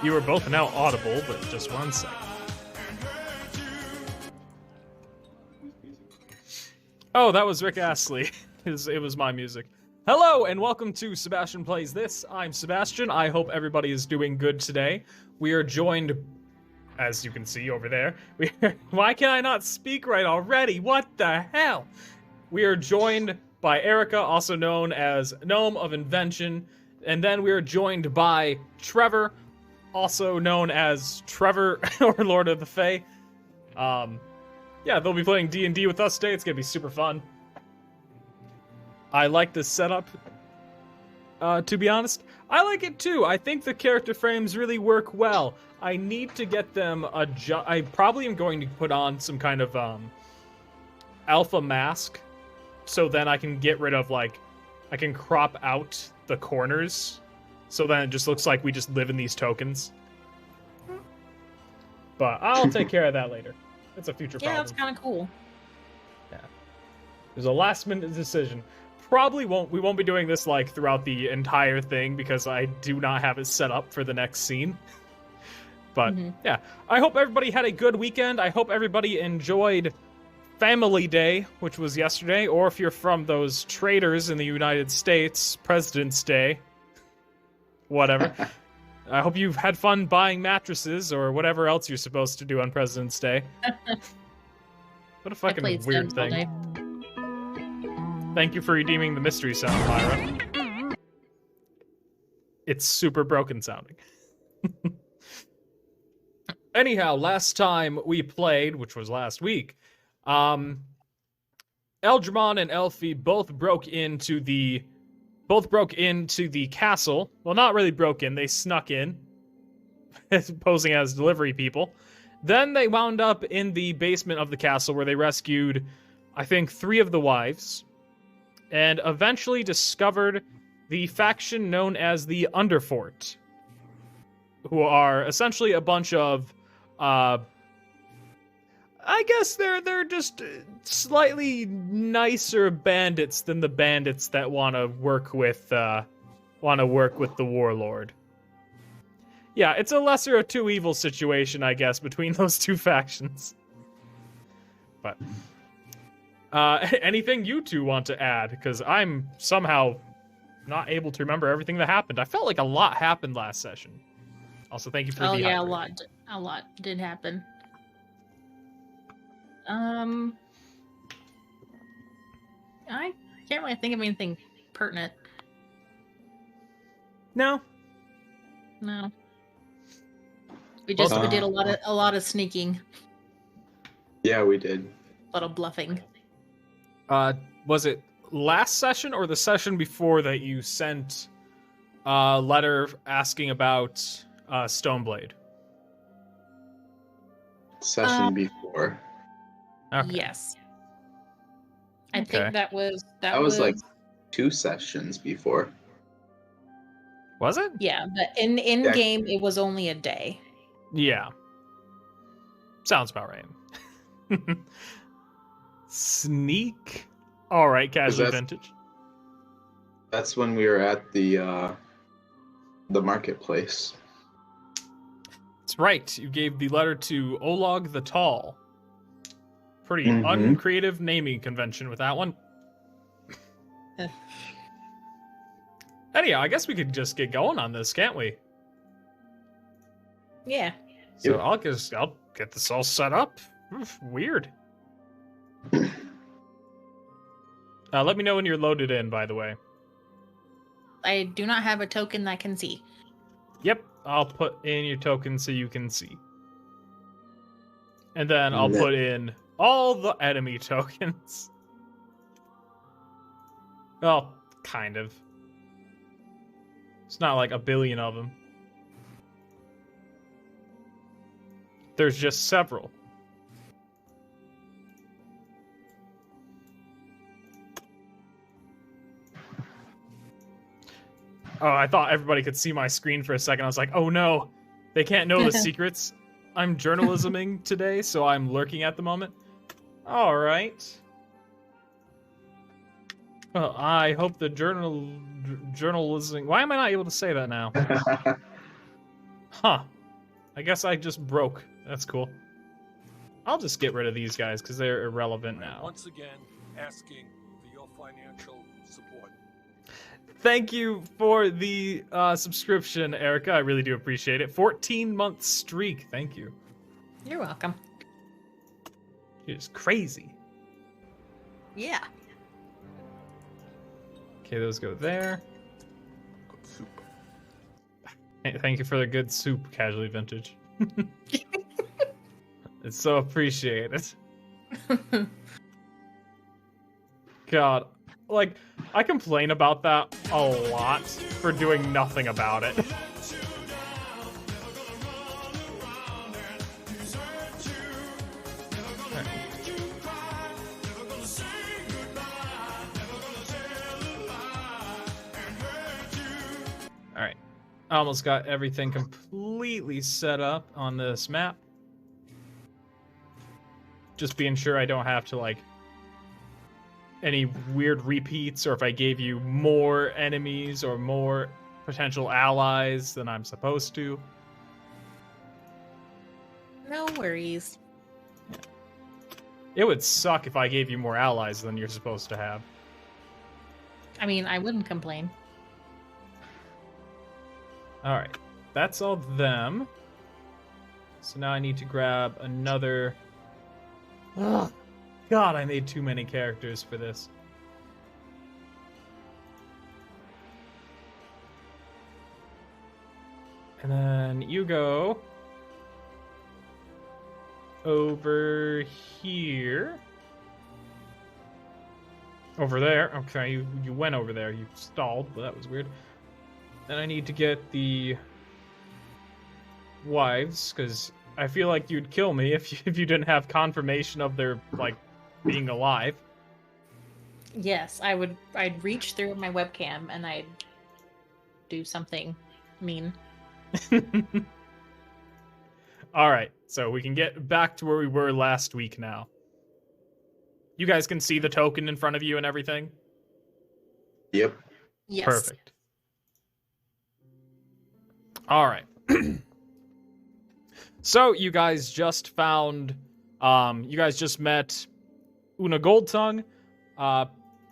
You are both now audible, but just 1 second. Oh, that was Rick Astley. It was my music. Hello, and welcome to Sebastian Plays This. I'm Sebastian. I hope everybody is doing good today. We are joined, as you can see over there. Why can I not speak right already? What the hell? We are joined by Erica, also known as GnomeOfInvention. And then we are joined by Trevor, also known as Trevor or Lord of the Fae. Yeah, they'll be playing D&D with us today. It's gonna be super fun. I like this setup, to be honest. I like it too. I think the character frames really work well. I need to get them I probably am going to put on some kind of alpha mask, so then I can get rid of, like, I can crop out the corners, so then it just looks like we just live in these tokens. But I'll take care of that later. It's a future problem. Yeah, that's kind of cool. Yeah. There's a last minute decision. We won't be doing this like throughout the entire thing because I do not have it set up for the next scene. But yeah, I hope everybody had a good weekend. I hope everybody enjoyed Family Day, which was yesterday, or if you're from those traders in the United States, President's Day. Whatever. I hope you've had fun buying mattresses or whatever else you're supposed to do on President's Day. What a fucking weird thing. Thank you for redeeming the mystery sound, Myra. It's super broken sounding. Anyhow, last time we played, which was last week, Eldramon and Elfie both broke into the castle. Well, not really broke in, they snuck in, posing as delivery people. Then they wound up in the basement of the castle where they rescued, I think, 3 of the wives, and eventually discovered the faction known as the Underfort, who are essentially a bunch of, I guess they're just slightly nicer bandits than the bandits that want to work with the warlord. Yeah, it's a lesser of two evils situation, I guess, between those two factions. But anything you two want to add? Because I'm somehow not able to remember everything that happened. I felt like a lot happened last session. Also, thank you for the yeah, hydrate. a lot did happen. I can't really think of anything pertinent. No. We did a lot of sneaking. Yeah, we did. A lot of bluffing. Was it last session or the session before that you sent a letter asking about Stoneblade? Session before. Okay. Yes. I think that was like 2 sessions before. Was it? Yeah, but in game it was only a day. Yeah. Sounds about right. Sneak. All right, casual vintage. That's when we were at the marketplace. That's right. You gave the letter to Olog the Tall. Pretty uncreative naming convention with that one. Anyhow, I guess we could just get going on this, can't we? Yeah. So I'll get this all set up. Weird. Let me know when you're loaded in, by the way. I do not have a token that can see. Yep, I'll put in your token so you can see. And then I'll put in all the enemy tokens. Well, kind of. It's not like a billion of them. There's just several. Oh, I thought everybody could see my screen for a second. I was like, oh no, they can't know the secrets. I'm journalisming today, so I'm lurking at the moment. All right. Well, I hope the journalism... Why am I not able to say that now? Huh. I guess I just broke. That's cool. I'll just get rid of these guys because they're irrelevant now. Once again, asking for your financial support. Thank you for the subscription, Erica. I really do appreciate it. 14-month streak. Thank you. You're welcome. It is crazy. Yeah. Okay, those go there. Good soup. Hey, thank you for the good soup, Casually Vintage. It's so appreciated. God, like, I complain about that a lot for doing nothing about it. Alright. I almost got everything completely set up on this map. Just being sure I don't have to, like, any weird repeats, or if I gave you more enemies or more potential allies than I'm supposed to. No worries. Yeah. It would suck if I gave you more allies than you're supposed to have. I mean, I wouldn't complain. Alright, that's all them. So now I need to grab another... Ugh. God, I made too many characters for this. And then you go over here. Over there. Okay, you went over there. You stalled, but that was weird. Then I need to get the wives, because I feel like you'd kill me if you didn't have confirmation of their, like, being alive. Yes, I'd reach through my webcam and I'd do something mean. Alright, so we can get back to where we were last week now. You guys can see the token in front of you and everything? Yep. Yes. Perfect. Alright. So, you guys just found... you guys just met Una Goldtongue.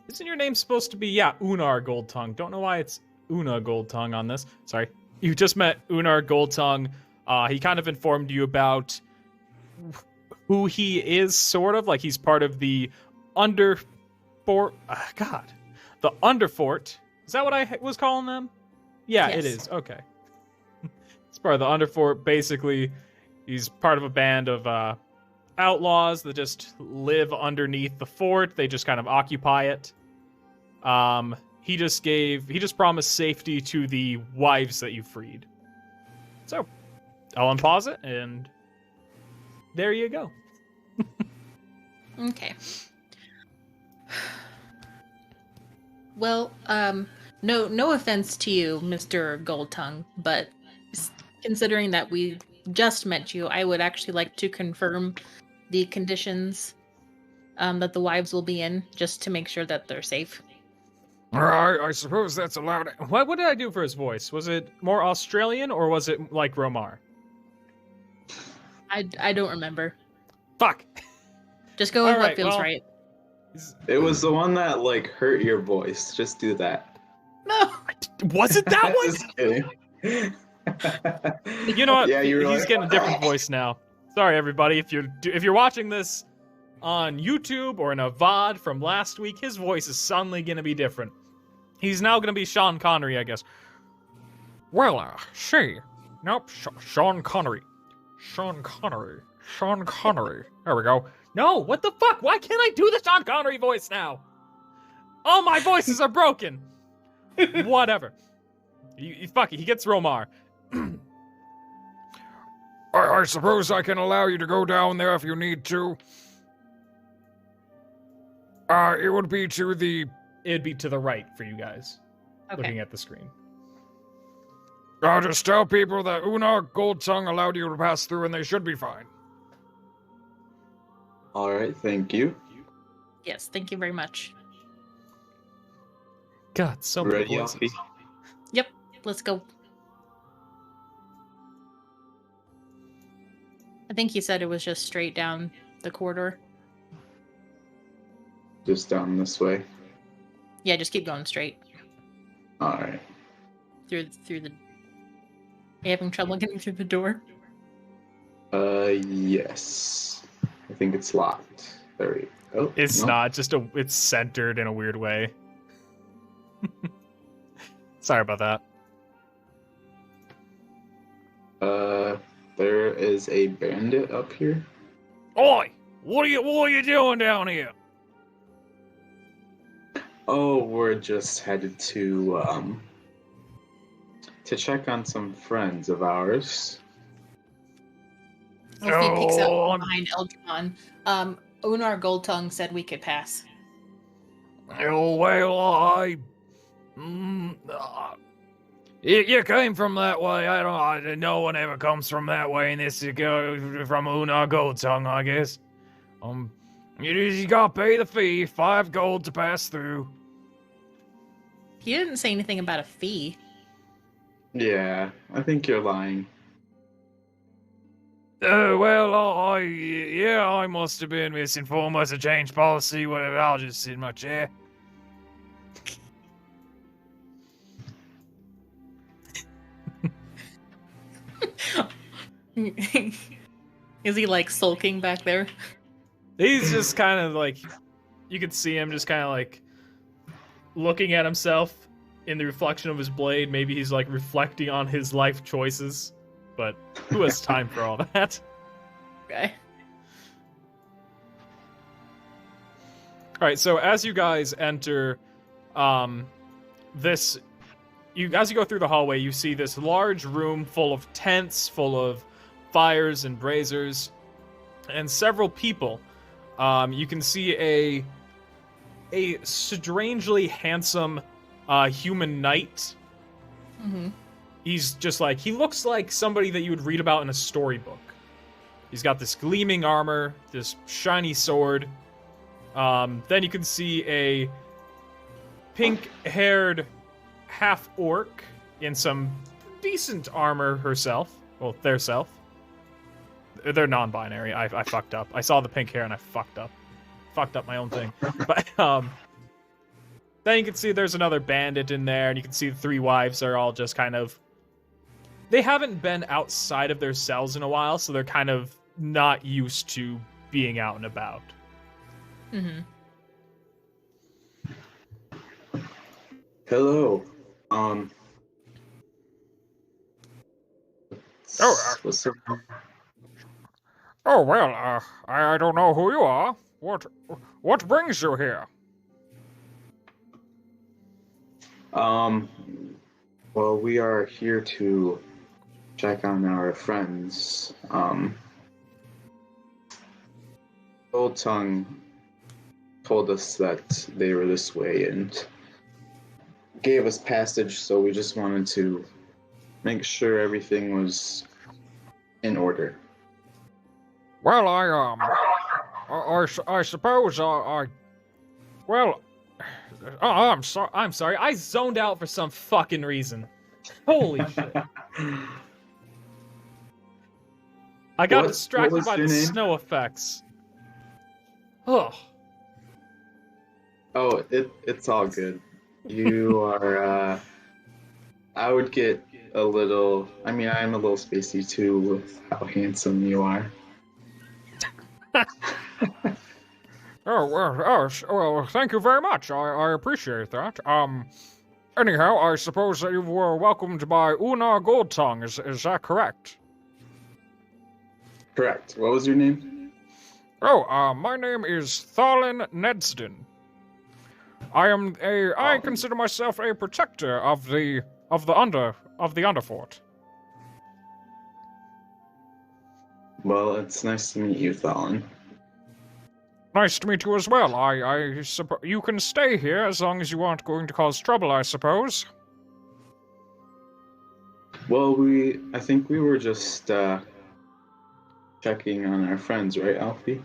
Isn't your name supposed to be... Yeah, Unar Goldtongue. Don't know why it's Una Goldtongue on this. Sorry. You just met Unar Goldtongue. He kind of informed you about who he is, sort of. Like, he's part of the Underfort... God. The Underfort. Is that what I was calling them? Yeah, Yes. it is. Okay. It's part of the Underfort. Basically, he's part of a band of outlaws that just live underneath the fort. They just kind of occupy it. He just promised safety to the wives that you freed. So, I'll unpause it, and there you go. Okay. Well, no offense to you, Mr. Goldtongue, but considering that we just met you, I would actually like to confirm the conditions that the wives will be in, just to make sure that they're safe. I suppose that's allowed. What did I do for his voice? Was it more Australian, or was it like Romar? I don't remember. Fuck. Just go with All what right, feels well, right. It was the one that, like, hurt your voice. Just do that. No. Was it that one? Just kidding. You know what? Yeah, you were He's like, getting a different voice now. Sorry, everybody. If you're watching this on YouTube or in a VOD from last week, his voice is suddenly going to be different. He's now going to be Sean Connery, I guess. Well, see. Nope, Sean Connery. Sean Connery. Sean Connery. There we go. No, what the fuck? Why can't I do the Sean Connery voice now? All my voices are broken. Whatever. Fuck it, he gets Romar. I suppose I can allow you to go down there if you need to. It would be to the... It'd be to the right for you guys, looking Okay. at the screen. just tell people that Una Goldtongue allowed you to pass through and they should be fine. All right, thank you. Yes, thank you very much. God, so many Ready, voices. Alfie? Yep, let's go. I think he said it was just straight down the corridor. Just down this way. Yeah, just keep going straight All right. through the. Are you having trouble getting through the door? Yes. I think it's locked. There we go. It's nope. not. It's centered in a weird way. Sorry about that. There is a bandit up here. Oi! What are you doing down here? Oh, we're just headed to check on some friends of ours. Wolfie peeks out Oh, from behind Eldron. Unar Goldtongue said we could pass. Oh, well, you came from that way. No one ever comes from that way, and this is from Unar Goldtongue, I guess. You gotta pay the fee, 5 gold to pass through. He didn't say anything about a fee. Yeah, I think you're lying. Well, I must have been misinformed. Must have changed policy, whatever. I'll just sit in my chair. Is he like sulking back there? He's just kind of like, you could see him just kind of like looking at himself in the reflection of his blade. Maybe he's like reflecting on his life choices, but who has time for all that? Okay. All right, so as you guys enter as you go through the hallway, you see this large room full of tents, full of fires and braziers, and several people. You can see a strangely handsome human knight. Mm-hmm. He's just like, he looks like somebody that you would read about in a storybook. He's got this gleaming armor, this shiny sword. Then you can see a pink-haired half-orc in some decent armor herself. Well, their self. They're non-binary. I fucked up. I saw the pink hair and I fucked up. Fucked up my own thing. But then you can see there's another bandit in there, and you can see the 3 wives are all just kind of... They haven't been outside of their cells in a while, so they're kind of not used to being out and about. Mm-hmm. Hello. What's up? Oh, well, I don't know who you are. What brings you here? Well, we are here to check on our friends. Old Tongue told us that they were this way and gave us passage, so we just wanted to make sure everything was in order. Well, I suppose well, I'm sorry. I zoned out for some fucking reason. Holy shit. I got distracted by the snow effects. Oh. Oh, it's all good. You are, I would get a little, I'm a little spacey too with how handsome you are. Well, thank you very much. I appreciate that. Anyhow, I suppose that you were welcomed by Unar Goldtongue. Is that correct? Correct. What was your name? Oh, my name is Tharlin Nedsden. I consider myself a protector of the Underfort. Well, it's nice to meet you, Thalin. Nice to meet you as well. I suppose you can stay here as long as you aren't going to cause trouble, I suppose. Well, I think we were just checking on our friends, right, Alfie?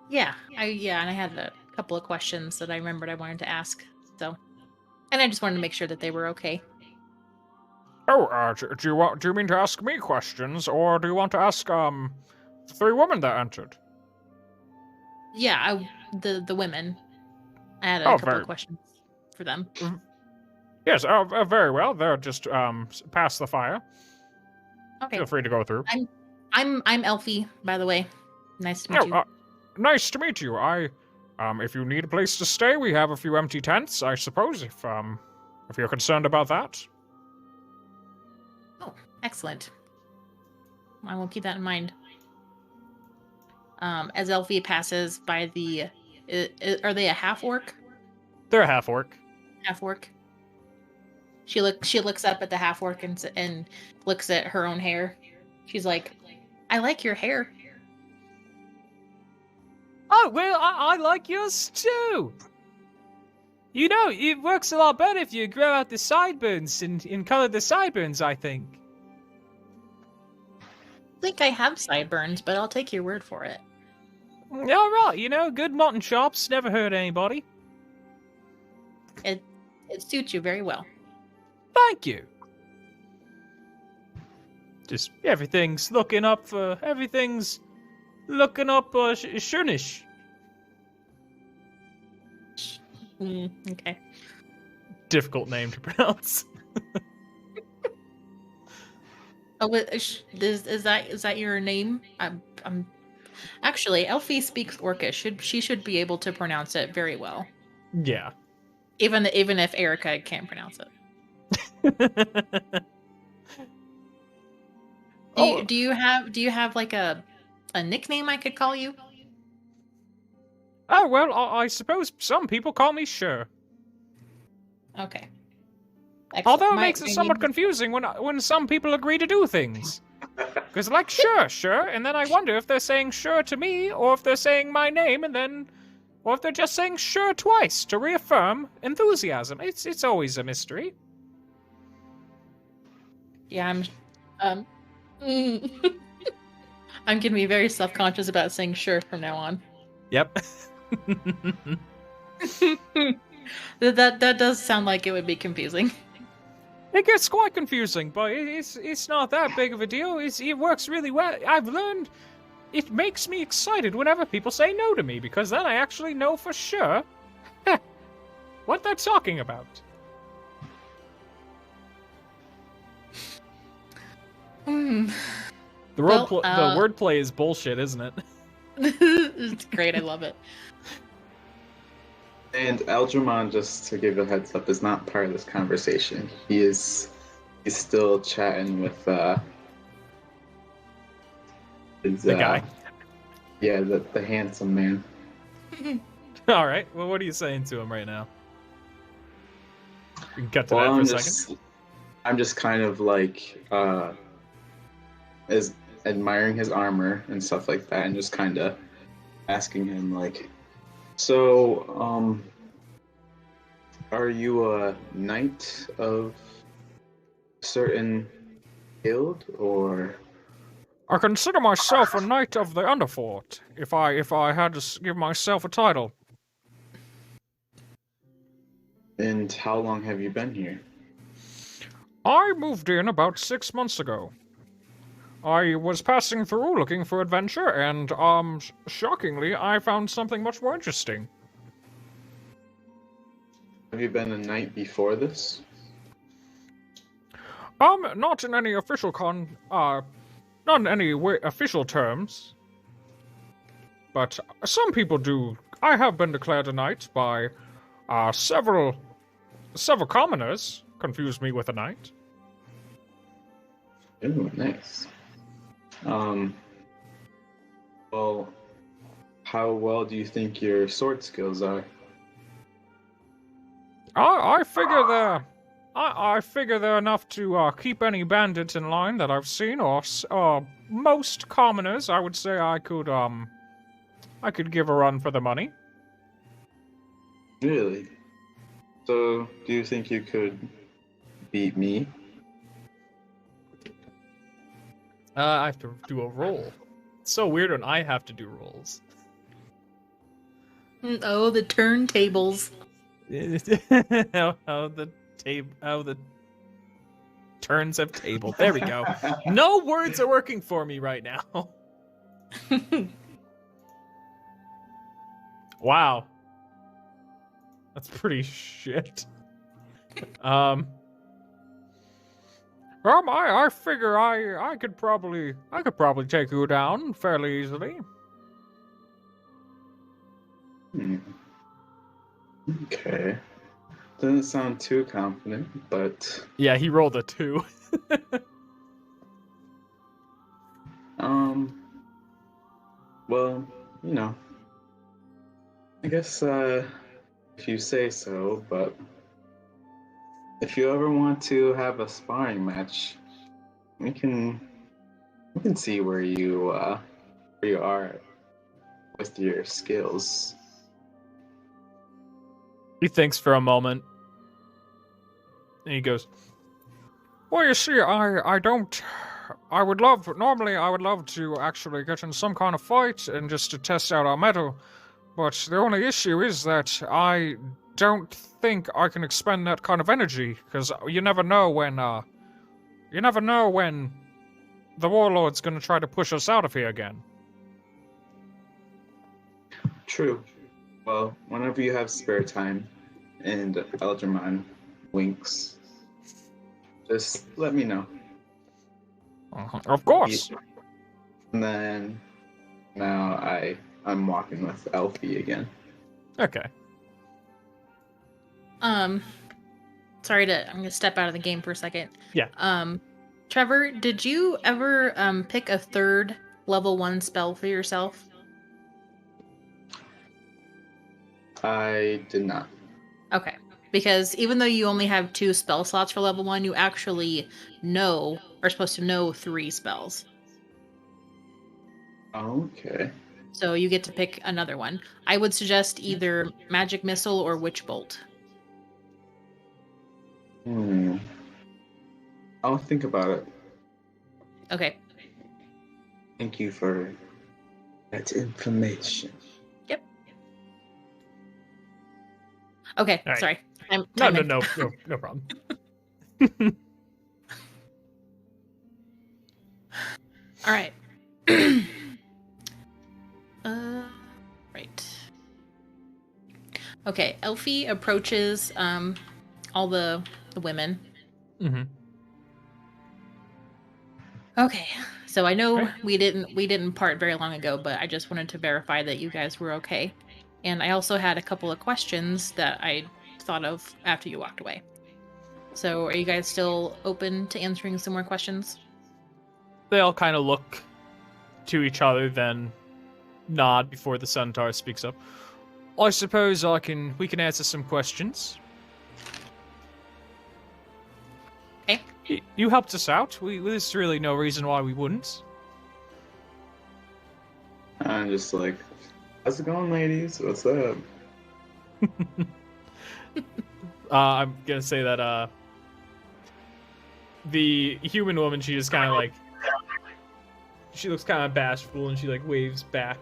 Yeah, and I had a couple of questions that I remembered I wanted to ask. So, and I just wanted to make sure that they were okay. Oh, do you mean to ask me questions, or do you want to ask the three women that entered? Yeah, the women. I had a Oh, couple of questions for them. Yes, very well. They're just past the fire. Okay. Feel free to go through. I'm Elfie, by the way. Nice to meet you. Nice to meet you. If you need a place to stay, we have a few empty tents, I suppose, if you're concerned about that. Oh, excellent. I will keep that in mind. As Elfie passes by the... are they a half-orc? They're a half-orc. Half-orc. She looks up at the half-orc and looks at her own hair. She's like, I like your hair. Oh, well, I like yours too. You know, it works a lot better if you grow out the sideburns and color the sideburns, I think. I think I have sideburns, but I'll take your word for it. All right, you know, good mutton chops never hurt anybody. It suits you very well. Thank you. Just everything's looking up Shurnish. Okay. Difficult name to pronounce. Oh, is that your name? I'm actually, Elfie speaks Orcish. She should be able to pronounce it very well. Yeah. Even if Erica can't pronounce it. Do you have like a nickname I could call you? Oh, well, I suppose some people call me Sure. Okay. Excellent. Although it makes it somewhat confusing when some people agree to do things. Because like, sure, and then I wonder if they're saying sure to me, or if they're saying my name, or if they're just saying sure twice to reaffirm enthusiasm. It's always a mystery. Yeah, I'm gonna be very self-conscious about saying sure from now on. Yep. That does sound like it would be confusing. It gets quite confusing, but it's not that big of a deal. It works really well. I've learned it makes me excited whenever people say no to me, because then I actually know for sure what they're talking about. Hmm. The wordplay is bullshit, isn't it? It's great. I love it. And Aldramon, just to give a heads up, is not part of this conversation. He's still chatting with The guy. Yeah, the handsome man. All right. Well, what are you saying to him right now? We can cut to Well, that for a second. I'm just kind of like is admiring his armor and stuff like that, and just kind of asking him like, so, are you a knight of a certain guild, or? I consider myself a knight of the Underfort, if I had to give myself a title. And how long have you been here? I moved in about 6 months ago. I was passing through looking for adventure, and, shockingly, I found something much more interesting. Have you been a knight before this? Not in any official not in any official terms. But some people do. I have been declared a knight by, several commoners confused me with a knight. Ooh, nice. Well, how well do you think your sword skills are? I figure they're enough to keep any bandits in line that I've seen, or most commoners. I would say I could give a run for the money. Really? So, do you think you could beat me? I have to do a roll. It's so weird when I have to do rolls. Oh, the turntables. turns of table. There we go. No words are working for me right now. Wow. That's pretty shit. Well, I figure I could probably take you down fairly easily. Okay. Doesn't sound too confident, but Yeah, he rolled a 2. well, you know, I guess if you say so, but if you ever want to have a sparring match, we can see where you are with your skills. He thinks for a moment. And he goes, well, you see, I would love to actually get in some kind of fight and just to test out our metal. But the only issue is that I don't think I can expend that kind of energy, because you never know when the warlord's gonna try to push us out of here again. True. Well, whenever you have spare time and Elderman winks, just let me know. Of course. And then now I'm walking with Elfie again. Okay. I'm gonna step out of the game for a second. Yeah. Trevor, did you ever pick a third level 1 spell for yourself? I did not. Okay. Because even though you only have 2 spell slots for level 1, you actually are supposed to know 3 spells. Okay. So you get to pick another one. I would suggest either Magic Missile or Witch Bolt. I'll think about it. Okay. Thank you for that information. Yep. Okay, All right. sorry. No problem. All right. Right. Okay, Elfie approaches all the women. Mm-hmm. Okay, so I know Okay. we didn't part very long ago, but I just wanted to verify that you guys were okay. And I also had a couple of questions that I thought of after you walked away. So are you guys still open to answering some more questions? They all kind of look to each other, then nod before the centaur speaks up. I suppose we can answer some questions. Okay. You helped us out. There's really no reason why we wouldn't. I'm just like, how's it going, ladies? What's up? I'm gonna say that the human woman, she is kind of like, she looks kind of bashful and she like waves back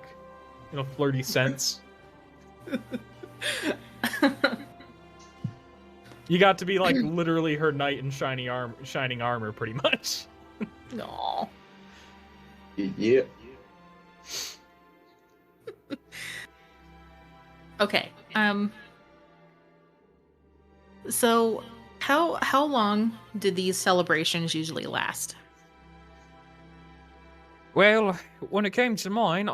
in a flirty sense. You got to be like literally her knight in shining armor, pretty much. No. Yeah. Okay. So how long did these celebrations usually last? Well, when it came to mine,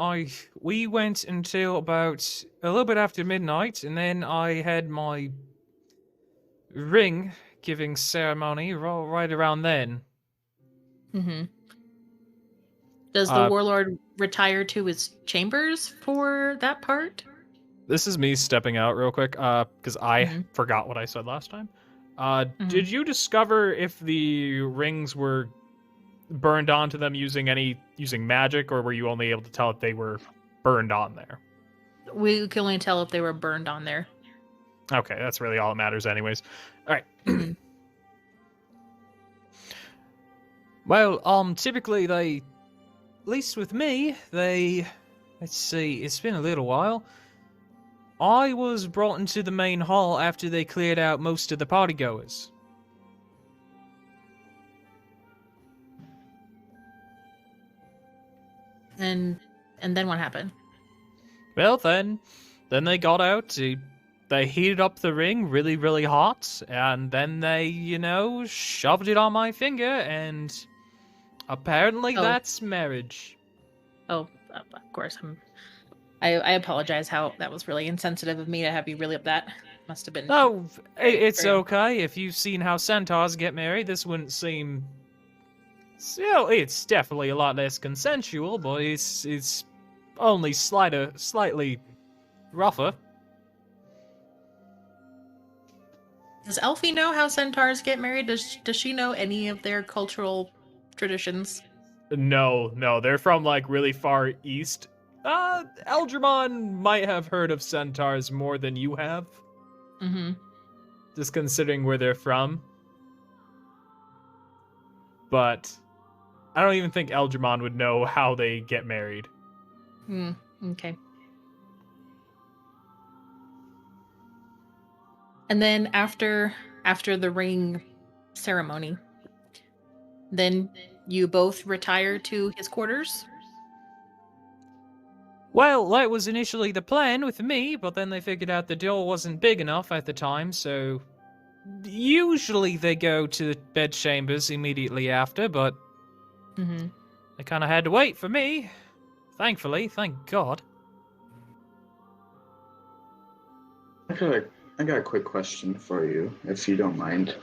we went until about a little bit after midnight, and then I had my ring giving ceremony right around then. Mm-hmm. Does the warlord retire to his chambers for that part? This is me stepping out real quick, because I forgot what I said last time. Did you discover if the rings were burned onto them using magic, or were you only able to tell if they were burned on there? We can only tell if they were burned on there. Okay, that's really all that matters anyways. All right. Well, typically at least with me, let's see, it's been a little while. I was brought into the main hall after they cleared out most of the partygoers. And then what happened? Well, then they got out. They heated up the ring really, really hot, and then they, shoved it on my finger, and apparently Oh. that's marriage. Oh, of course. I apologize. How that was really insensitive of me to have you really up that. Must have been. Oh, it's very- okay. If you've seen how centaurs get married, this wouldn't seem. Still, it's definitely a lot less consensual, but it's only slightly rougher. Does Elfie know how centaurs get married? Does she know any of their cultural traditions? No, they're from like really far east. Eldramon might have heard of centaurs more than you have. Mm-hmm. Just considering where they're from. But I don't even think Eldramon would know how they get married. Okay. And then after the ring ceremony, then you both retire to his quarters? Well, that was initially the plan with me, but then they figured out the door wasn't big enough at the time, so usually they go to the bedchambers immediately after, but Mm-hmm. they kind of had to wait for me. Thankfully, thank God. I got a quick question for you, if you don't mind.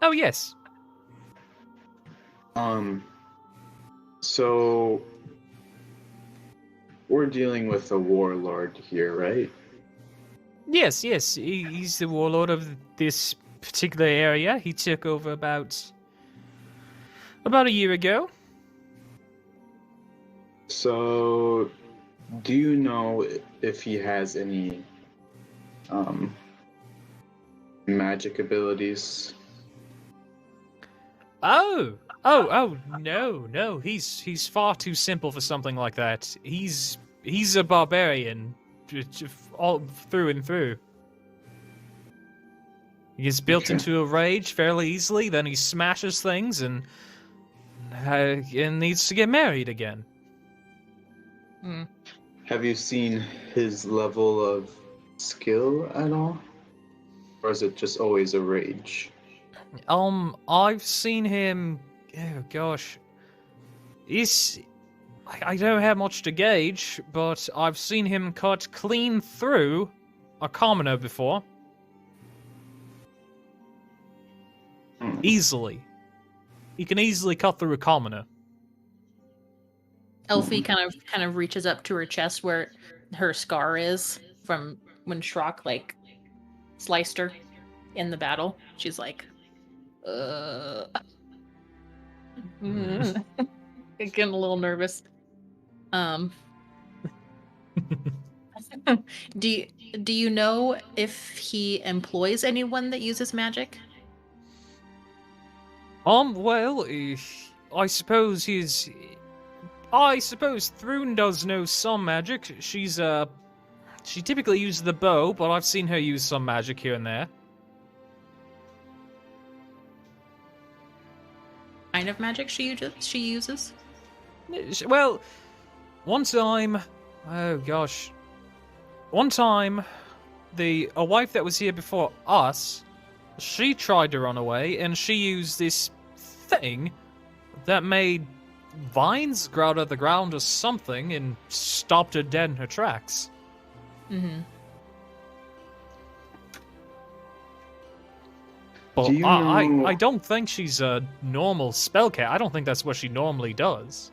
Oh, yes. So we're dealing with a warlord here, right? Yes, he's the warlord of this particular area. He took over about a year ago. So, do you know if he has any magic abilities? Oh, no, he's far too simple for something like that. He's a barbarian, all through and through. He gets built Okay. into a rage fairly easily, then he smashes things and needs to get married again. Have you seen his level of skill at all? Or is it just always a rage? I've seen him. Oh gosh, I don't have much to gauge, but I've seen him cut clean through a commoner before. Easily. He can easily cut through a commoner. Elfie kind of reaches up to her chest where her scar is from when Shrock like sliced her in the battle. She's like, getting a little nervous. Do you know if he employs anyone that uses magic? Well, I suppose Thrune does know some magic. She typically uses the bow, but I've seen her use some magic here and there. Kind of magic she uses? Well, one time, oh gosh, one time, a wife that was here before us, she tried to run away, and she used this thing that made vines grow out of the ground or something and stopped her dead in her tracks. Mm-hmm. But Do you know- I don't think she's a normal spellcat. I don't think that's what she normally does.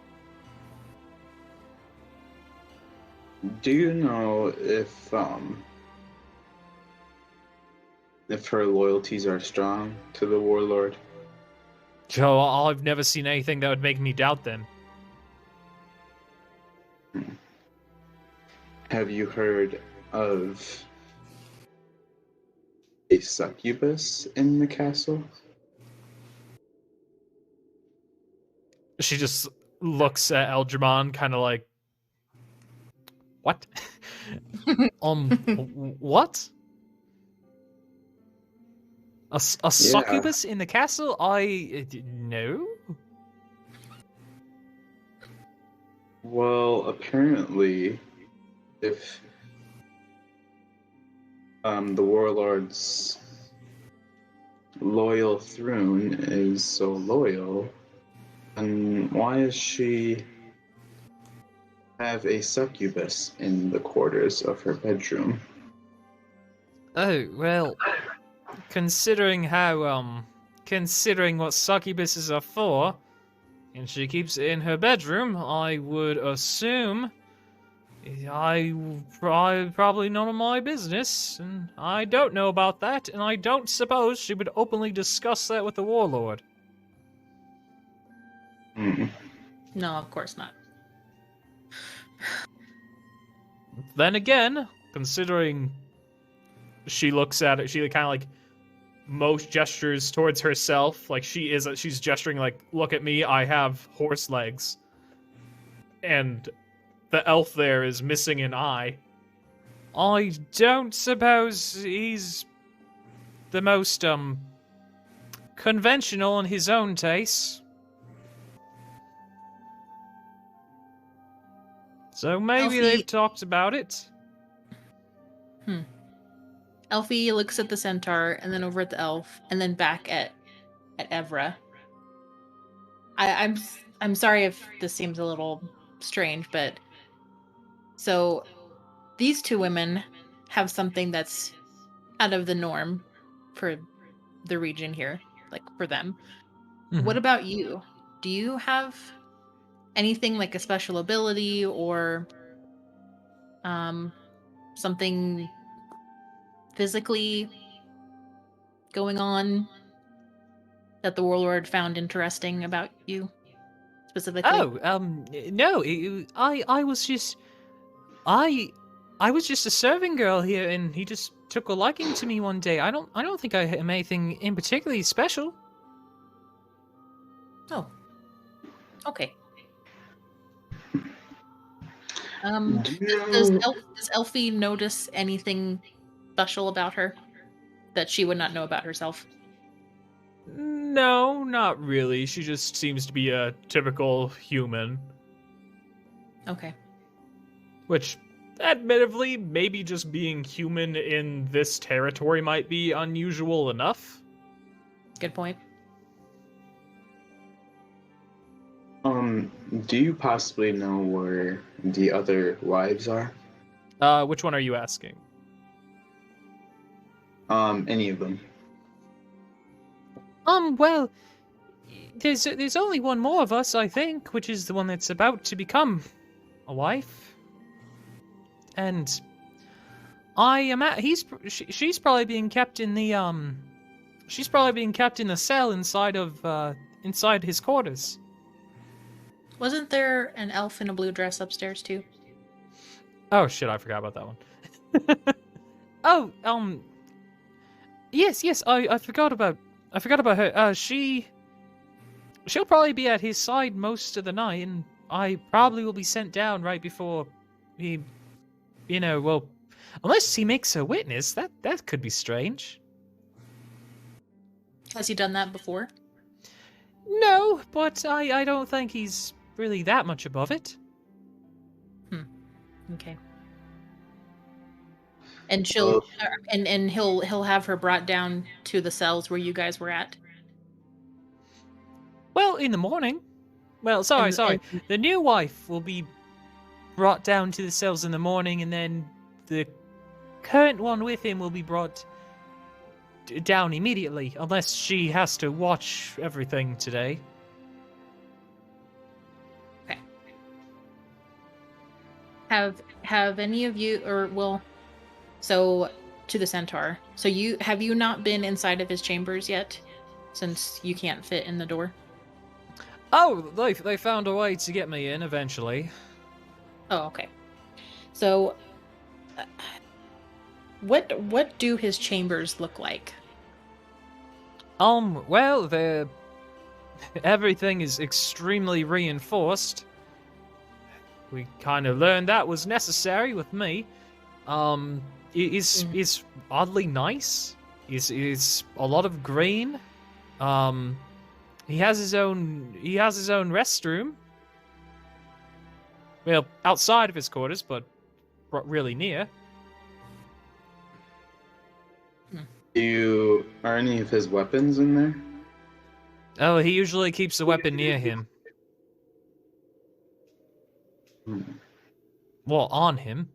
Do you know if her loyalties are strong to the warlord? Joe, I've never seen anything that would make me doubt them. Have you heard of a succubus in the castle? She just looks at Eldramon, kind of like, what? What? A succubus in the castle? No. Well, apparently, if the warlord's loyal Thrune is so loyal, then why does she have a succubus in the quarters of her bedroom? Oh, well, considering what succubuses are for, and she keeps it in her bedroom, I would assume probably none of my business, and I don't know about that, and I don't suppose she would openly discuss that with the warlord. No, of course not. Then again, considering she looks at it, she kind of like most gestures towards herself, like she's gesturing like, look at me, I have horse legs. And the elf there is missing an eye. I don't suppose he's the most, conventional in his own tastes. So maybe Elfie- they've talked about it. Elfie looks at the centaur and then over at the elf and then back at Evra. I'm sorry if this seems a little strange, but so these two women have something that's out of the norm for the region here, like for them. Mhm. What about you? Do you have anything like a special ability or something physically going on that the warlord found interesting about you specifically? No, I was just, I was just a serving girl here, and he just took a liking to me one day. I don't think I am anything in particularly special. Oh. Okay. Does Elfie notice anything special about her that she would not know about herself? No, not really. She just seems to be a typical human. Okay. Which, admittedly, maybe just being human in this territory might be unusual enough. Good point. Do you possibly know where the other wives are? Which one are you asking? Any of them. Well, there's only one more of us, I think, which is the one that's about to become a wife. And she's probably being kept in the she's probably being kept in a cell inside his quarters. Wasn't there an elf in a blue dress upstairs too? Oh shit, I forgot about that one. Oh, yes, I forgot about her. She'll probably be at his side most of the night, and I probably will be sent down right before he, well, unless he makes a witness, that could be strange. Has he done that before? No, but I don't think he's really that much above it. Okay. And she'll and he'll have her brought down to the cells where you guys were at. Well, in the morning. Well, sorry. The new wife will be brought down to the cells in the morning, and then the current one with him will be brought down immediately, unless she has to watch everything today. Okay. Have any of you, so to the centaur. So have you not been inside of his chambers yet, since you can't fit in the door? Oh, they found a way to get me in eventually. Oh, okay. So, what do his chambers look like? Well, everything is extremely reinforced. We kind of learned that was necessary with me. It's oddly nice. It's a lot of green. He has his own restroom. Well, outside of his quarters, but really near. Are any of his weapons in there? Oh, he usually keeps the weapon near him. Well, on him.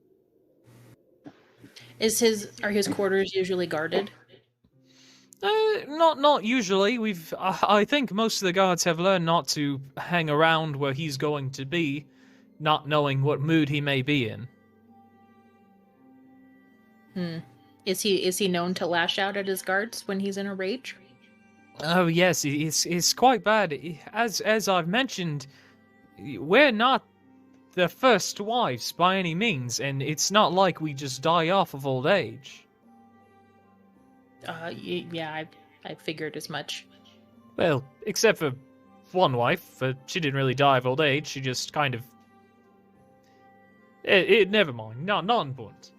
Are his quarters usually guarded? Not usually. I think most of the guards have learned not to hang around where he's going to be, not knowing what mood he may be in. Is he known to lash out at his guards when he's in a rage? Oh yes, it's quite bad. As I've mentioned, we're not the first wives by any means, and it's not like we just die off of old age. Yeah, I figured as much. Well, except for one wife, she didn't really die of old age. She just kind of. Never mind. Not important.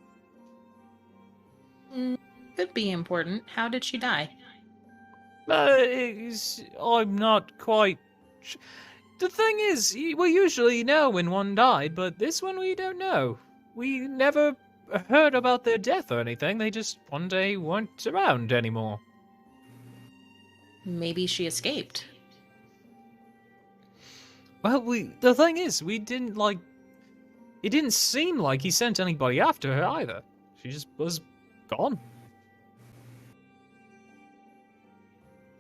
Could be important. How did she die? I'm not quite. The thing is, we usually know when one died, but this one we don't know. We never heard about their death or anything. They just one day weren't around anymore. Maybe she escaped. Well, the thing is, we didn't like. It didn't seem like he sent anybody after her either. She just was gone.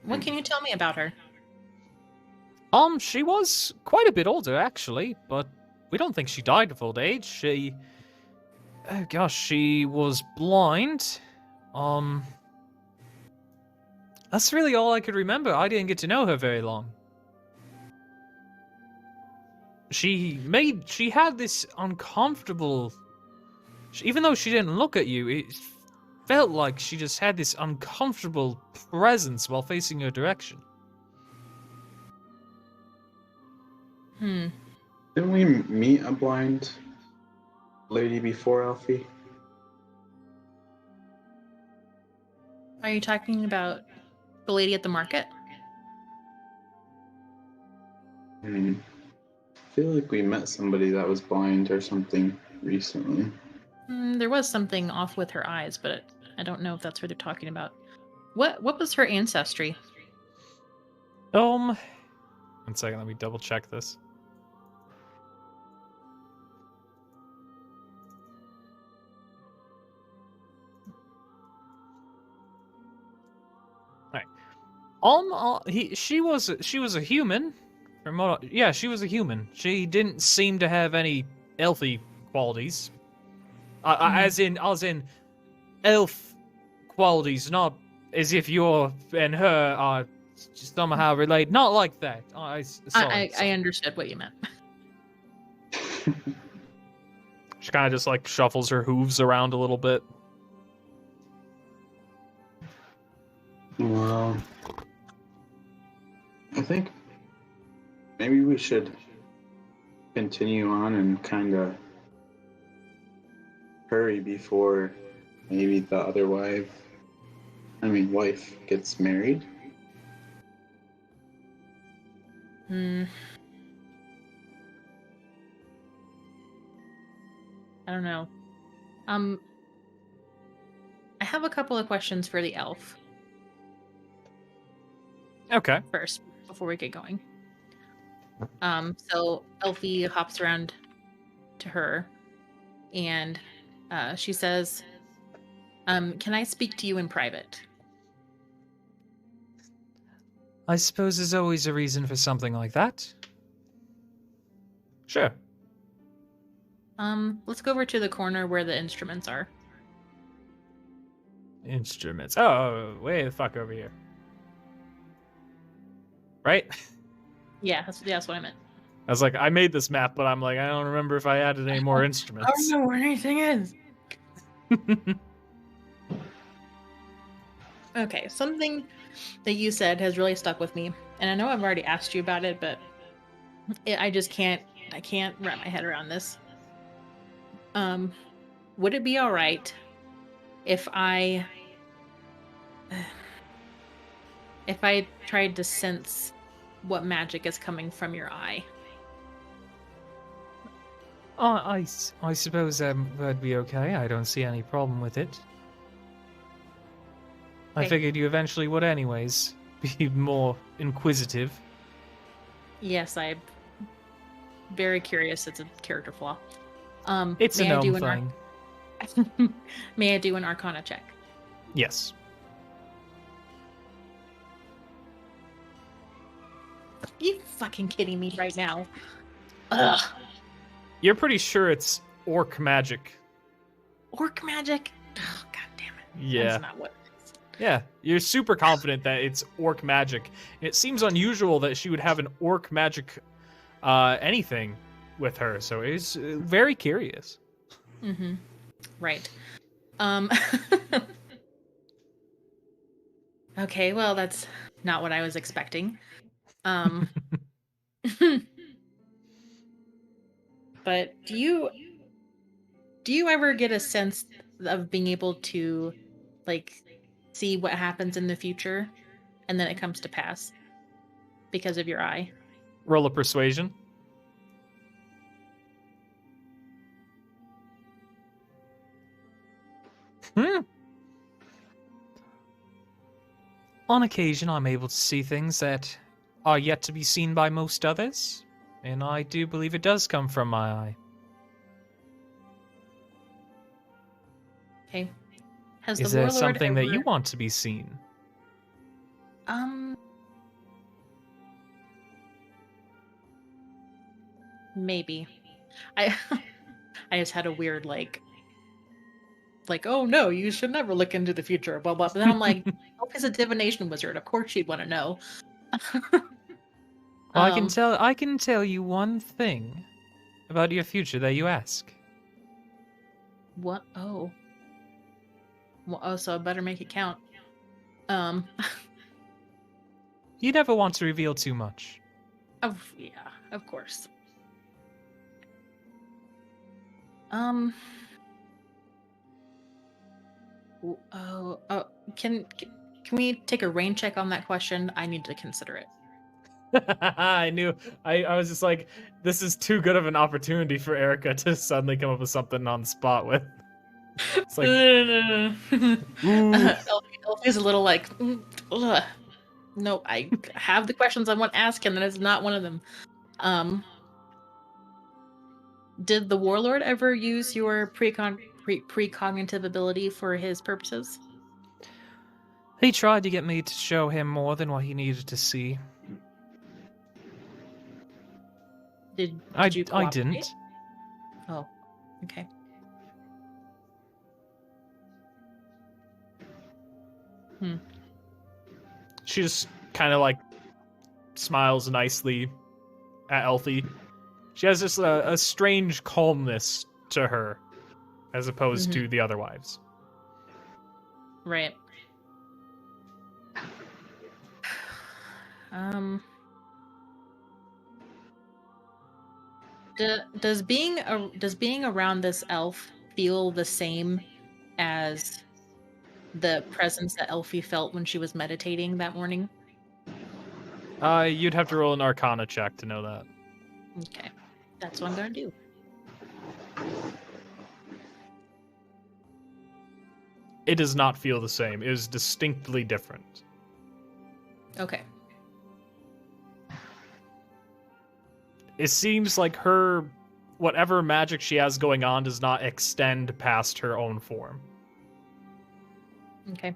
What can you tell me about her? She was quite a bit older, actually, but we don't think she died of old age. She was blind. That's really all I could remember. I didn't get to know her very long. She had this uncomfortable... Even though she didn't look at you, it felt like she just had this uncomfortable presence while facing your direction. Didn't we meet a blind lady before, Alfie? Are you talking about the lady at the market? I feel like we met somebody that was blind or something recently. There was something off with her eyes, but I don't know if that's what they're talking about. What was her ancestry? 1 second, let me double check this. She was a human. She was a human. She didn't seem to have any elfy qualities. As in elf qualities, not as if you're and her are somehow related. Not like that. I understood what you meant. She kind of just like shuffles her hooves around a little bit. Well, I think maybe we should continue on and kind of hurry before maybe the other wife gets married. I don't know. I have a couple of questions for the elf. Okay. First, before we get going. So Elfie hops around to her, and she says, "Can I speak to you in private?" I suppose there's always a reason for something like that. Sure. Let's go over to the corner where the instruments are. Instruments. Oh, way the fuck over here. Right? Yeah, that's what I meant. I was like, I made this map, but I'm like, I don't remember if I added any more instruments. I don't know where anything is. Okay, something that you said has really stuck with me, and I know I've already asked you about it, but I can't wrap my head around this. Would it be all right if I tried to sense what magic is coming from your eye? I suppose that'd be okay. I don't see any problem with it. I Okay. figured you eventually would anyways. Be more inquisitive. Yes, I'm very curious. It's a character flaw. It's a may I do gnome an thing. May I do an Arcana check? Yes. You fucking kidding me right now? Ugh. You're pretty sure it's orc magic. Orc magic? Oh, God damn it. Yeah. That's not what it is. Yeah, you're super confident that it's orc magic. It seems unusual that she would have an orc magic anything with her, so it's very curious. Mm-hmm. Right. Okay, well, that's not what I was expecting. But do you ever get a sense of being able to, like, see what happens in the future and then it comes to pass because of your eye? Roll a persuasion. On occasion, I'm able to see things that are yet to be seen by most others, and I do believe it does come from my eye. Okay. Has Is the there warlord something that you ever- want to be seen? Maybe. I I just had a weird like, oh no, you should never look into the future, blah blah. But then I'm like, oh, he's a divination wizard. Of course she'd want to know. Well, I can tell you one thing about your future that you ask. What? Oh. Well, oh, so I better make it count. You never want to reveal too much. Yeah, of course. Can we take a rain check on that question? I need to consider it. I knew. I was just like, this is too good of an opportunity for Erica to suddenly come up with something on the spot with. It's like, Elfie's a little like, ugh. No, I have the questions I want to ask, and that is not one of them. Did the warlord ever use your precognitive ability for his purposes? He tried to get me to show him more than what he needed to see. Did you I cooperate? didn't. Oh, okay. she just kind of like smiles nicely at Elfie. She has just a strange calmness to her, as opposed to the other wives. Right. Does being around this elf feel the same as the presence that Elfie felt when she was meditating that morning? You'd have to roll an Arcana check to know that. Okay, that's what I'm gonna do. It does not feel the same. It is distinctly different. Okay. It seems like her, whatever magic she has going on, does not extend past her own form. Okay.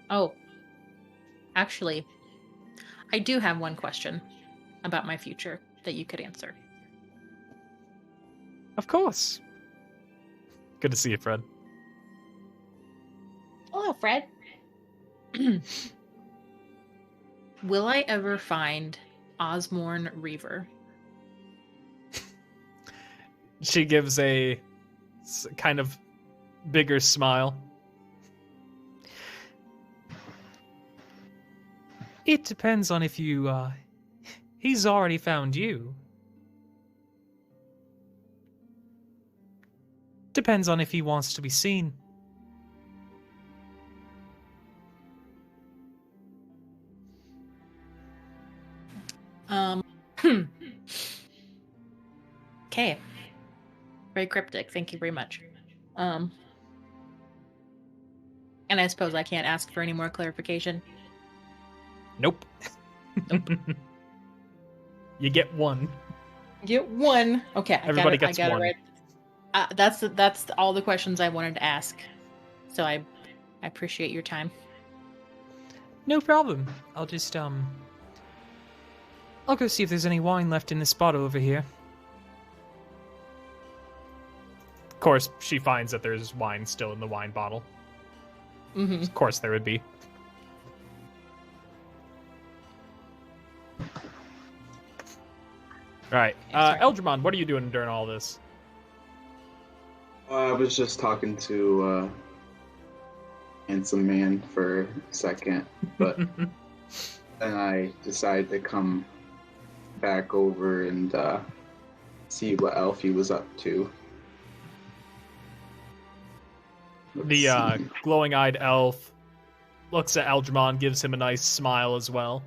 Oh, actually, I do have one question about my future that you could answer. Of course. Good to see you, Fred. Hello, Fred. Will I ever find Osmorn Reaver? She gives a kind of bigger smile. It depends on if you, he's already found you. Depends on if he wants to be seen. Okay. Very cryptic. Thank you very much. And I suppose I can't ask for any more clarification. Nope. You get one. Get one. Okay, Everybody gets I got one. it right. That's all the questions I wanted to ask. So I appreciate your time. No problem. I'll just, I'll go see if there's any wine left in this bottle over here. Of course, she finds that there's wine still in the wine bottle. Mm-hmm. Of course there would be. Alright, Eldramon, what are you doing during all this? I was just talking to handsome man for a second, but then I decided to come back over and see what Elfie was up to. The glowing-eyed elf looks at Eldramon, gives him a nice smile as well.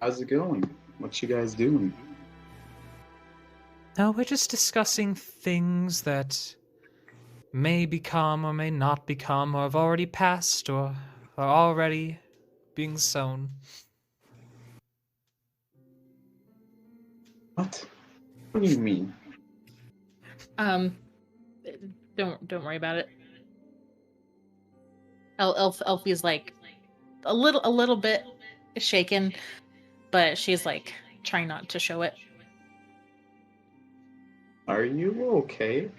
How's it going? What you guys doing? No, we're just discussing things that may become or may not become, or have already passed, or are already being sown. What? What do you mean? Don't worry about it. Elfie's like a little bit shaken, but she's like trying not to show it. Are you okay?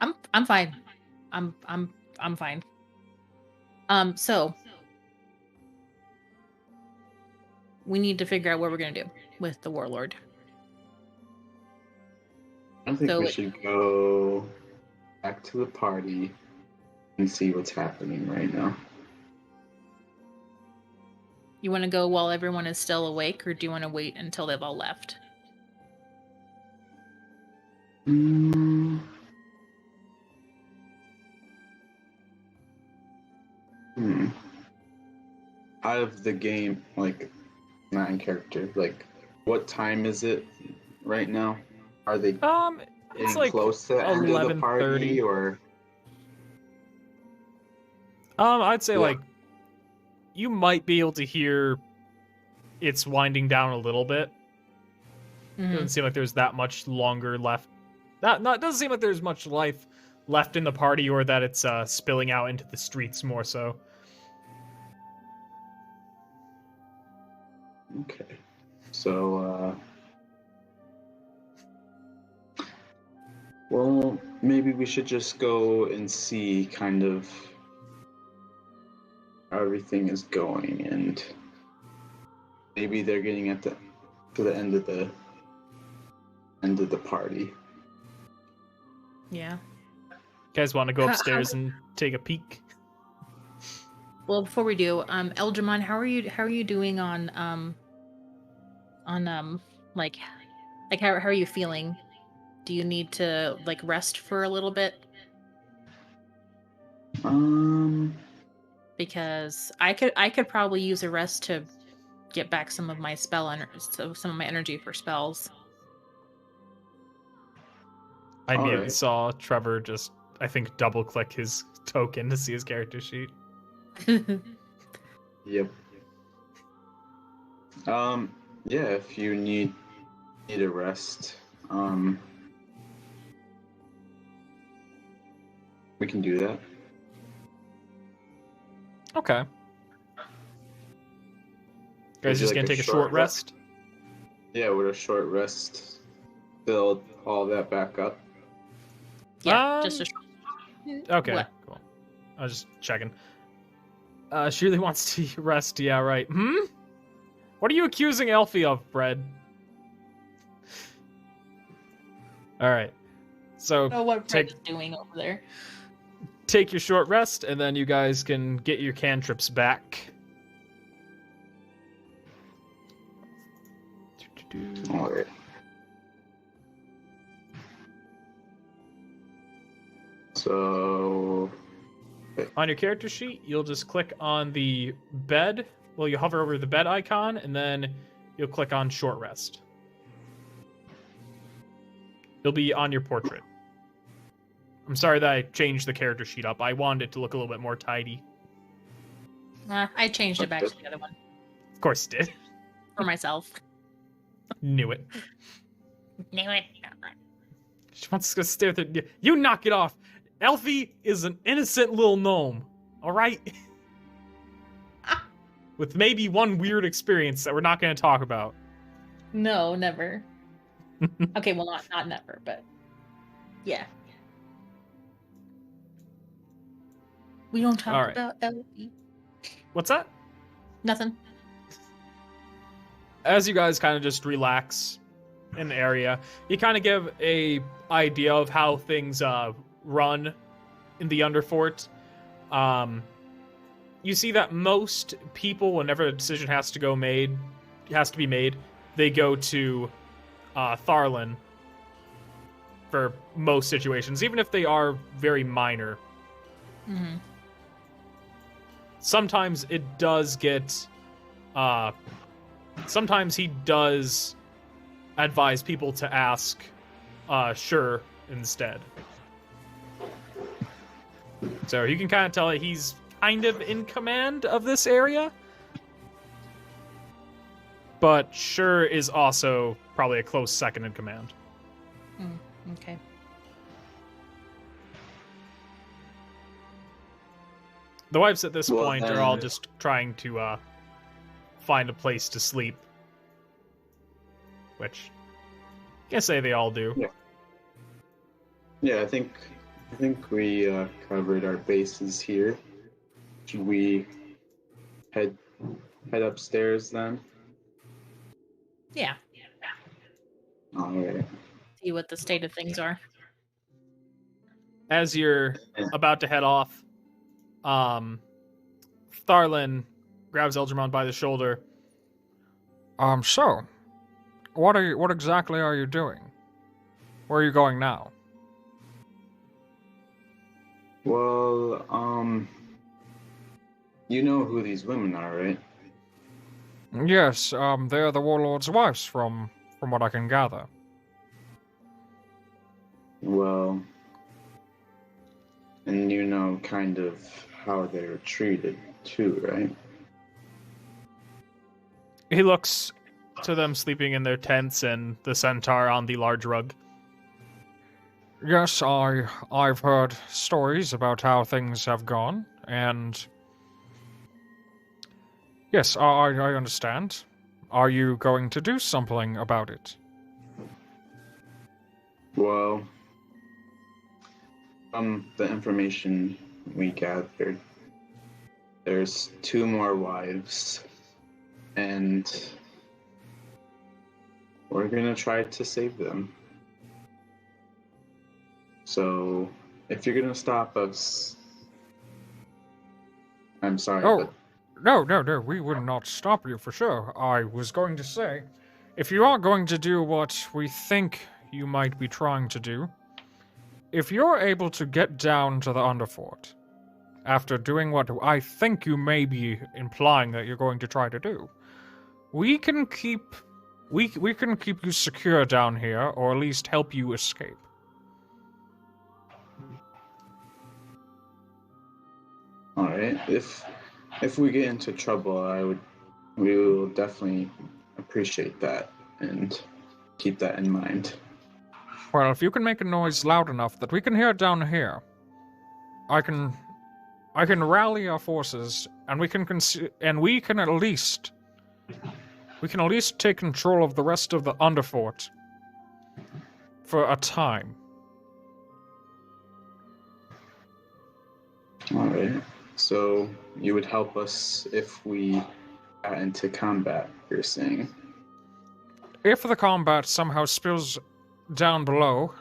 I'm fine. I'm fine. So we need to figure out what we're gonna do with the warlord. I think So we should go back to the party and see what's happening right now. You want to go while everyone is still awake, or do you want to wait until they've all left? Out of the game, like, not in character, like, what time is it right now? Are they It's getting like close to the end of the 11:30. party, or? I'd say Yeah. like you might be able to hear it's winding down a little bit. Mhm. Doesn't seem like there's that much longer left. Doesn't seem like there's much life left in the party, or that it's spilling out into the streets more so. Okay. So, well, maybe we should just go and see kind of how everything is going, and maybe they're getting to the end of the party. Yeah. You guys want to go How- upstairs and take a peek? Well, before we do, Eldramon, how are you doing on like how are you feeling? Do you need to like rest for a little bit? Because I could probably use a rest to get back some of my some of my energy for spells. I immediately Alright. saw Trevor just, I think, double click his token to see his character sheet. Yep. Yeah, if you need a rest, we can do that. Okay. Guys Would you just like gonna a take a short short rest? Yeah, with a short rest, build all that back up. Yeah, just a Okay, What? cool. I was just checking. She really wants to rest, yeah, right. What are you accusing Elfie of, Fred? Alright. So what take- Fred's doing over there. take your short rest, and then you guys can get your cantrips back. Alright. So, On your character sheet, you'll just click on the bed. Well, you hover over the bed icon, and then you'll click on short rest. It'll be on your portrait. I'm sorry that I changed the character sheet up. I wanted it to look a little bit more tidy. I changed it back to the other one Of course it did. for myself. Knew it. Knew it. She wants to go stare at the... You knock it off! Elfie is an innocent little gnome. Alright? With maybe one weird experience that we're not going to talk about. No, never. Okay, well, not never, but yeah. We don't talk All right. about Elfie. What's that? Nothing. As you guys kind of just relax in the area, you kind of give a idea of how things run in the Underfort. You see that most people, whenever a decision has to be made, they go to Tharlan for most situations, even if they are very minor. Mm-hmm. Sometimes it does get... sometimes he does advise people to ask Sure instead. So you can kind of tell that he's kind of in command of this area. But Sure is also probably a close second in command. Okay. The wives at this point are all then- just trying to find a place to sleep. Which, I can't say they all do. Yeah, I think we covered our bases here. Should we head upstairs then? Yeah. All right. See what the state of things are. As you're about to head off, Tharlan grabs Eldramon by the shoulder. So, what exactly are you doing? Where are you going now? Well, you know who these women are, right? Yes, they're the warlord's wives, from what I can gather. Well, and you know kind of how they're treated too, right? He looks to them sleeping in their tents and the centaur on the large rug. Yes, I've heard stories about how things have gone, and yes, I understand. Are you going to do something about it? Well, from the information we gathered, there's 2 more wives, and we're gonna try to save them. So, if you're gonna stop us, I'm sorry, Oh, but no, we would not stop you for sure. I was going to say, if you are going to do what we think you might be trying to do, if you're able to get down to the Underfort, after doing what I think you may be implying that you're going to try to do, we can keep you secure down here, or at least help you escape. all right. If we get into trouble, we will definitely appreciate that and keep that in mind. Well, if you can make a noise loud enough that we can hear it down here, I can rally our forces, and we can at least take control of the rest of the Underfort for a time. All right. So you would help us if we got into combat, you're saying? If the combat somehow spills down below,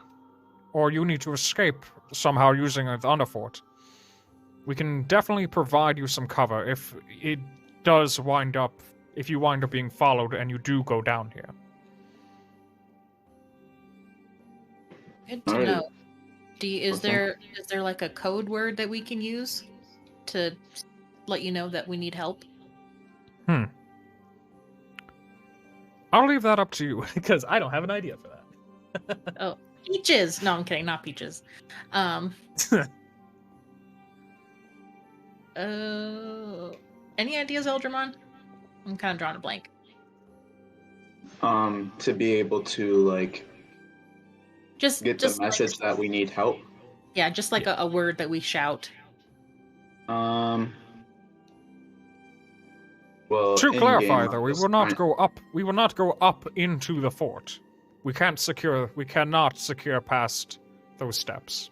or you need to escape somehow using the Underfort, we can definitely provide you some cover if you wind up being followed and you do go down here. Good to Alright. know. Is Okay. there like a code word that we can use to let you know that we need help? I'll leave that up to you. Because I don't have an idea for that. Oh, peaches. No, I'm kidding. Not peaches. Any ideas, Eldramon? I'm kind of drawing a blank. To be able to like Just get the message like, that we need help. Yeah, just like a word that we shout. Well, To in clarify, game, though, I'm we just will not trying- go up. We will not go up into the fort. We cannot secure past those steps.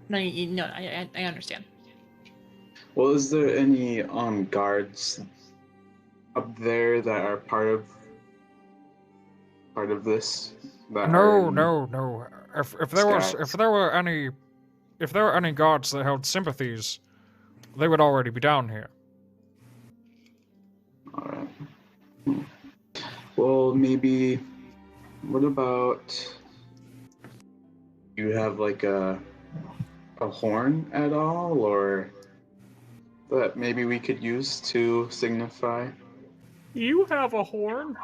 No, I understand. Well, is there any guards up there that are part of this? That are No. If there were any guards that held sympathies, they would already be down here. Alright. Well, maybe. What about you have like a horn at all, or that maybe we could use to signify? You have a horn?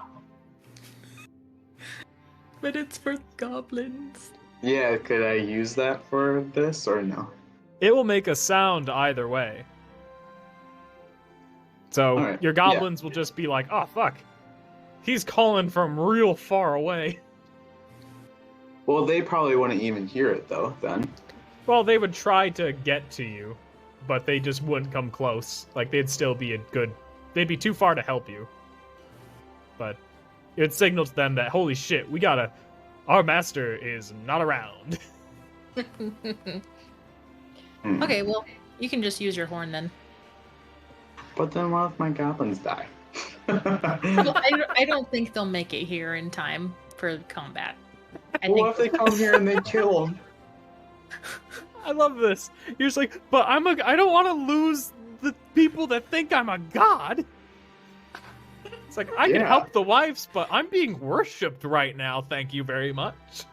But it's for goblins. Yeah, could I use that for this or no? It will make a sound either way. So Alright, your goblins will just be like, oh, fuck. He's calling from real far away. Well, they probably wouldn't even hear it though. Then. Well, they would try to get to you, but they just wouldn't come close. Like, they'd still be they'd be too far to help you. But it signals to them that, holy shit, our master is not around. Okay, well, you can just use your horn then. But then what if my goblins die? Well, I don't think they'll make it here in time for combat. What if they come here and they kill them? I love this. You're just like, but I don't want to lose the people that think I'm a god. It's like, I can Yeah. help the wives, but I'm being worshipped right now, thank you very much.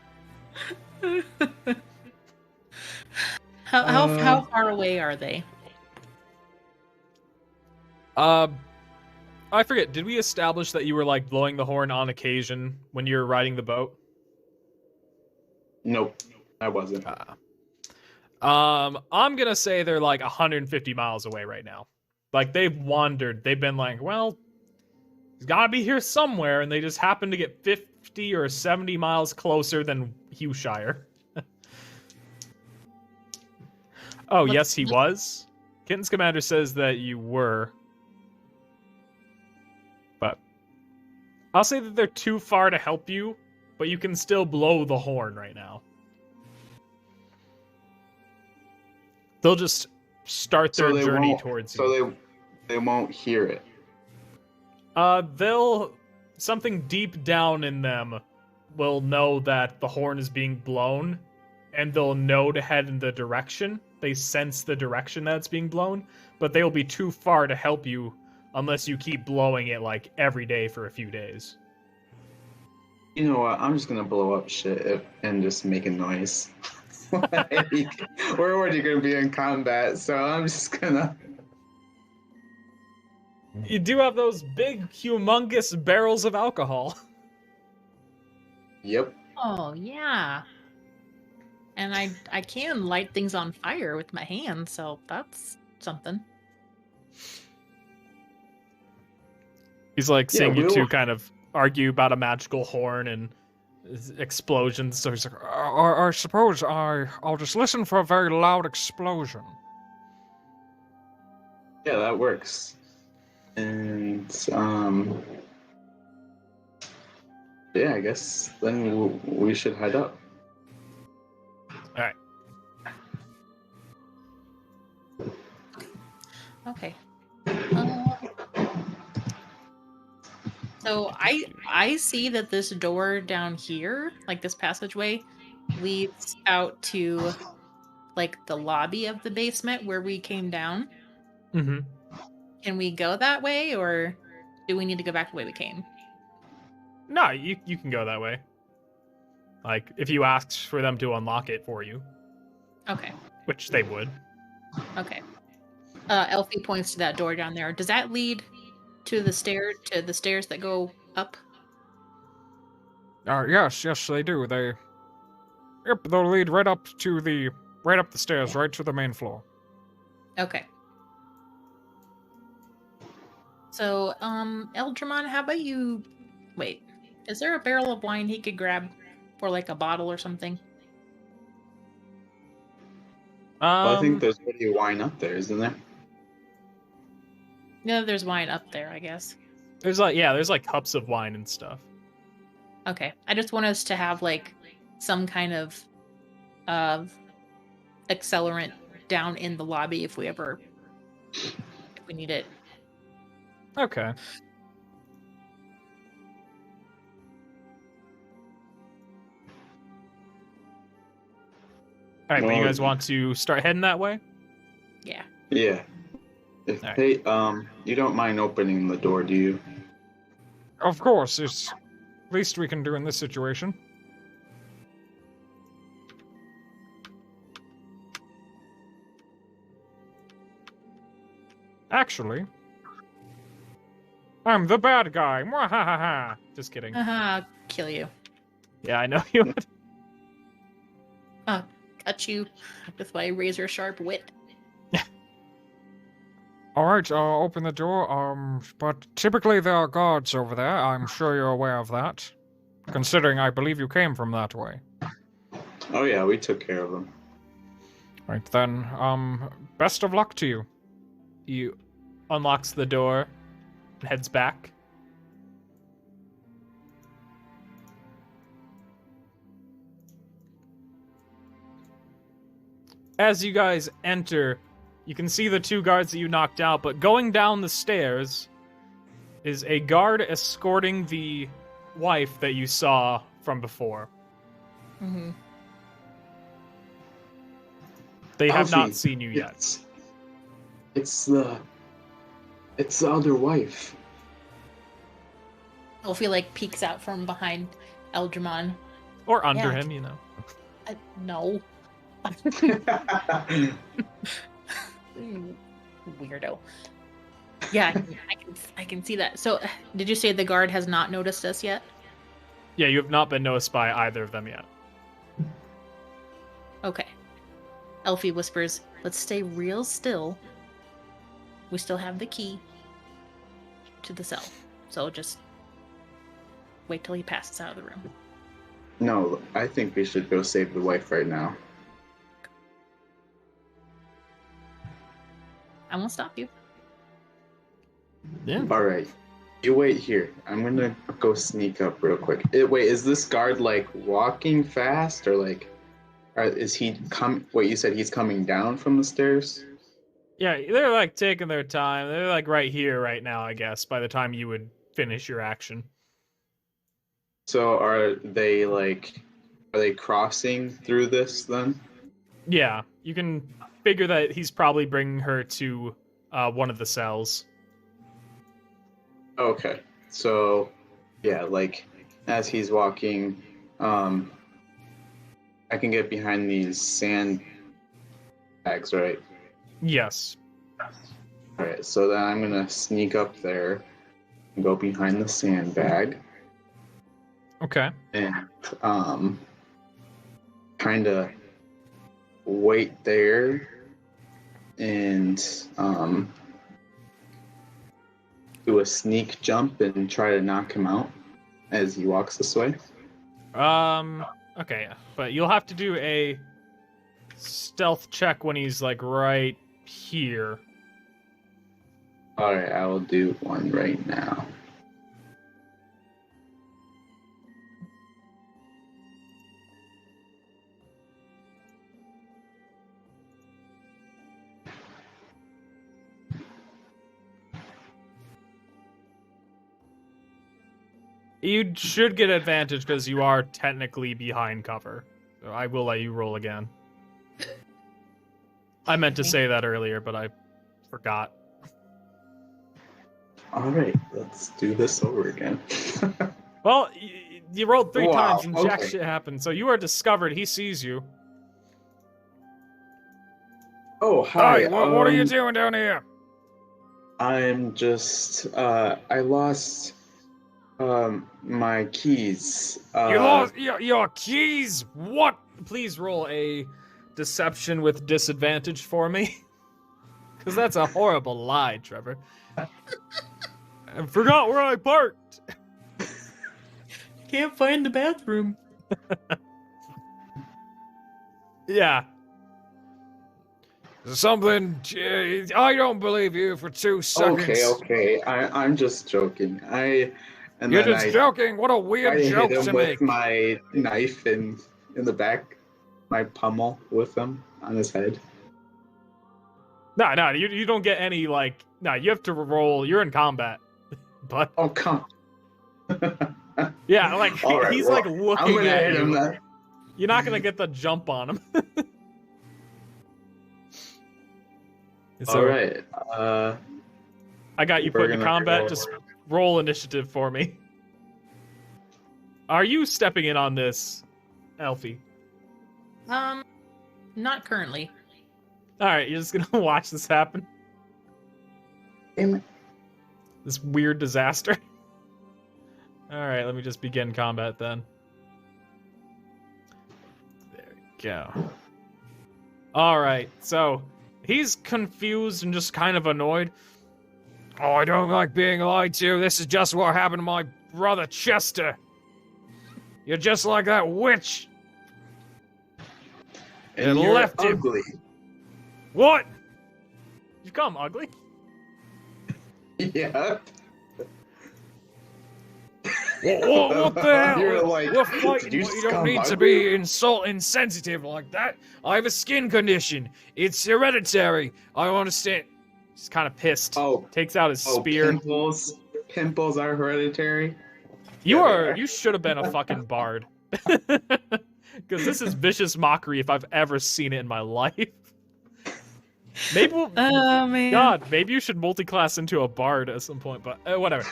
How far away are they? I forget, did we establish that you were, like, blowing the horn on occasion when you were riding the boat? Nope, I wasn't. I'm gonna say they're, like, 150 miles away right now. Like, they've wandered. They've been like, well, he's gotta be here somewhere, and they just happen to get 50 or 70 miles closer than Hughshire. Oh, yes, he was. Kitten's commander says that you were. But I'll say that they're too far to help you, but you can still blow the horn right now. They'll just start their journey towards you. So they won't hear it. Something deep down in them will know that the horn is being blown, and they'll know to head in the direction. They sense the direction that it's being blown, but they'll be too far to help you unless you keep blowing it like every day for a few days. You know what? I'm just gonna blow up shit and just make a noise. We're already gonna be in combat, so I'm just gonna. You do have those big, humongous barrels of alcohol. Yep. Oh yeah. And I can light things on fire with my hands, so that's something. He's like seeing you we'll- two kind of argue about a magical horn and explosions. So he's like, I suppose I'll just listen for a very loud explosion. Yeah, that works. And yeah, I guess then we should head up. all right. Okay. So I see that this door down here, like this passageway, leads out to like the lobby of the basement where we came down. Mm-hmm. Can we go that way, or do we need to go back the way we came? No, you can go that way. Like, if you asked for them to unlock it for you, Okay. which they would. Okay. Elfie points to that door down there. Does that lead to the stairs that go up? Yes, they do. Yep, they'll lead right up the stairs, right to the main floor. Okay. So, Eldramon, how about you... Wait, is there a barrel of wine he could grab for, like, a bottle or something? Well, I think there's already wine up there, isn't there? Yeah, there's wine up there, I guess. There's like cups of wine and stuff. Okay. I just want us to have, like, some kind of accelerant down in the lobby if we need it. Okay. All right, but you guys want to start heading that way? Yeah. Yeah. Hey, you don't mind opening the door, do you? Of course, it's least we can do in this situation. Actually, I'm the bad guy. Mwahaha. Just kidding. I'll kill you. Yeah, I know you would. Cut you with my razor sharp wit. Alright, I'll open the door, but typically there are guards over there. I'm sure you're aware of that. Considering I believe you came from that way. Oh yeah, we took care of them. Right then, best of luck to you. He unlocks the door and heads back. As you guys enter, you can see the two guards that you knocked out, but going down the stairs is a guard escorting the wife that you saw from before. Mm-hmm. They have Alfie, not seen you yet. It's the other wife. Elfie, like, peeks out from behind Eldramon. Or under Yeah. him, you know. No. Weirdo. Yeah, I can see that. So, did you say the guard has not noticed us yet? Yeah, you have not been noticed by either of them yet. Okay. Elfie whispers, "Let's stay real still. We still have the key to the cell. So just wait till he passes out of the room." No, I think we should go save the wife right now. I won't stop you. Yeah. All right, you wait here. I'm gonna go sneak up real quick. Wait, is this guard like walking fast or like, is he Wait, you said he's coming down from the stairs? Yeah, they're like taking their time. They're like right here, right now, I guess, by the time you would finish your action. So are they crossing through this then? Yeah, you can figure that he's probably bringing her to one of the cells. Okay, so yeah, like as he's walking, I can get behind these sand bags, right? Yes. All right, so then I'm gonna sneak up there and go behind the sandbag Okay. and kind of wait there and do a sneak jump and try to knock him out as he walks this way. Okay, but you'll have to do a stealth check when he's like right here. All right, I will do one right now. You should get advantage because you are technically behind cover. So I will let you roll again. I meant to say that earlier, but I forgot. All right, let's do this over again. Well, you rolled 3 Wow, times and jack okay. shit happened. So you are discovered. He sees you. Oh, hi. Hey, what are you doing down here? I'm just, I lost My keys. You lost your keys? What? Please roll a deception with disadvantage for me. Because that's a horrible lie, Trevor. I forgot where I parked. Can't find the bathroom. Yeah. Something. I don't believe you for 2 seconds. Okay. I'm just joking. You're just joking. What a weird I joke hit him to with make. my knife in the back, my pummel with him on his head. No, you don't get any, like... No, you have to roll... You're in combat. But... Oh, come. Yeah, like, Right, he's, well, like, looking I'm gonna at hit you. him then. You're not gonna get the jump on him. So, All right. I got you We're put in gonna combat. roll. Just roll initiative for me. Are you stepping in on this, Elfie? Not currently. Alright, you're just gonna watch this happen? Damn it. This weird disaster? Alright, let me just begin combat then. There we go. Alright, so he's confused and just kind of annoyed. Oh, I don't like being lied to. This is just what happened to my brother Chester. You're just like that witch. And It you're left him. ugly. What? You come, ugly. Yeah. What the hell? You're like, We're "Did fighting. you You just don't come need to ugly?" be insensitive like that. I have a skin condition. It's hereditary. I understand. He's kind of pissed. Oh, Takes out his spear. pimples. Pimples are hereditary. You should have been a fucking bard. Because this is vicious mockery if I've ever seen it in my life. Maybe we'll, Oh, man. God, maybe you should multi-class into a bard at some point, but whatever.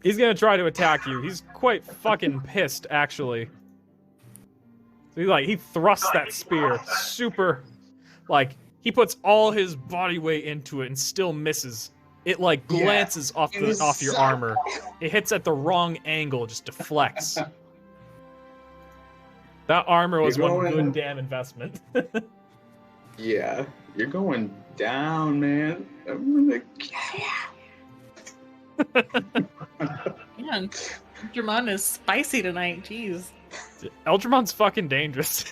He's gonna try to attack you. He's quite fucking pissed, actually. So he thrusts that spear super, he puts all his body weight into it and still misses. It glances off your armor. It hits at the wrong angle, just deflects. That armor was one good damn investment. Yeah, you're going down, man. I'm gonna... Man, Dramon is spicy tonight. Jeez. Eldrimon's fucking dangerous.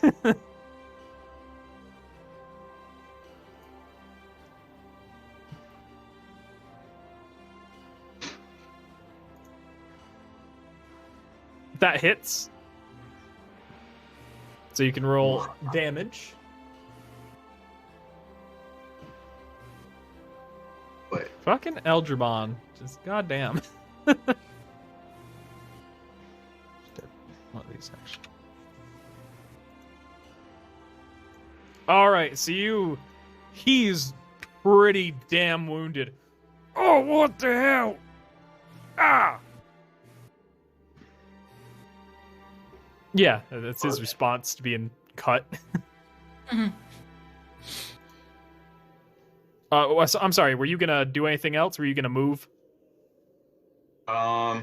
That hits. So you can roll damage. Wait. Fucking Eldrimon. Just goddamn. One of these, actually. Alright, so he's pretty damn wounded. Oh, what the hell? Ah! Yeah, that's his response to being cut. Mhm. So, I'm sorry, were you gonna do anything else? Were you gonna move? I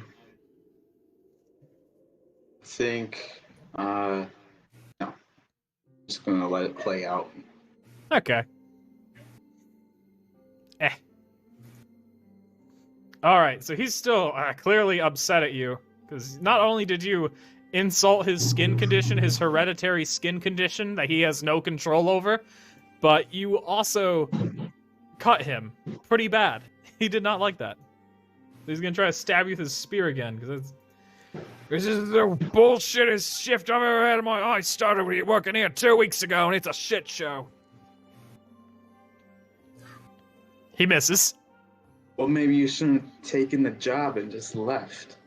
think, no. Just gonna let it play out. Okay. Alright, so he's still clearly upset at you. Because not only did you insult his skin condition, his hereditary skin condition that he has no control over, but you also cut him pretty bad. He did not like that. He's gonna try to stab you with his spear again, because This is the bullshittest shift I've ever had in my life. I started working here 2 weeks ago, and it's a shit show. he misses. Well, maybe you shouldn't have taken the job and just left.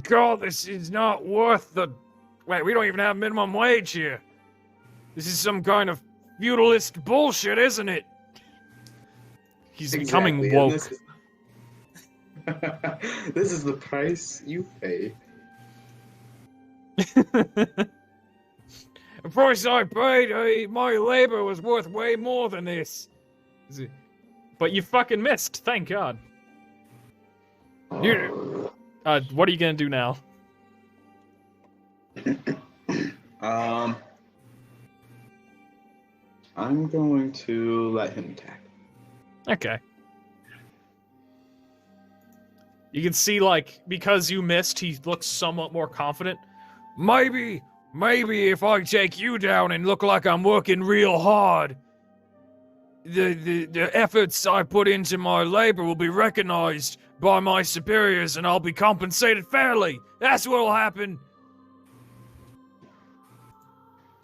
God, this is not worth the... Wait, we don't even have minimum wage here. This is some kind of feudalist bullshit, isn't it? He's becoming and woke. This is the price you pay. The price I paid, my labor was worth way more than this. But you fucking missed, thank God. What are you gonna do now? I'm going to let him attack. Okay. You can see, like, because you missed, he looks somewhat more confident. Maybe if I take you down and look like I'm working real hard, the efforts I put into my labor will be recognized by my superiors and I'll be compensated fairly. That's what'll happen.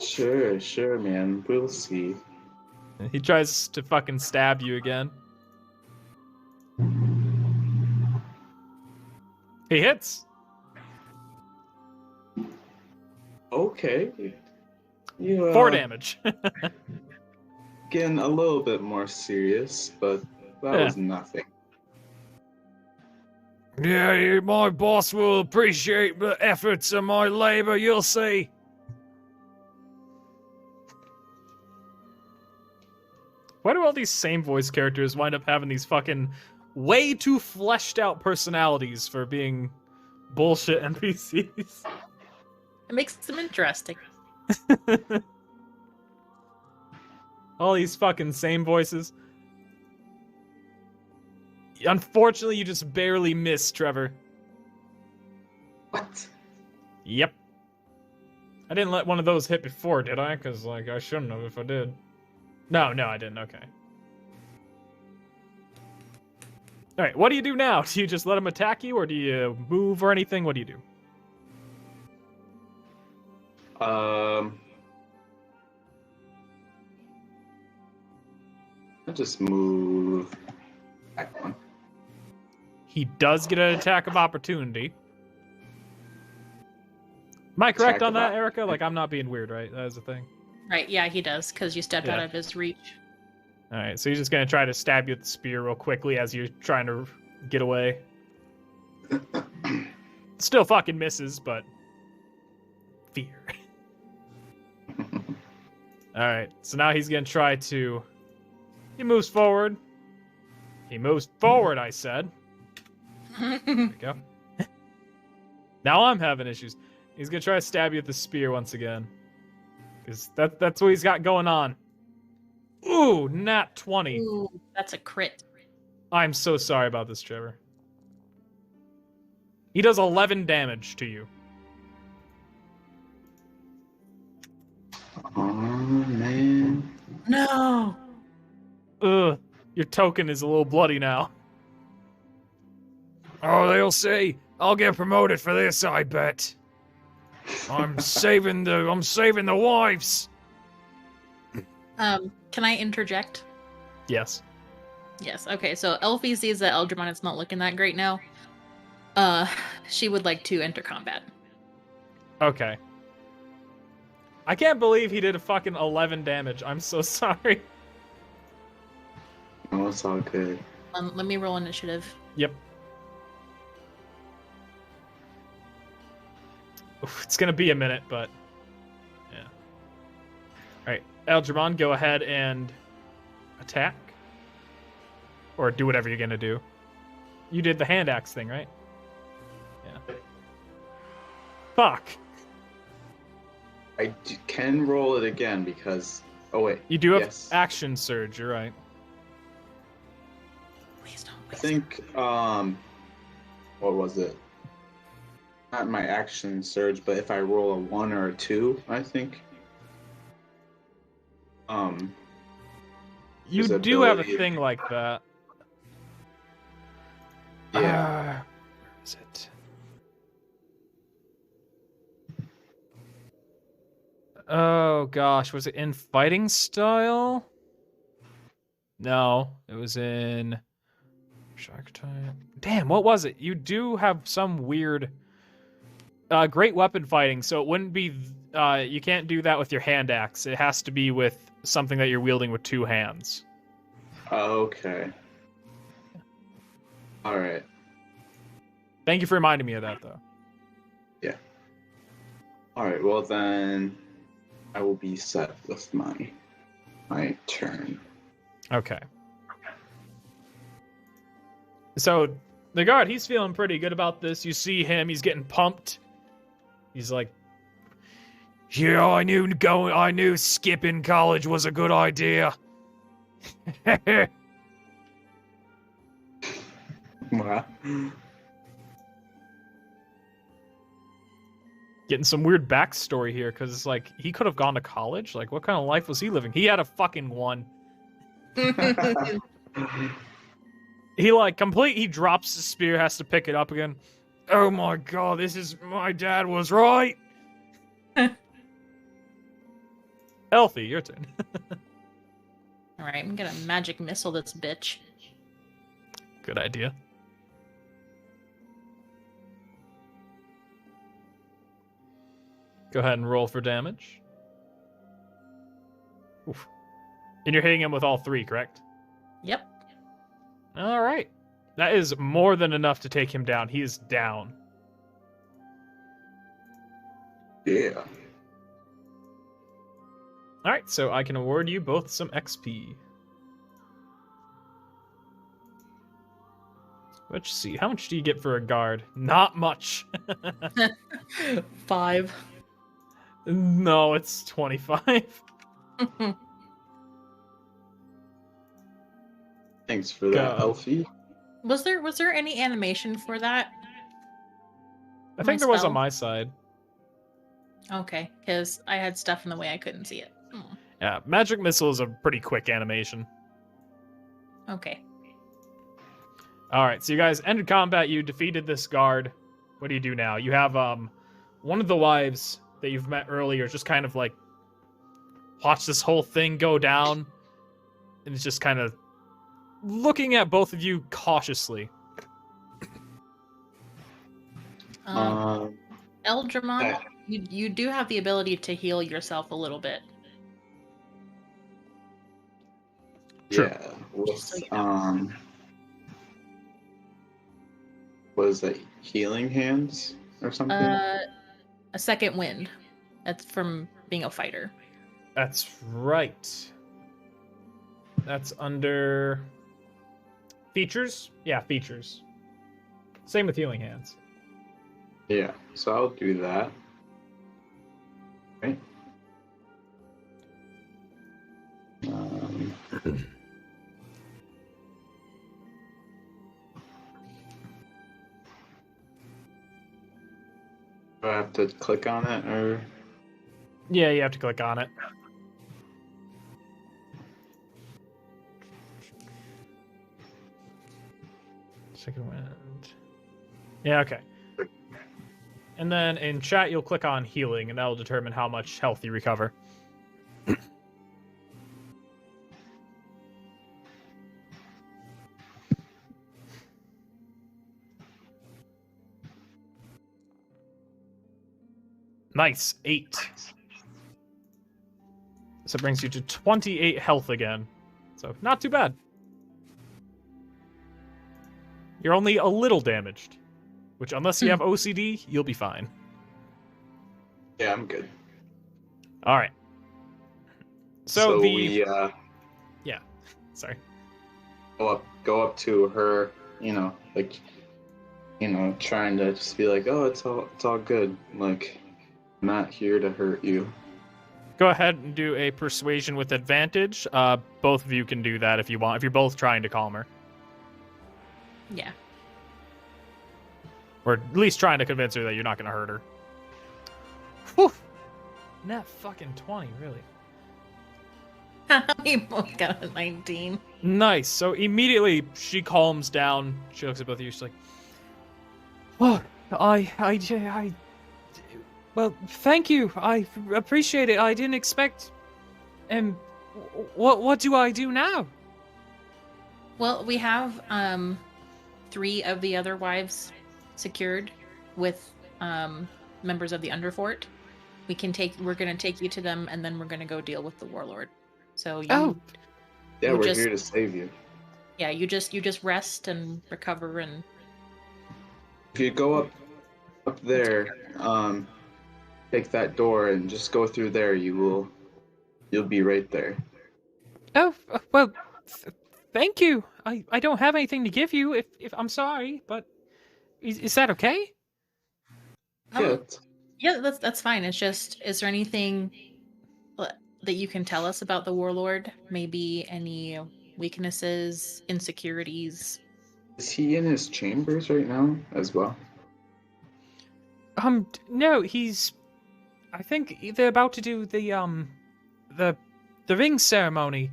Sure, man. We'll see. He tries to fucking stab you again. He hits. Okay. You, 4 damage. Getting a little bit more serious, but that was nothing. Yeah, my boss will appreciate the efforts of my labor, you'll see. Why do all these same voice characters wind up having these fucking way too fleshed out personalities for being bullshit NPCs? It makes them interesting. All these fucking same voices. Unfortunately, you just barely missed, Trevor. What? Yep. I didn't let one of those hit before, did I? Because, like, I shouldn't have if I did. No, I didn't. Okay. Alright, what do you do now? Do you just let him attack you, or do you move or anything? What do you do? I just move back one. He does get an attack of opportunity. Am I correct on that, Erica? Like, I'm not being weird, right? That is the thing. Right, yeah, he does, because you stepped out Yeah. of his reach. Alright, so he's just gonna try to stab you with the spear real quickly as you're trying to get away. Still fucking misses, but... fear. Alright, so now he's gonna try to... He moves forward. He moves forward, I said. There we go. Now I'm having issues. He's gonna try to stab you with the spear once again. Because that's what he's got going on. Ooh, nat 20. Ooh, that's a crit. I'm so sorry about this, Trevor. He does 11 damage to you. Oh, man. No! Ugh, your token is a little bloody now. Oh, they'll see. I'll get promoted for this, I bet. I'm saving the wives. Can I interject? Yes. Yes, okay, so Elfie sees that Eldramon is not looking that great now. She would like to enter combat. Okay. I can't believe he did a fucking 11 damage. I'm so sorry. Oh, it's all good. Let me roll initiative. Yep. Oof, it's gonna be a minute, but... yeah. Alright, Eldramon, go ahead and... attack. Or do whatever you're gonna do. You did the hand axe thing, right? Yeah. Fuck! Can roll it again because... oh, wait. You do have Yes. action surge, you're right. Please don't. I think, what was it? Not my action surge, but if I roll a 1 or a 2, I think. You his do have a ability- thing like that. Yeah. Where is it? Oh gosh, was it in fighting style? No, it was in shark type. Damn, what was it? You do have some weird great weapon fighting, so it wouldn't be you can't do that with your hand axe. It has to be with something that you're wielding with 2 hands. Okay. Alright. Thank you for reminding me of that though. Yeah. Alright, well then... I will be set with my turn. Okay. So, The guard, he's feeling pretty good about this. You see him, he's getting pumped. He's like, Yeah, I knew skipping college was a good idea. Wow. getting some weird backstory here, because it's like, he could have gone to college? Like, what kind of life was he living? He had a fucking one. He, like, he drops the spear, has to pick it up again. Oh my god, my dad was right. Healthy, your turn. Alright, I'm gonna magic missile this bitch. Good idea. Go ahead and roll for damage. Oof. And you're hitting him with all 3, correct? Yep. All right. That is more than enough to take him down. He is down. Yeah. All right, so I can award you both some XP. Let's see. How much do you get for a guard? Not much. 5. No, it's 25. Thanks for that, Elfie. Was there any animation for that? I think there was on my side. Okay, because I had stuff in the way I couldn't see it. Yeah, Magic Missile is a pretty quick animation. Okay. Alright, so you guys ended combat, you defeated this guard. What do you do now? You have one of the wives that you've met earlier just kind of like watch this whole thing go down, and it's just kind of looking at both of you cautiously. Eldramon, you do have the ability to heal yourself a little bit. Sure. Yeah. What is that? Healing hands or something? A second wind. That's from being a fighter. That's right. That's under features? Yeah, features. Same with healing hands. Yeah, so I'll do that. Right. Do I have to click on it, or? Yeah, you have to click on it. Second wind. Yeah, okay. And then in chat, you'll click on healing, and that'll determine how much health you recover. Nice, 8. So it brings you to 28 health again. So not too bad. You're only a little damaged, which unless you have OCD, you'll be fine. Yeah, I'm good. All right. So we yeah, sorry. Go up to her, trying to just be like, oh, it's all good. Like, I'm not here to hurt you. Go ahead and do a persuasion with advantage. Both of you can do that if you want, if you're both trying to calm her. Yeah. Or at least trying to convince her that you're not going to hurt her. Whew. Nat fucking 20, really. We both got a 19. Nice. So immediately she calms down. She looks at both of you. She's like, "Oh, well, thank you. I appreciate it. I didn't expect. And what do I do now?" Well, we have 3 of the other wives secured with members of the Underfort. We're going to take you to them, and then we're going to go deal with the warlord. So yeah, we're here to save you. Yeah, you just rest and recover, and if you go up there, take that door and just go through there. You'll be right there. Oh, well, thank you. I don't have anything to give you. If I'm sorry, but is that okay? Yeah. Yeah, that's fine. It's just, is there anything that you can tell us about the warlord? Maybe any weaknesses, insecurities? Is he in his chambers right now as well? No, he's. I think they're about to do the ring ceremony.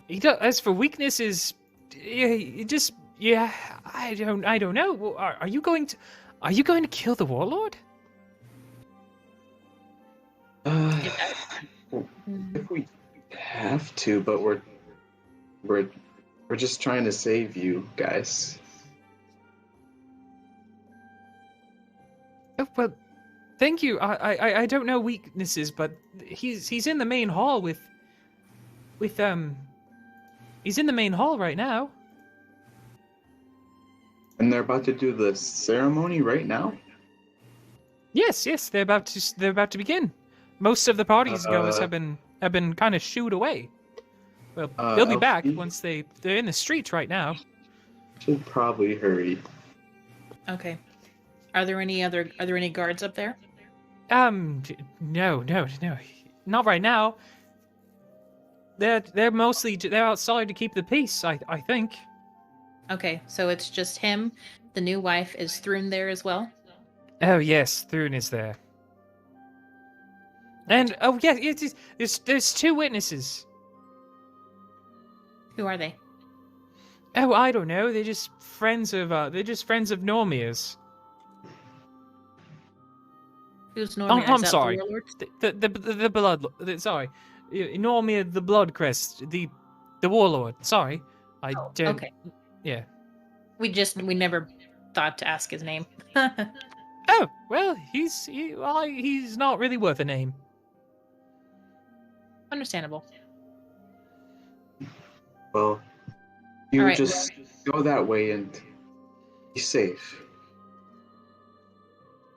He does, as for weaknesses, I don't know. Well, are you going to kill the warlord? If we have to, but we're just trying to save you guys. Oh, well, thank you. I don't know weaknesses, but he's in the main hall with he's in the main hall right now. And they're about to do the ceremony right now? Yes, they're about to begin. Most of the parties goers have been kind of shooed away. Well, they'll be back once they're in the streets right now. Should probably hurry. Okay. Are there any guards up there? No, not right now. They're mostly outside to keep the peace. I think. Okay, so it's just him. The new wife is Thrun there as well. Oh yes, Thrun is there. And oh yeah, there's two witnesses. Who are they? Oh, I don't know. They're just friends of Normir's. Who's Normir? I'm sorry. The blood. Sorry, Normir the Bloodcrest, the warlord. Sorry, I don't. Okay. Yeah. We never thought to ask his name. Oh well, he's not really worth a name. Understandable. Well, you All right. just go that way and be safe.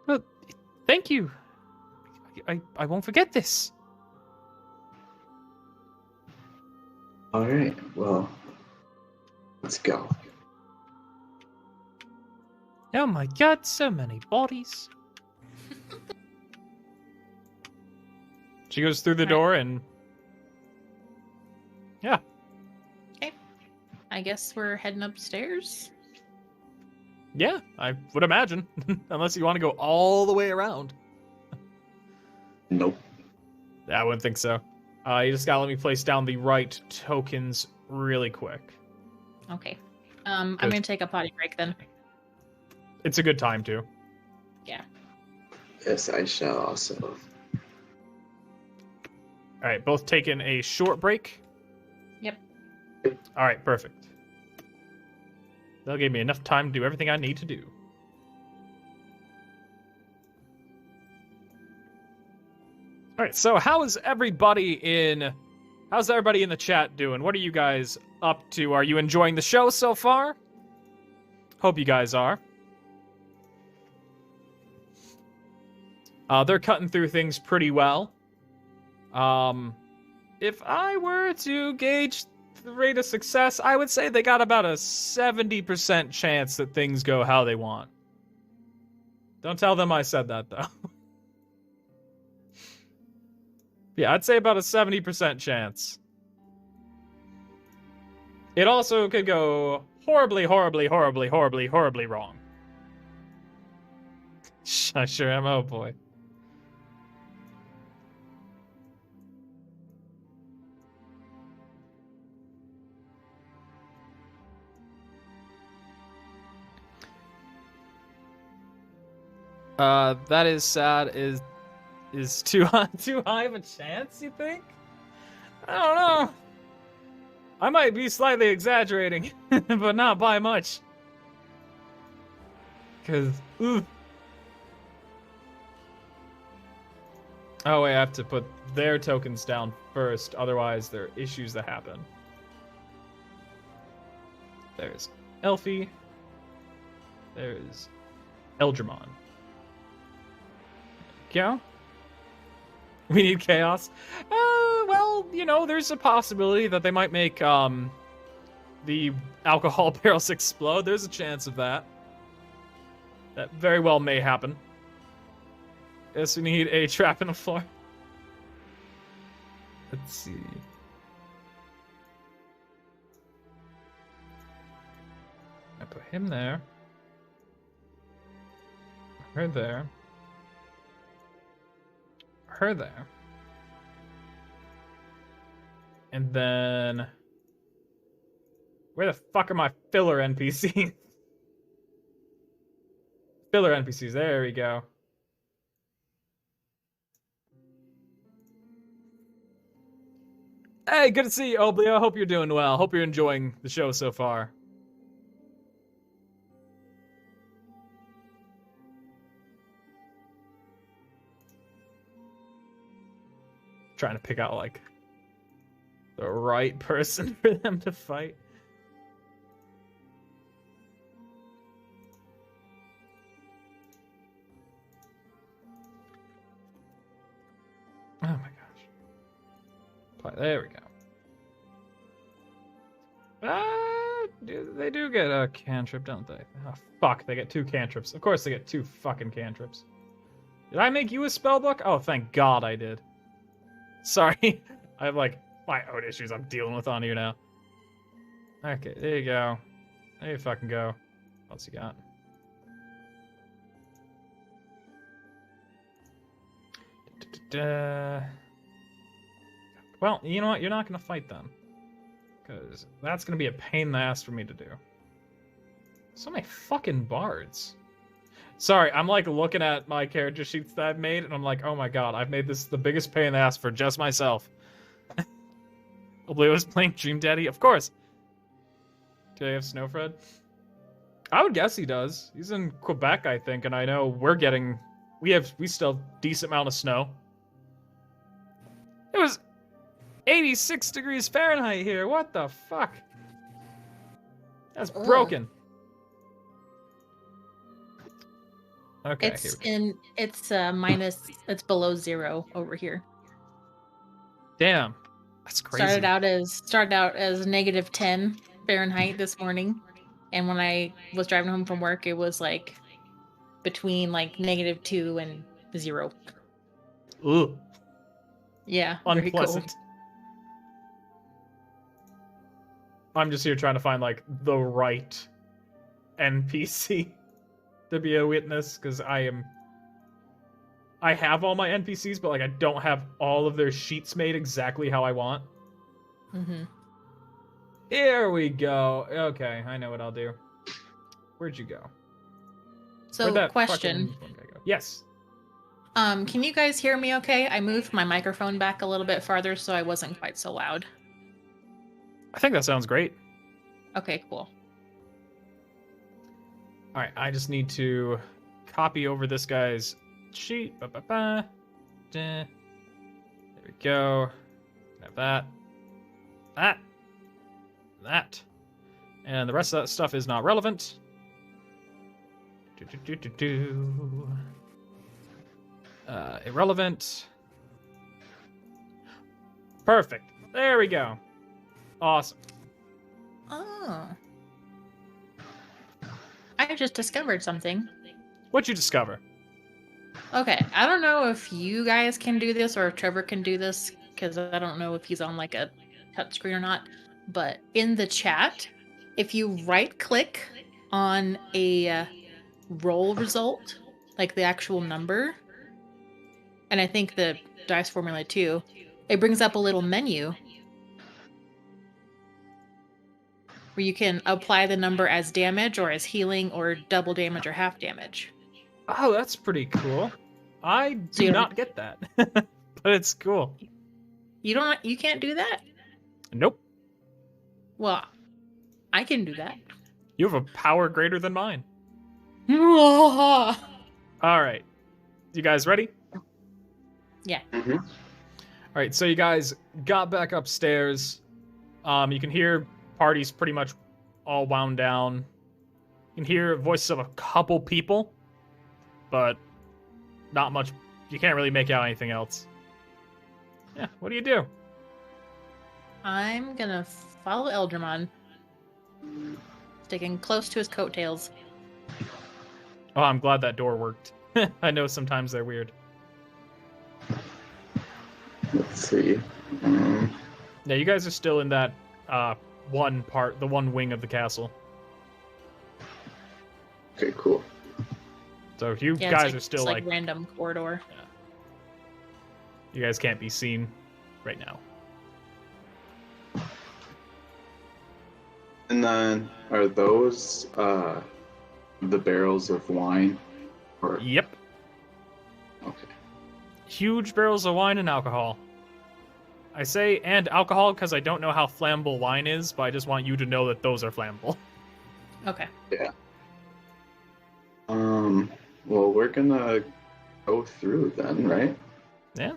Well, thank you. I won't forget this. All right. Well, let's go. Oh my god, so many bodies. She goes through the door and... Yeah. Okay. I guess we're heading upstairs. Yeah, I would imagine. Unless you want to go all the way around. Nope. I wouldn't think so. You just gotta let me place down the right tokens really quick. Okay. I'm gonna take a potty break then. It's a good time to. Yeah. Yes, I shall also. All right, both taking a short break. Yep. All right, perfect. That'll give me enough time to do everything I need to do. All right, so how's everybody in the chat doing? What are you guys up to? Are you enjoying the show so far? Hope you guys are. They're cutting through things pretty well. If I were to gauge the rate of success, I would say they got about a 70% chance that things go how they want. Don't tell them I said that, though. Yeah, I'd say about a 70% chance. It also could go horribly, horribly, horribly, horribly, horribly wrong. I sure am, oh boy. That is sad. Is too high of a chance, you think? I don't know. I might be slightly exaggerating, but not by much. Cause ooh. Oh wait, I have to put their tokens down first, otherwise there are issues that happen. There's Elfie. There's Eldramon. Yeah. We need chaos. well, you know, there's a possibility that they might make the alcohol barrels explode. There's a chance of that. That very well may happen. Guess we need a trap in the floor. Let's see. I put him there. Her there. Her there. And then... Where the fuck are my filler NPCs? Filler NPCs, there we go. Hey, good to see you, Oblio. Hope you're doing well. Hope you're enjoying the show so far. Trying to pick out, like, the right person for them to fight. Oh my gosh. There we go. They do get a cantrip, don't they? Oh, fuck, they get 2 cantrips. Of course they get 2 fucking cantrips. Did I make you a spellbook? Oh, thank God I did. Sorry. I have, like, my own issues I'm dealing with on here now. Okay, there you go. There you fucking go. What else you got? Well, you know what? You're not going to fight them. Because that's going to be a pain in the ass for me to do. So many fucking bards. Sorry, I'm like looking at my character sheets that I've made, and I'm like, oh my god, I've made this the biggest pain in the ass for just myself. Oblio is playing Dream Daddy? Of course. Do they have Snowfred? I would guess he does. He's in Quebec, I think, and I know we still have decent amount of snow. It was 86 degrees Fahrenheit here. What the fuck? That's broken. Okay. It's below 0 over here. Damn. That's crazy. Started out as -10 Fahrenheit this morning. And when I was driving home from work, it was like between like -2 and 0. Ooh. Yeah. Unpleasant. Cool. I'm just here trying to find like the right NPC to be a witness, because I have all my NPCs, but like I don't have all of their sheets made exactly how I want. Mm-hmm. Here we go. Okay, I know what I'll do. Where'd you go? So, question. Go? Yes. Can you guys hear me okay? I moved my microphone back a little bit farther so I wasn't quite so loud. I think that sounds great. Okay, cool. All right, I just need to copy over this guy's sheet. There we go. Have that. That. And the rest of that stuff is not relevant. Irrelevant. Perfect. There we go. Awesome. Oh. I just discovered something. What'd you discover? Okay, I don't know if you guys can do this or if Trevor can do this, because I don't know if he's on like a touchscreen or not. But in the chat, if you right-click on a roll result, like the actual number, and I think the dice formula too, it brings up a little menu where you can apply the number as damage or as healing or double damage or half damage. Oh, that's pretty cool. I do not get that, but it's cool. You can't do that? Nope. Well, I can do that. You have a power greater than mine. All right. You guys ready? Yeah. Mm-hmm. All right, so you guys got back upstairs. You can hear party's pretty much all wound down. You can hear voices of a couple people, but not much. You can't really make out anything else. Yeah, what do you do? I'm gonna follow Eldramon, sticking close to his coattails. Oh, I'm glad that door worked. I know sometimes they're weird. Let's see. Yeah, you guys are still in that the one wing of the castle. Okay, cool. So you Yeah, guys it's are still like random corridor. You guys can't be seen right now. And then, are those the barrels of wine? Or Yep. okay. Huge barrels of wine and alcohol. I say and alcohol because I don't know how flammable wine is, but I just want you to know that those are flammable. Okay. Yeah. Well, we're gonna go through then, right? Yeah.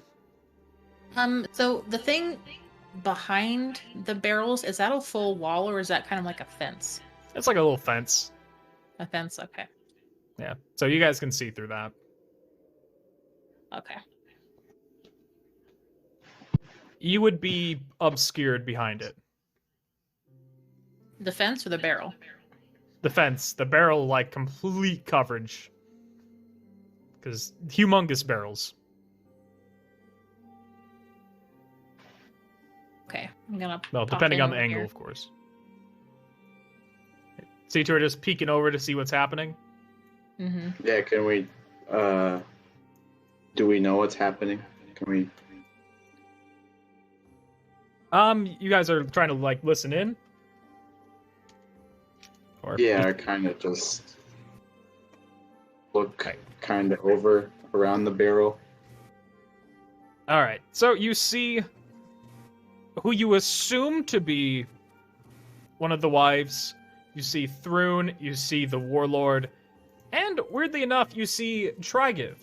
So the thing behind the barrels, is that a full wall or is that kind of like a fence? It's like a little fence. A fence, okay. Yeah. So you guys can see through that. Okay. You would be obscured behind it. The fence or the barrel? The fence, the barrel, like complete coverage. Because humongous barrels. Okay. I'm gonna Well, pop depending in on the over angle, here. of course. See, two are just peeking over to see what's happening. Mm-hmm. Yeah. Can we? Do we know what's happening? Can we? You guys are trying to like listen in. Or Yeah, I kind of just look kind of over around the barrel. All right. So you see who you assume to be one of the wives. You see Thrune, you see the warlord, and weirdly enough, you see Trigiv.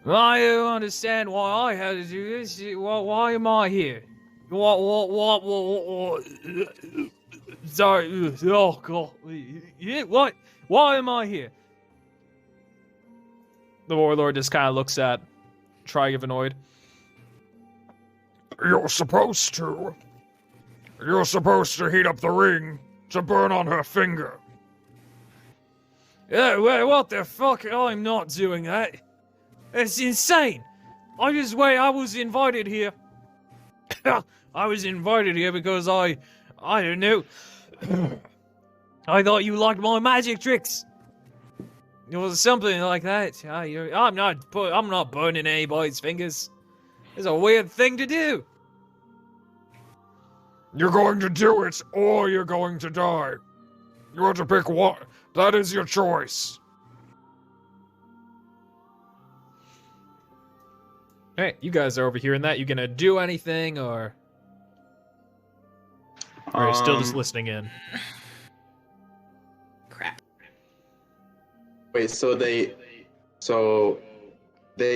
I don't understand why I had to do this. Why am I here? What? Sorry. Oh, God. What? Why am I here? The warlord just kind of looks at Trigiv annoyed. You're supposed to heat up the ring to burn on her finger. Yeah, what the fuck? I'm not doing that. It's insane. I was invited here. I was invited here because I don't know. I thought you liked my magic tricks. It was something like that. I'm not burning anybody's fingers. It's a weird thing to do. You're going to do it, or you're going to die. You have to pick one. That is your choice. Alright, you guys are over here in that. You gonna do anything, or are you still just listening in? Crap. Wait, so they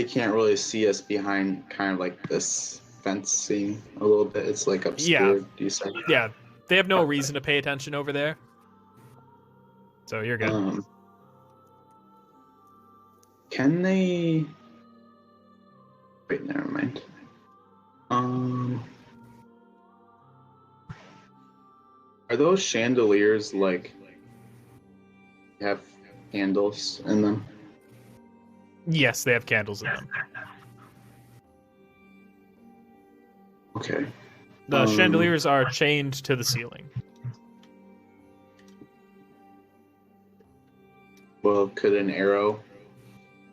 can't really see us behind kind of like this fencing a little bit. It's like obscured. You said. Yeah, they have no reason to pay attention over there. So you're good. Can they? Wait, never mind. Are those chandeliers like have handles in them? Yes, they have candles in them. Okay. The chandeliers are chained to the ceiling. Well, could an arrow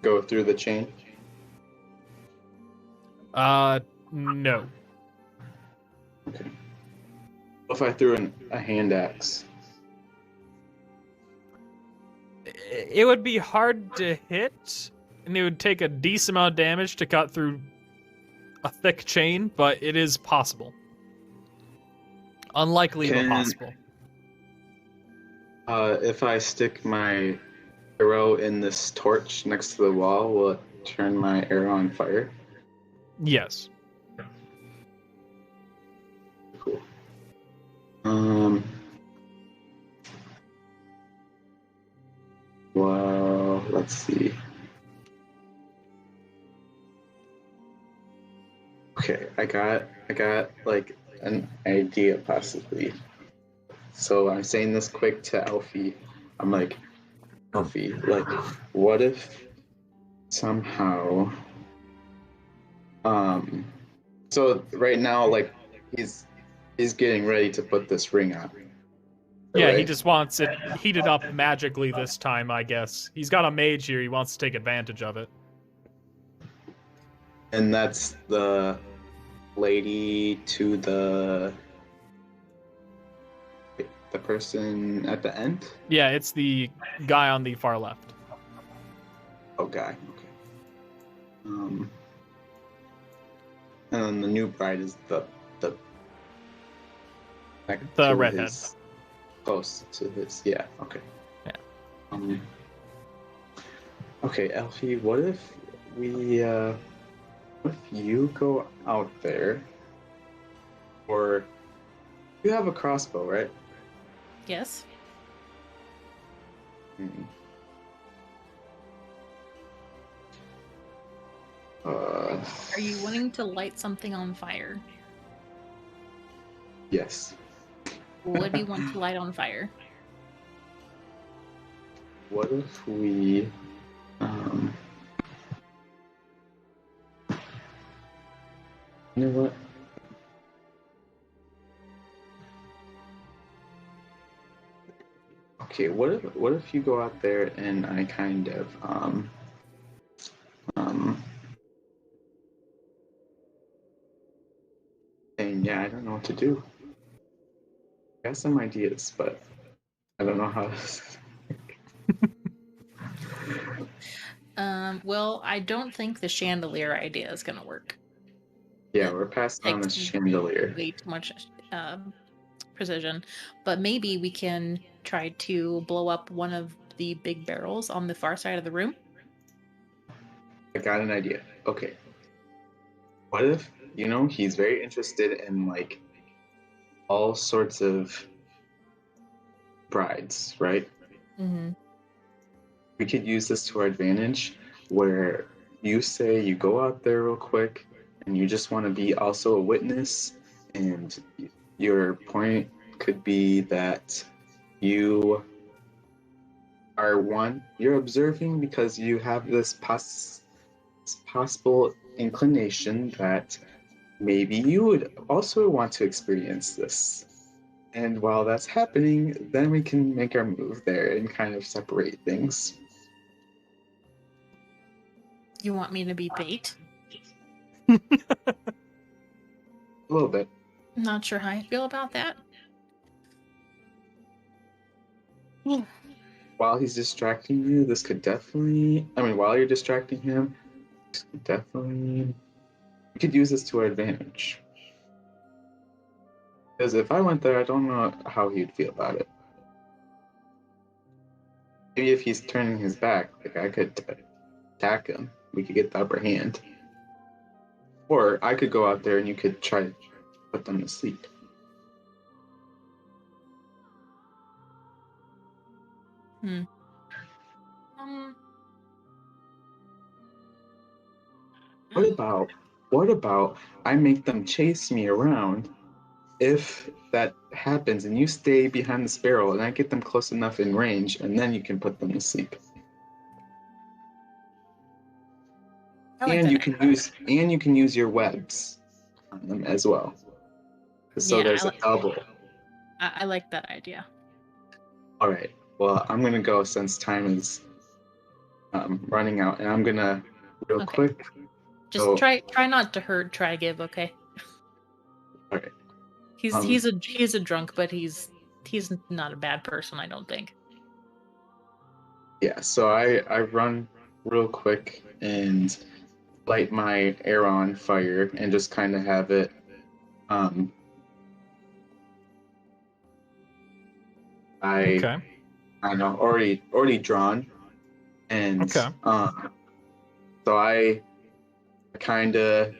go through the chain? No. Okay. If I threw a hand axe? It would be hard to hit, and it would take a decent amount of damage to cut through a thick chain, but it is possible. Unlikely, but possible. If I stick my arrow in this torch next to the wall, will it turn my arrow on fire? Yes. Cool. Well, let's see. Okay, I got like an idea possibly. So I'm saying this quick to Elfie. I'm like, Elfie, like, what if somehow, so right now, like, he's getting ready to put this ring on. Yeah, he right? just wants it heated up magically this time, I guess. He's got a mage here, he wants to take advantage of it. And that's the lady to the person at the end? Yeah, it's the guy on the far left. Oh, guy. Okay. And then the new bride is the redhead. Close to his. Yeah. Okay. Yeah. Okay, Elfie. What if we? What if you go out there, or you have a crossbow, right? Yes. Hmm. Are you wanting to light something on fire? Yes. What do you want to light on fire? What if we, you know what? Okay, what if you go out there and I kind of, saying, yeah, I don't know what to do. I got some ideas, but I don't know how to. Well, I don't think the chandelier idea is gonna work. Yeah, we're passing on the chandelier. Way too much precision, but maybe we can try to blow up one of the big barrels on the far side of the room. I got an idea. Okay. What if, he's very interested in like all sorts of brides, right? Mm-hmm. We could use this to our advantage where you say you go out there real quick and you just want to be also a witness, and your point could be that you are you're observing because you have this possible inclination that maybe you would also want to experience this. And while that's happening, then we can make our move there and kind of separate things. You want me to be bait? A little bit. I'm not sure how I feel about that. While he's distracting you, this could definitely... while you're distracting him, this could definitely... We could use this to our advantage. Because if I went there, I don't know how he'd feel about it. Maybe if he's turning his back, like I could attack him. We could get the upper hand. Or I could go out there and you could try to put them to sleep. What about I make them chase me around? If that happens and you stay behind the barrel and I get them close enough in range, and then you can put them to sleep. And you can use your webs on them as well. So there's a double. I like that idea. All right. Well, I'm gonna go since time is running out, and I'm gonna real quick. Just try not to hurt. Try give. Okay. All right. He's a drunk, but he's not a bad person, I don't think. Yeah. So I run real quick and light my arrow on fire and just kind of have it I know already drawn, and so I kind of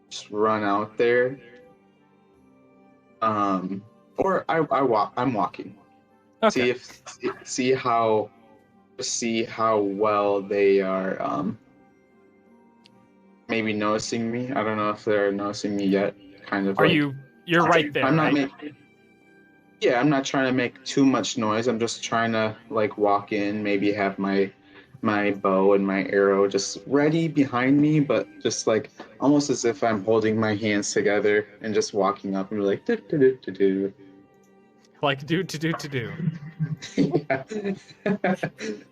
just run out there, or I'm walking. Okay. See how well they are maybe noticing me. I don't know if they're noticing me yet. Kind of. Are like, you? You're right there, I'm not right? Yeah, I'm not trying to make too much noise. I'm just trying to like walk in, maybe have my bow and my arrow just ready behind me, but just like almost as if I'm holding my hands together and just walking up and be like do do do do do. Like do. Yeah.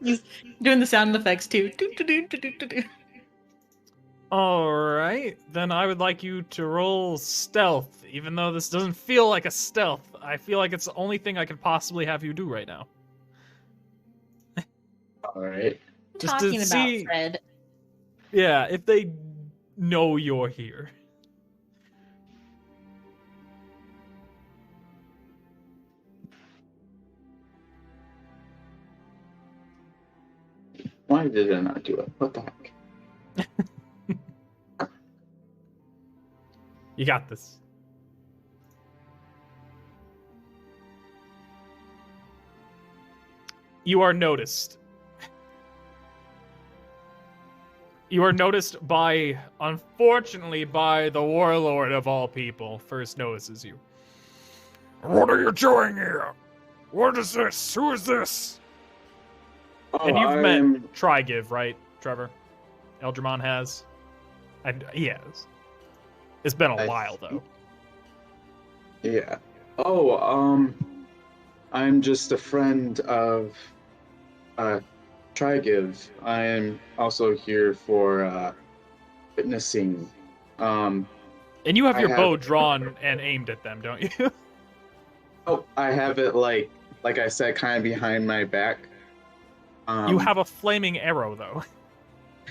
He's doing the sound effects too. Do, do, do, do, do, do, do. All right, then I would like you to roll stealth. Even though this doesn't feel like a stealth, I feel like it's the only thing I could possibly have you do right now. All right. Just to Talking about see- Fred. Yeah, if they know you're here. Why did I not do it? What the heck? You got this. You are noticed. You are noticed by, unfortunately, by the warlord of all people. First notices you. What are you doing here? What is this? Who is this? Oh, And you've I'm- met Trigiv, right, Trevor? Eldramon has? He has. It's been a I while, think- though. Yeah. Oh, I'm just a friend of Trigiv. I am also here for witnessing. And you have I your have- bow drawn and aimed at them, don't you? Oh, I have it like I said, kind of behind my back. You have a flaming arrow, though.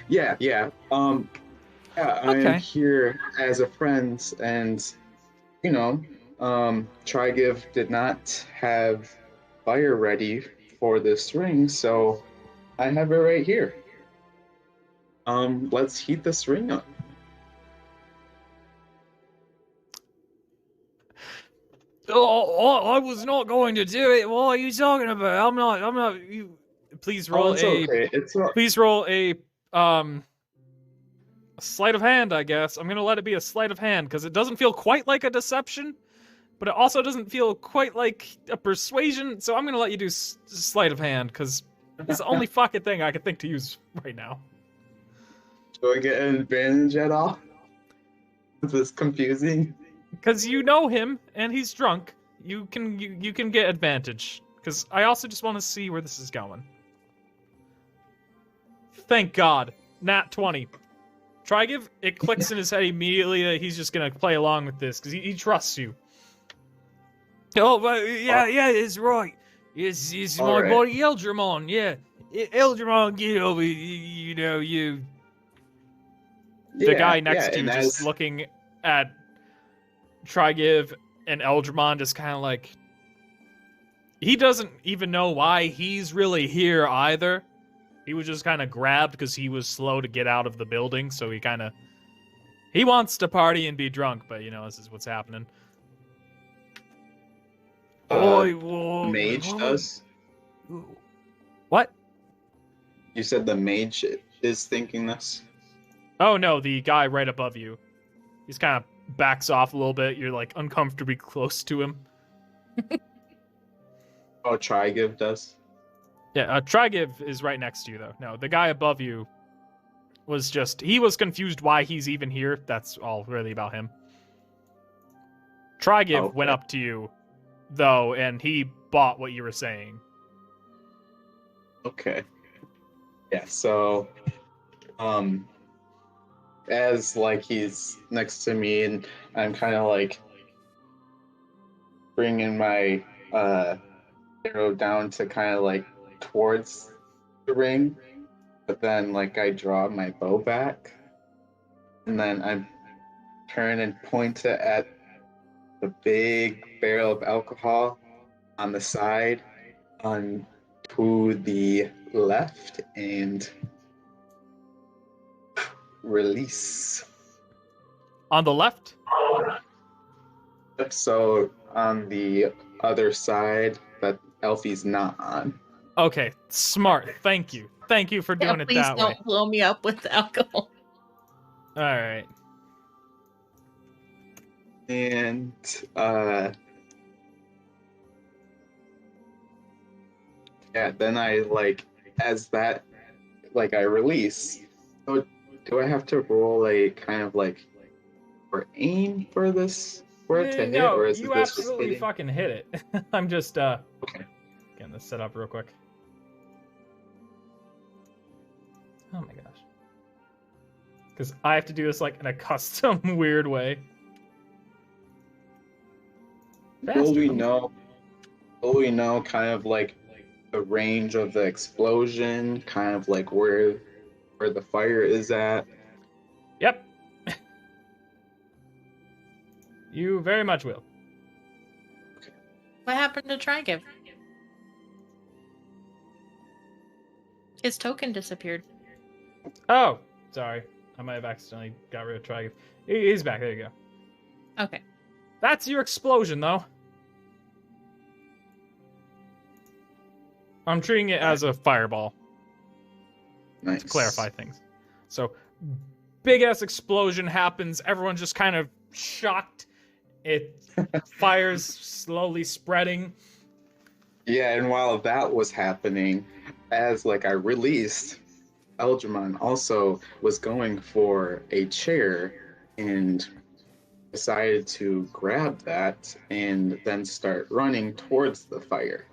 Yeah, yeah. Yeah, I Okay. am here as a friend, and you know, Trigiv did not have fire ready for this ring, so I have it right here. Let's heat this ring up. Oh, I was not going to do it. What are you talking about? I'm not. You. Please Oh, roll it's a. okay. Please roll a sleight of hand. I guess I'm gonna let it be a sleight of hand because it doesn't feel quite like a deception, but it also doesn't feel quite like a persuasion. So I'm gonna let you do sleight of hand because it's the only fucking thing I can think to use right now. Do I get an advantage at all? Is this confusing? Because you know him and he's drunk, you can get advantage. Because I also just want to see where this is going. Thank God, nat 20. Trigiv, it clicks in his head immediately that he's just gonna play along with this because he trusts you. Oh, but yeah, it's right. It's All my right. buddy Eldramon. Yeah, Eldramon, get over. You know you. The Yeah, guy next yeah, to you and just as- looking at Trigiv and Eldramon, just kind of like he doesn't even know why he's really here either. He was just kind of grabbed because he was slow to get out of the building, so he wants to party and be drunk, but you know this is what's happening. Mage does. What? You said the mage is thinking this. Oh no, the guy right above you. He's kind of backs off a little bit. You're like uncomfortably close to him. Oh, Trigiv does. Yeah, Trigiv is right next to you, though. No, the guy above you he was confused why he's even here. That's all really about him. Trigiv Okay. went up to you, though, and he bought what you were saying. Okay. Yeah, so as like he's next to me and I'm kind of like bringing my arrow down to kind of like towards the ring, but then like I draw my bow back and then I turn and point it at the big barrel of alcohol on the side on to the left and release. On the left? So on the other side that Elfie's not on. Okay, smart. Thank you. Thank you for doing it Please that don't way. blow me up with alcohol. All right. And yeah, then I as that I release. So do I have to roll a kind of for aim for this for it to hit, No, or is you this just absolutely hitting? fucking hit it. I'm just Okay. getting this set up real quick. Oh my gosh. Because I have to do this in a custom weird way. Will we Bastard. know? Will we know kind of the range of the explosion, kind of where the fire is at? Yep. You very much will. What happened to Trigiv? His token disappeared. Oh, sorry. I might have accidentally got rid of Trigon. He's back. There you go. Okay. That's your explosion, though. I'm treating it as a fireball. Nice. To clarify things. So, big ass explosion happens. Everyone's just kind of shocked. It fires slowly spreading. Yeah, and while that was happening, as I released, Elgermon also was going for a chair and decided to grab that and then start running towards the fire.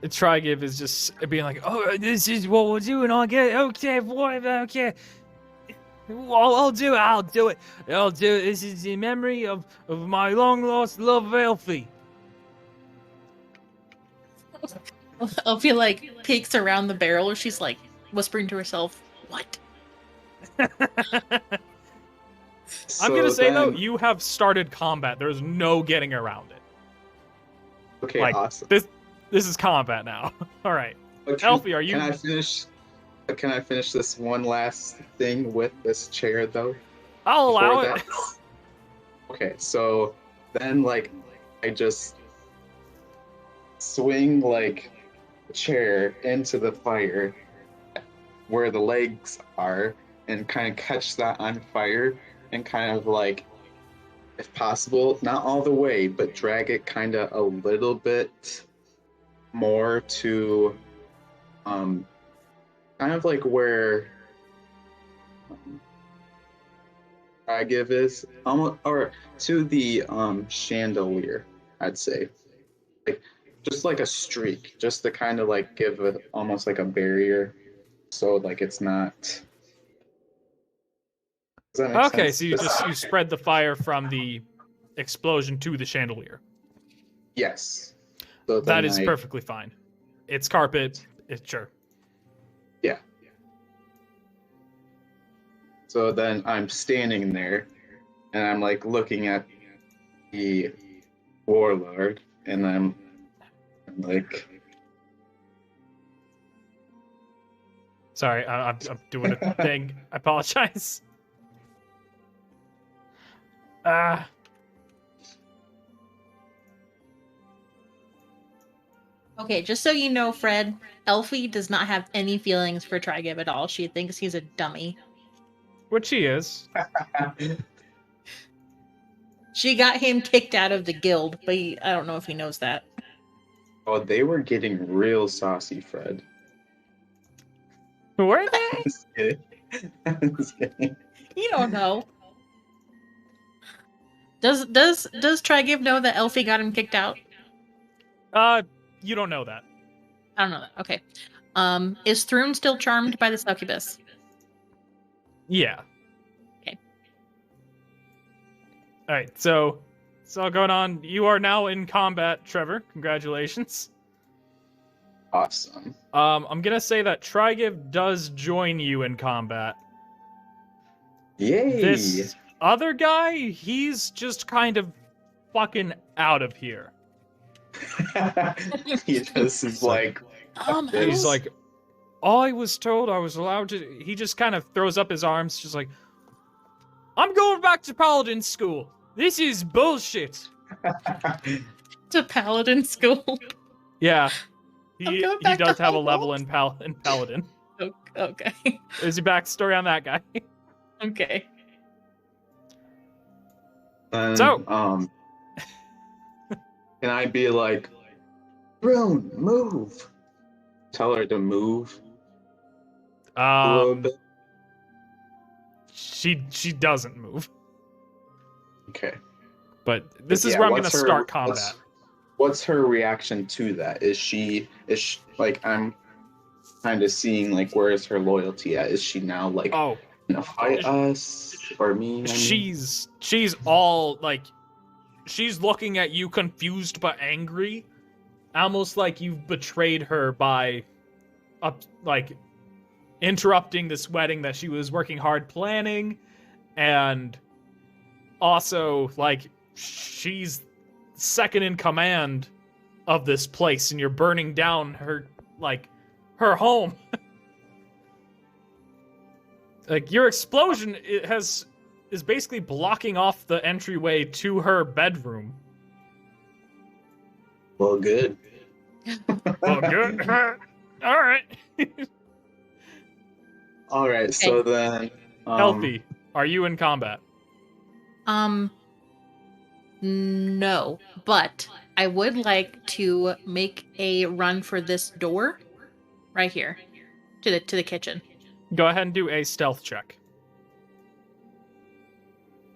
Trigiv is just being like, "Oh, this is what we're doing. I get okay, whatever, okay. I'll do it. I'll do it. This is in memory of my long lost love, Elfie." Elfie peeks around the barrel. She's whispering to herself, "What?" I'm gonna say though, you have started combat. There's no getting around it. Okay, awesome. This is combat now. All right, Okay, Elfie, are you? Can I finish? Can I finish this one last thing with this chair though? I'll allow before it. that? Okay, so then I just swing the chair into the fire where the legs are and kind of catch that on fire and kind of if possible, not all the way, but drag it kind of a little bit more to kind of where I give is almost, or to the chandelier, I'd say, just a streak, just to kind of give it almost a barrier, so it's not. Does that make Okay, sense? so you spread the fire from the explosion to the chandelier. Yes. So That is perfectly fine. It's carpet. It's sure. Yeah. So then I'm standing there, and I'm looking at the warlord, and I'm Sorry, I'm doing a thing. I apologize. Okay, just so you know, Fred, Elfie does not have any feelings for Trigiv at all. She thinks he's a dummy. Which he is. She got him kicked out of the guild, but I don't know if he knows that. Oh, they were getting real saucy, Fred. Were they? Just kidding. Just kidding. You don't know. Does Trigiv know that Elfie got him kicked out? You don't know that. I don't know that. Okay. Is Thrun still charmed by the succubus? Yeah. Okay. All right, so it's all going on. You are now in combat, Trevor. Congratulations. Awesome. I'm gonna say that Trigiv does join you in combat. Yay! This other guy, he's just kind of fucking out of here. He just is He's like, I was told I was allowed to. He just kind of throws up his arms, just like, I'm going back to Paladin school. This is bullshit. To Paladin school. Yeah, he going back does to have a Hogwarts. level in Paladin. Okay. There's your backstory on that guy. Okay. And, So- can I be like, Brune, move? Tell her to move a little bit. She doesn't move. Okay. But this is Yeah, where I'm gonna what's her- start combat. What's her reaction to that? Is she like, I'm kind of seeing like, where is her loyalty at? Is she now like Oh, gonna fight us or me? I mean? she's all like, she's looking at you confused but angry, almost like you've betrayed her by like interrupting this wedding that she was working hard planning, and also like she's second in command of this place and you're burning down her home. Like your explosion is basically blocking off the entryway to her bedroom. Well, good. Well, good. All right. All right. So then, Healthy, are you in combat? No, but I would like to make a run for this door right here to the kitchen. Go ahead and do a stealth check.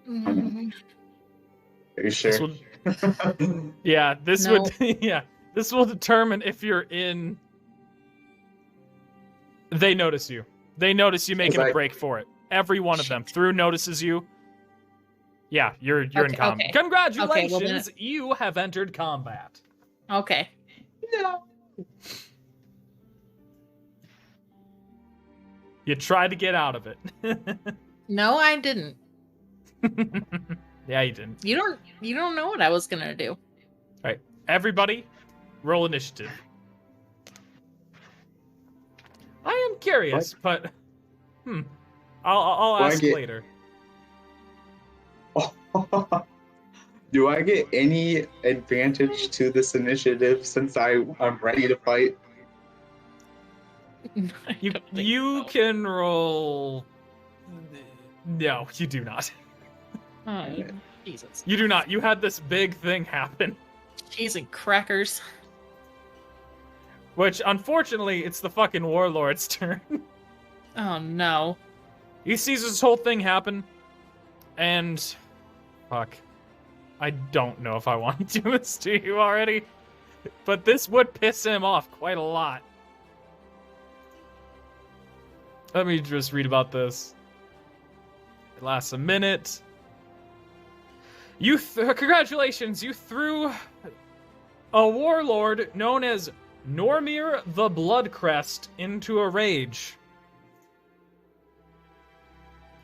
Mm, Are you sure? This will, yeah, this No. would yeah, this will determine if you're in. They notice you. They notice you making a break for it. Every one of them through notices you. Yeah, you're in Okay, combat. okay. Congratulations, Okay, well you have entered combat. Okay. No. You tried to get out of it. No, I didn't. Yeah, you didn't. You don't know what I was gonna do. All right, everybody, roll initiative. I am curious, but I'll Do I ask get- later. Do I get any advantage to this initiative since I'm ready to fight? I You don't think you so. can roll. No, you do not. Oh, Jesus. You do not. You had this big thing happen, Cheese and crackers. which unfortunately it's the fucking warlord's turn. Oh no. He sees this whole thing happen, and fuck, I don't know if I want to do this to you already, but this would piss him off quite a lot. Let me just read about this. It lasts a minute. Congratulations, you threw a warlord known as Normir the Bloodcrest into a rage.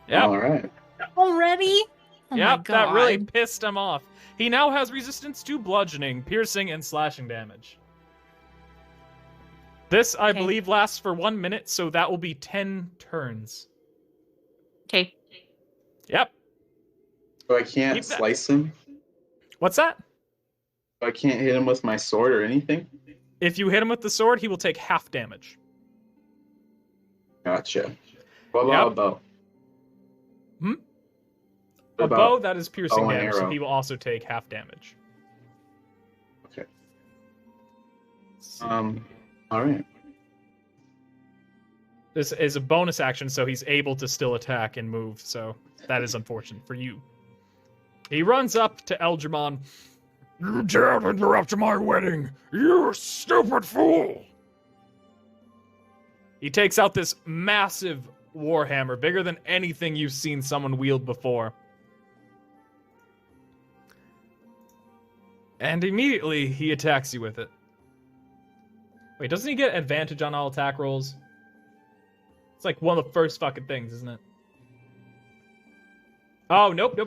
Yep. All right. Already? Oh my Yep, God. that really pissed him off. He now has resistance to bludgeoning, piercing, and slashing damage. This, I Okay. believe, lasts for 1 minute, so that will be 10 turns. Okay. Yep. So I can't Keep that- slice him? What's that? I can't hit him with my sword or anything? If you hit him with the sword, he will take half damage. Gotcha. What about Yep. a bow? Hmm? What A about- bow, that is piercing bow and damage, so arrow? he will also take half damage. Okay. All right. This is a bonus action, so he's able to still attack and move, so that is unfortunate for you. He runs up to Eldramon. You dared interrupt my wedding, you stupid fool! He takes out this massive warhammer, bigger than anything you've seen someone wield before. And immediately, he attacks you with it. Wait, doesn't he get advantage on all attack rolls? It's like one of the first fucking things, isn't it? Oh, nope.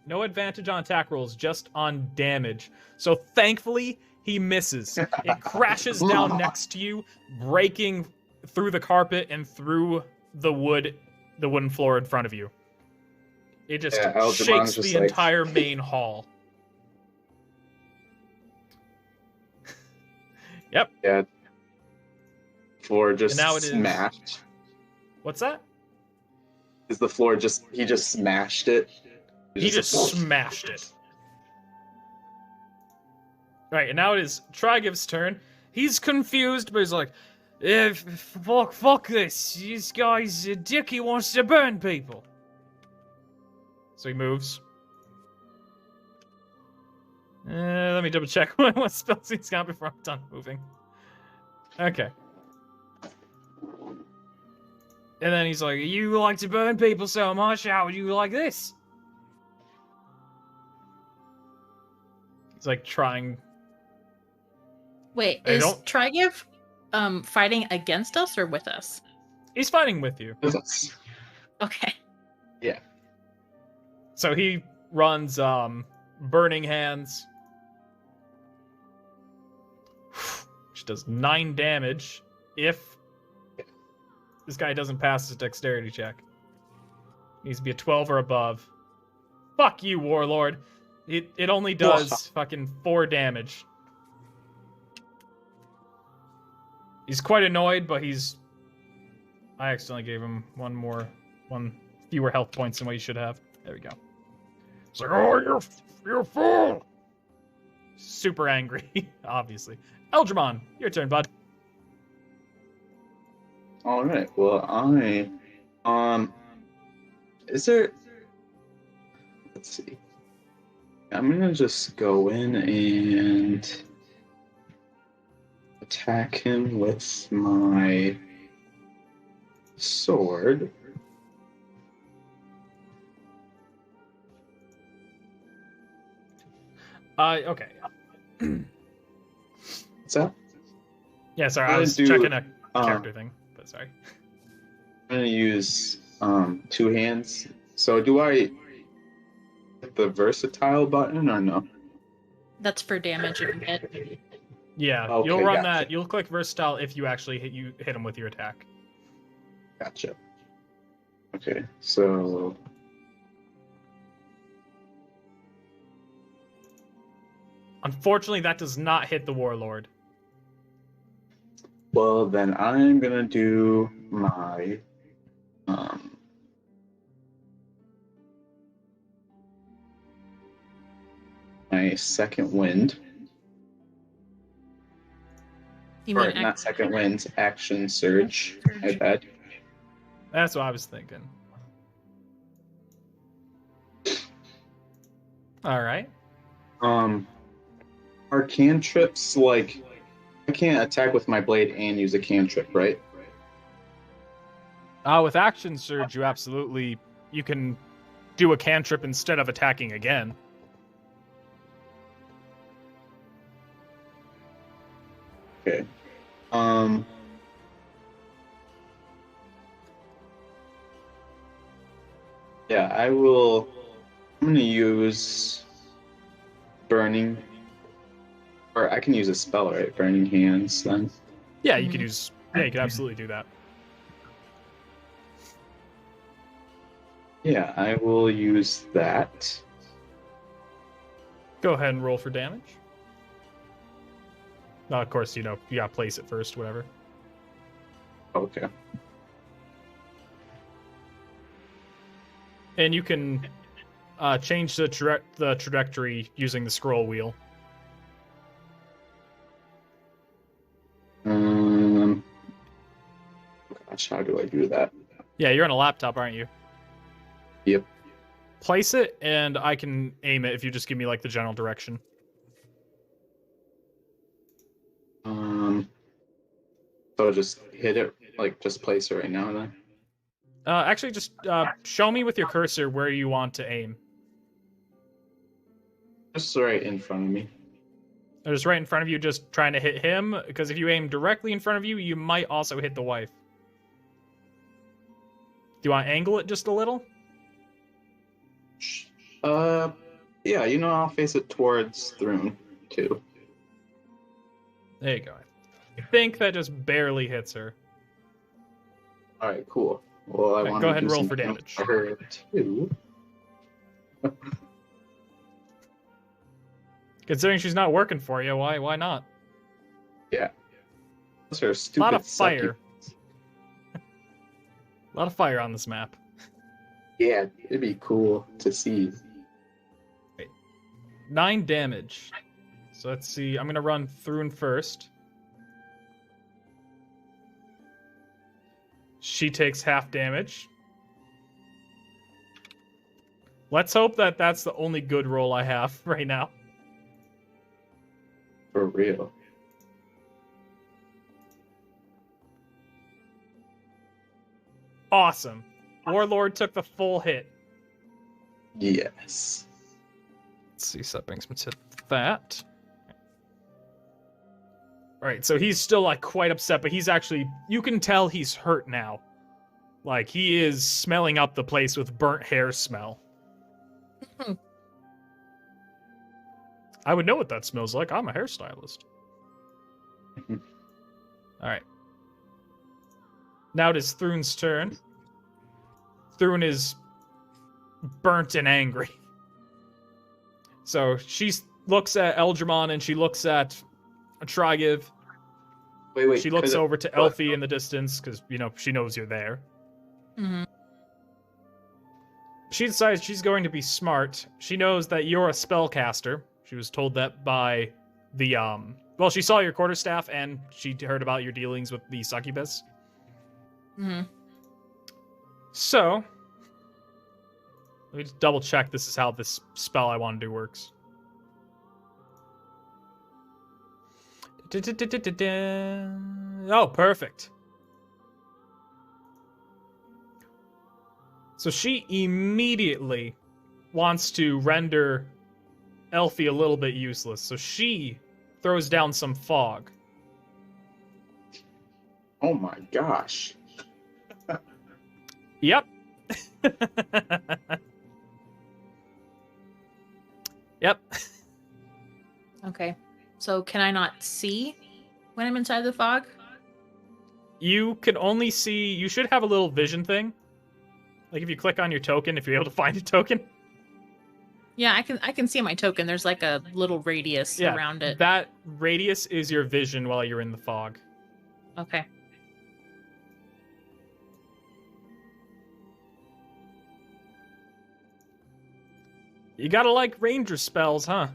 No advantage on attack rolls, just on damage. So thankfully, he misses. It crashes down next to you, breaking through the carpet and through the wooden floor in front of you. It just Yeah, Algermon's shakes just the like- entire main hall. Yep. Yeah. Floor just And now it is- smashed. What's that? Is the floor he just smashed it? He just smashed it. Right, and now it is Trigiv's turn. He's confused, but he's like, fuck this. This guy's a dick, he wants to burn people. So he moves. Let me double check what spells he's got before I'm done moving. Okay. And then he's like, you like to burn people so much, how would you like this? He's like trying... Wait, is Trigiv fighting against us or with us? He's fighting with you. With us. Okay. Yeah. So he runs Burning Hands, which does 9 damage if this guy doesn't pass his dexterity check. Needs to be a 12 or above. Fuck you, Warlord. It only does fucking 4 damage. He's quite annoyed, but I accidentally gave him one fewer health points than what he should have. There we go. It's like, oh, you're a fool! Super angry, obviously. Eldramon, your turn, bud. All right. Well, is there? Let's see. I'm gonna just go in and attack him with my sword. Okay. What's that? Yeah, sorry, I was checking a character thing, but sorry. I'm gonna use 2 hands. So do I hit the versatile button or no? That's for damage if you hit. Yeah, Okay, you'll run gotcha. that. You'll click versatile if you actually hit him with your attack. Gotcha. Okay, so Unfortunately, that does not hit the Warlord. well then I'm gonna do my my second wind. You Or mean not second wind, action surge. My bad. That's what I was thinking. All right. Are cantrips like I can't attack with my blade and use a cantrip, right? With action surge, you can do a cantrip instead of attacking again. Okay. Yeah, I'm gonna use burning, or I can use a spell, right? Burning hands, then. Yeah, you could absolutely do that. Yeah, I will use that. Go ahead and roll for damage. Of course, you gotta place it first, whatever. Okay. And you can change the trajectory using the scroll wheel. Gosh, how do I do that? Yeah, you're on a laptop, aren't you? Yep. Place it, and I can aim it if you just give me like the general direction. So just hit it, like just place it right now then? Actually, just show me with your cursor where you want to aim. Just right in front of me. Just right in front of you, just trying to hit him, because if you aim directly in front of you, you might also hit the wife. Do you want to angle it just a little? Yeah, I'll face it towards Thrune, too. There you go. I think that just barely hits her. Alright, cool. Well, I want go to ahead and do roll for something damage. for her, too. Considering she's not working for you, why not? Yeah. That's her A stupid lot of sucky- fire. A lot of fire on this map. Yeah, it'd be cool to see. 9 damage. So let's see. I'm gonna run Thrun first. She takes half damage. Let's hope that that's the only good roll I have right now. For real. Awesome. Warlord took the full hit. Yes. Let's see, so that brings me to that. Alright, so he's still, like, quite upset, but he's actually... You can tell he's hurt now. Like, he is smelling up the place with burnt hair smell. I would know what that smells like. I'm a hairstylist. Alright. Now it is Thrun's turn. Thrun is burnt and angry. So she looks at Eldramon and she looks at Trigiv. Wait. She looks over to Elfie in the distance because, you know, she knows you're there. Mm-hmm. She decides she's going to be smart. She knows that you're a spellcaster. She was told that by the, well, she saw your quarterstaff and she heard about your dealings with the succubus. Mm-hmm. So, let me just double check this is how this spell I want to do works. Oh, perfect. So she immediately wants to render Elfie a little bit useless. So she throws down some fog. Oh my gosh. Yep. Yep. Okay. So can I not see when I'm inside the fog? You can only see... You should have a little vision thing. Like if you click on your token, if you're able to find a token. Yeah, I can see my token. There's like a little radius around it. That radius is your vision while you're in the fog. Okay. You gotta like ranger spells, huh?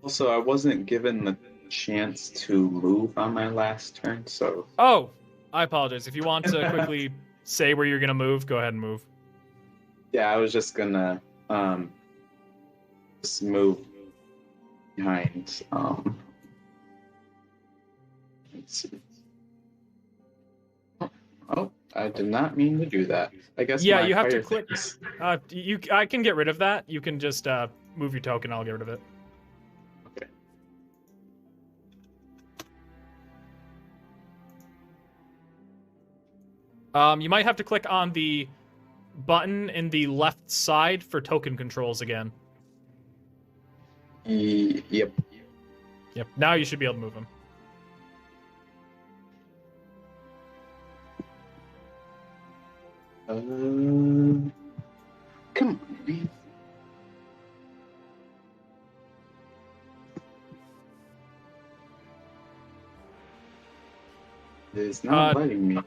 Also, I wasn't given the chance to move on my last turn, so... Oh, I apologize. If you want to quickly say where you're gonna move, go ahead and move. Yeah, I was just gonna, just move behind, let's see. Oh, I did not mean to do that. I guess Yeah, my you have to fire click. things- I can get rid of that. You can just move your token. I'll get rid of it. Okay. You might have to click on the button in the left side for token controls again. Yep. Yep. Now you should be able to move them. Come on, man. It's not letting me.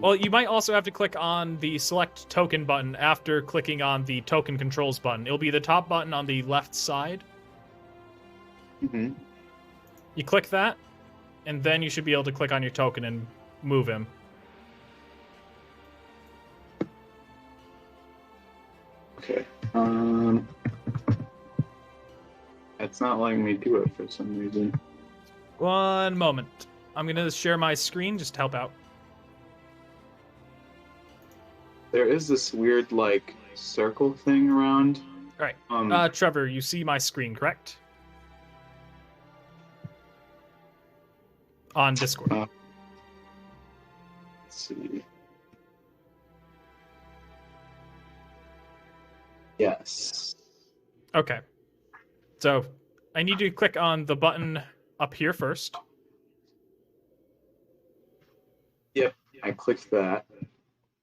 Well, you might also have to click on the select token button after clicking on the token controls button. It'll be the top button on the left side. Mm-hmm. You click that, and then you should be able to click on your token and move him. Okay. It's not letting me do it for some reason. One moment. I'm going to share my screen just to help out. There is this weird, like, circle thing around. All right. Trevor, you see my screen, correct? On Discord. Let's see. Yes. Okay. So I need you to click on the button up here first. Yep, I clicked that.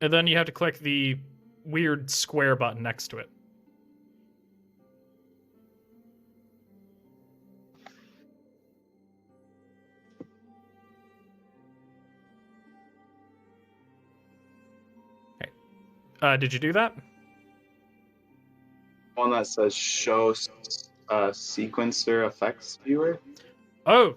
And then you have to click the weird square button next to it. Did you do that? One that says show sequencer effects viewer. Oh,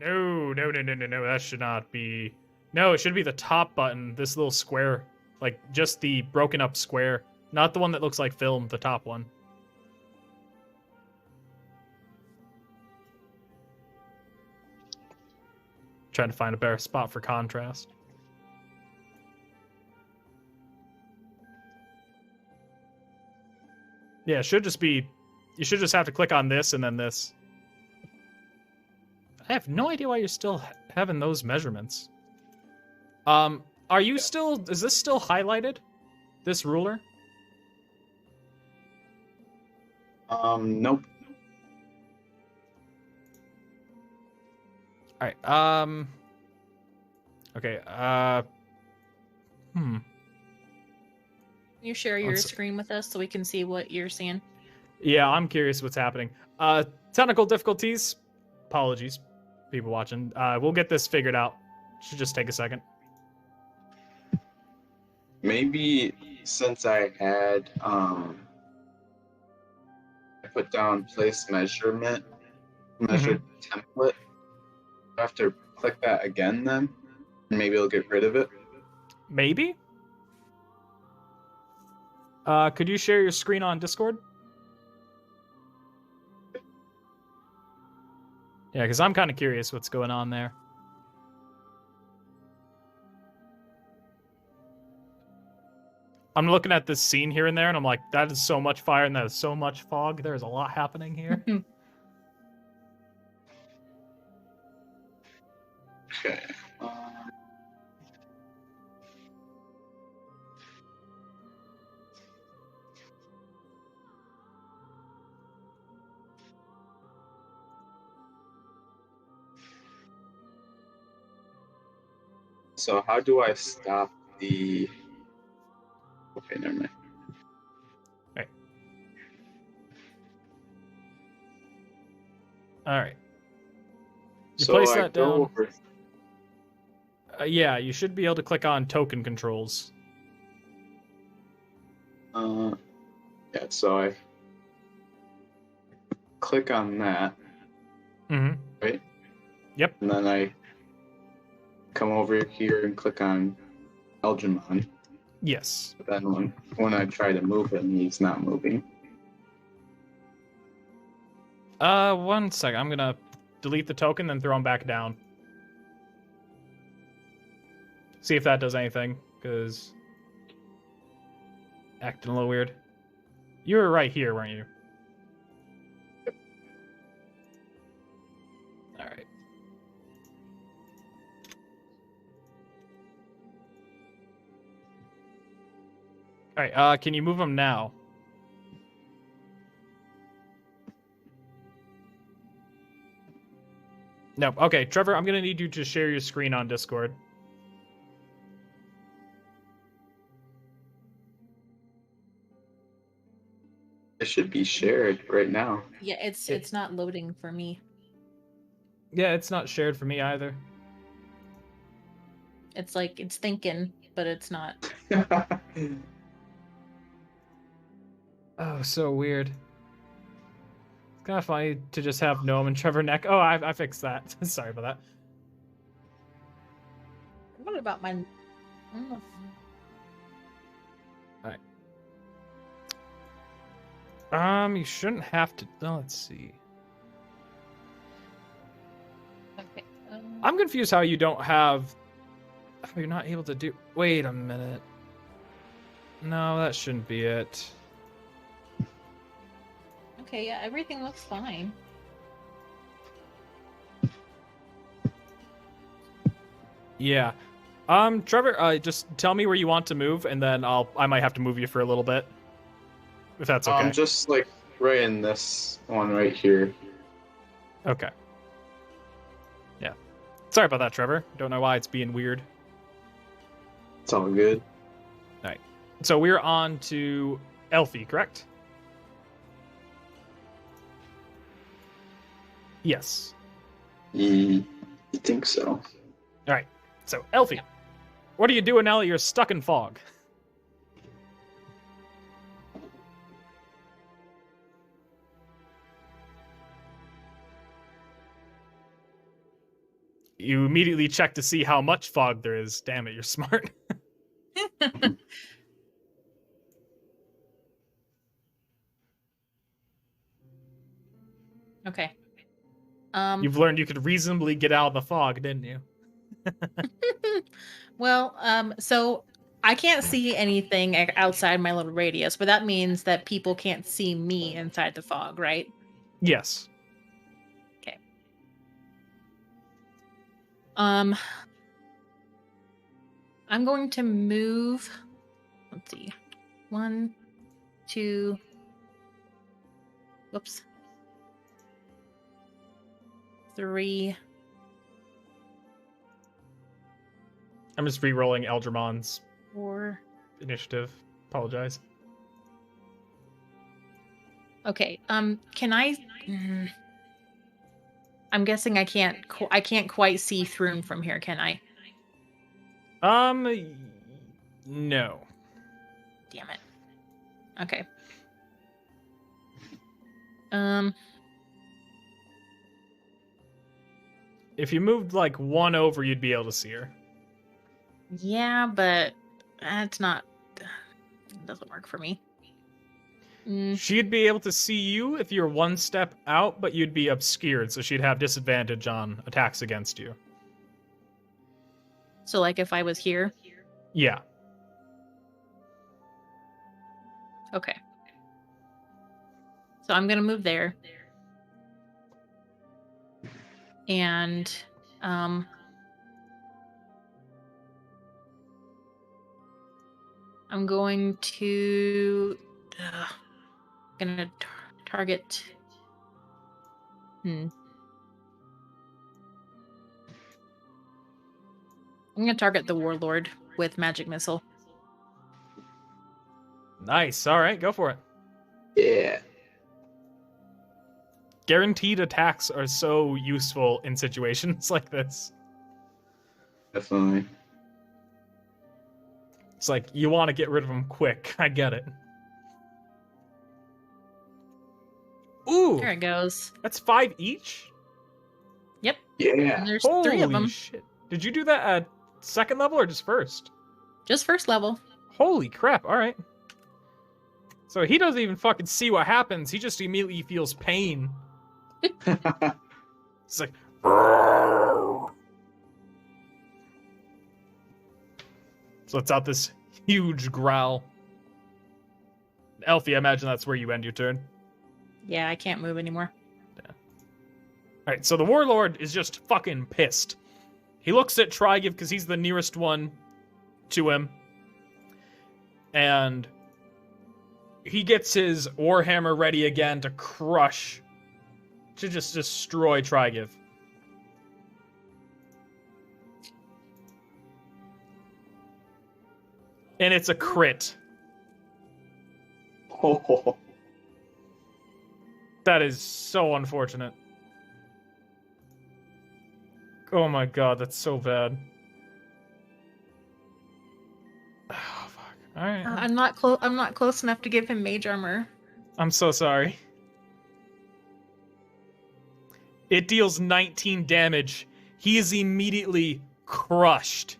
no. That should not be. No, it should be the top button. This little square, like just the broken up square, not the one that looks like film. The top one. Trying to find a better spot for contrast. Yeah, it should just be. You should just have to click on this and then this. I have no idea why you're still having those measurements. Are you still? Is this still highlighted? This ruler? Nope. All right. Okay. Can you share your screen with us so we can see what you're seeing? Yeah, I'm curious what's happening. Technical difficulties. Apologies, people watching. We'll get this figured out. Should just take a second. Maybe since I had I put down place measure template. I have to click that again then. Maybe it'll get rid of it. Maybe. Could you share your screen on Discord? Yeah, because I'm kind of curious what's going on there. I'm looking at this scene here and there, and I'm like, that is so much fire and that is so much fog. There's a lot happening here. Okay. So how do I stop the... Okay, never mind. All right. You So place I that go down. over... Yeah, you should be able to click on token controls. Yeah, so I click on that, Mm-hmm. right? Yep. And then I come over here and click on Algemon. Yes. But then when I try to move him, he's not moving. 1 second. I'm gonna delete the token, then throw him back down. See if that does anything, because acting a little weird. You were right here, weren't you? All right. All right. Can you move him now? No. Okay, Trevor, I'm gonna need you to share your screen on Discord. It should be shared right now. Yeah, it's not loading for me. Yeah, it's not shared for me either. It's like it's thinking, but it's not. Oh, so weird. It's kind of funny to just have Gnome and Trevor neck. Oh, I fixed that. Sorry about that. What about my? You shouldn't have to. Oh, let's see. Okay. I'm confused how you don't have. How you're not able to do. Wait a minute. No, that shouldn't be it. Okay, yeah, everything looks fine. Yeah. Trevor, just tell me where you want to move, and then I might have to move you for a little bit. If that's okay. Just like right in this one right here. Okay. Yeah. Sorry about that, Trevor. Don't know why it's being weird. It's all good. All right. So we're on to Elfie, correct? Yes. You think so? All right. So Elfie, what are you doing now that you're stuck in fog? You immediately check to see how much fog there is. Damn it, you're smart. Okay. You've learned you could reasonably get out of the fog, didn't you? Well, so I can't see anything outside my little radius, but that means that people can't see me inside the fog, right? Yes. Okay. I'm going to move. Let's see. 1, 2. Whoops. 3. I'm just re-rolling Eldramon's 4. initiative. Apologize. Okay. Can I? I'm guessing I can't. I can't quite see Thrun from here, can I? No. Damn it. Okay. If you moved like 1 over, you'd be able to see her. Yeah, but that's not. It doesn't work for me. She'd be able to see you if you're 1 step out, but you'd be obscured, so she'd have disadvantage on attacks against you. So, like, if I was here. Yeah. Okay. So I'm gonna move there. And I'm going to target. I'm gonna target the warlord with magic missile. Nice. All right, go for it. Yeah. Guaranteed attacks are so useful in situations like this. Definitely. It's like, you want to get rid of them quick. I get it. Ooh! There it goes. That's 5 each? Yep. Yeah. And there's 3 of them. Shit. Did you do that at 2nd level or just 1st? Just 1st level. Holy crap, alright. So he doesn't even fucking see what happens. He just immediately feels pain. It's like... So it's out this huge growl. Elfie, I imagine that's where you end your turn. Yeah, I can't move anymore. Yeah. Alright, so the Warlord is just fucking pissed. He looks at Trigiv because he's the nearest one to him. And he gets his Warhammer ready again to crush, to just destroy Trigiv. And it's a crit. Oh. That is so unfortunate. Oh my god, that's so bad. Oh fuck. All right. I'm not close. I'm not close enough to give him mage armor. I'm so sorry. It deals 19 damage. He is immediately crushed.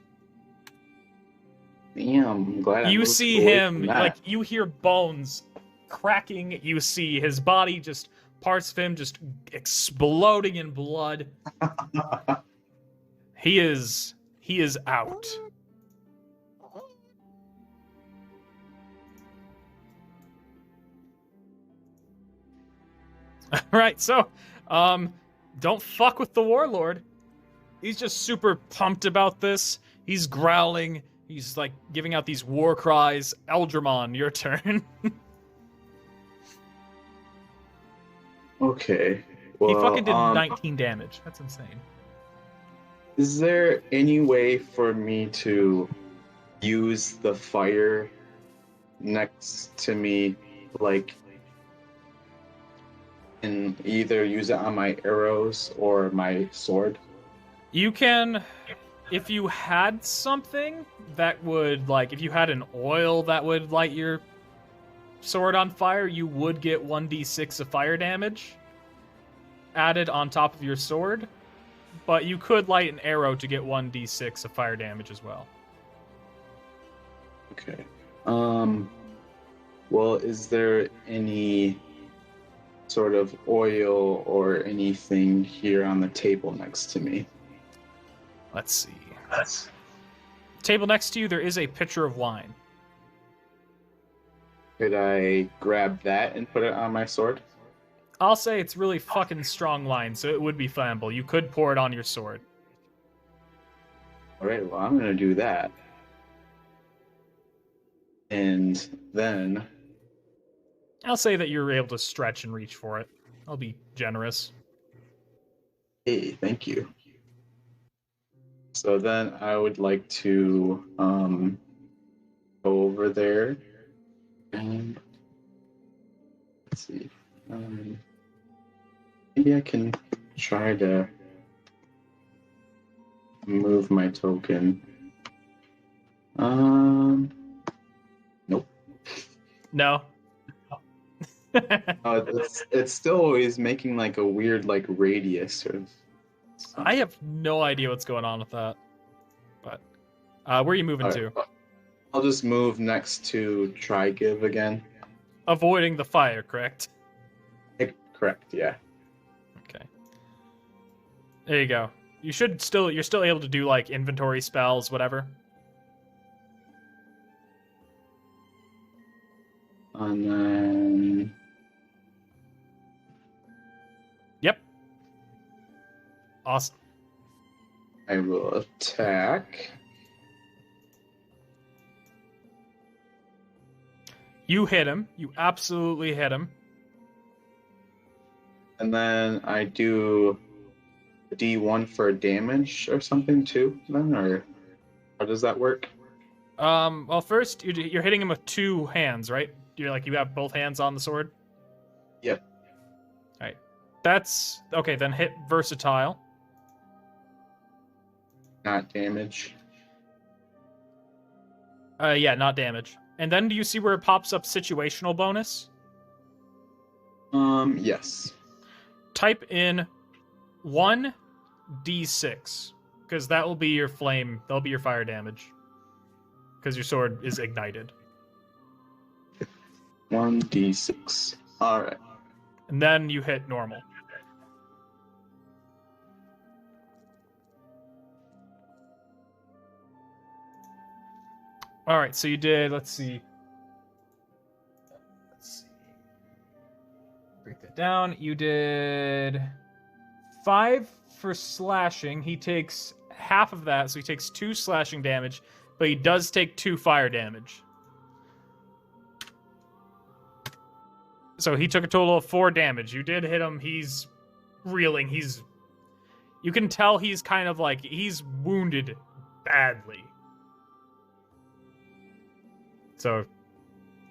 Damn, I'm glad I You moved see away him, from that. like, you hear bones cracking. You see his body, just parts of him just exploding in blood. He is out. Right, so, don't fuck with the Warlord. He's just super pumped about this. He's growling. He's, like, giving out these war cries. Eldramon, your turn. Okay. Well, He fucking did 19 damage. That's insane. Is there any way for me to use the fire next to me, like, and either use it on my arrows or my sword? You can, if you had something that would, like, if you had an oil that would light your sword on fire, you would get 1d6 of fire damage added on top of your sword. but you could light an arrow to get 1d6 of fire damage as well. Okay. Well, is there any sort of oil or anything here on the table next to me? Let's see. Table next to you, there is a pitcher of wine. Could I grab that and put it on my sword? I'll say it's really fucking strong wine, so it would be flammable. You could pour it on your sword. Alright, well, I'm gonna do that. And then... I'll say that you're able to stretch and reach for it. I'll be generous. Hey, thank you. So then I would like to go over there and let's see. Maybe I can try to move my token. Nope. No. It's still always making like a weird like radius or something. I have no idea what's going on with that. But where are you moving to? I'll just move next to try give again. Avoiding the fire, correct? Correct, yeah. Okay. There you go. You're still able to do like inventory spells, whatever. And then Yep. Awesome. I will attack. You hit him. You absolutely hit him. And then I do a D1 for damage or something too, then, or how does that work? Well, first you're hitting him with two hands, right? You have both hands on the sword. Yep. All right. That's okay. Then hit versatile. Not damage. Yeah, not damage. And then do you see where it pops up situational bonus? Yes. Type in 1d6 because that will be your flame. That'll be your fire damage because your sword is ignited. 1d6. All right. And then you hit normal. All right, so you did, let's see. Break that down. You did 5 for slashing. He takes half of that, so he takes 2 slashing damage, but he does take 2 fire damage. So he took a total of 4 damage. You did hit him. He's reeling. You can tell he's kind of like, he's wounded badly. So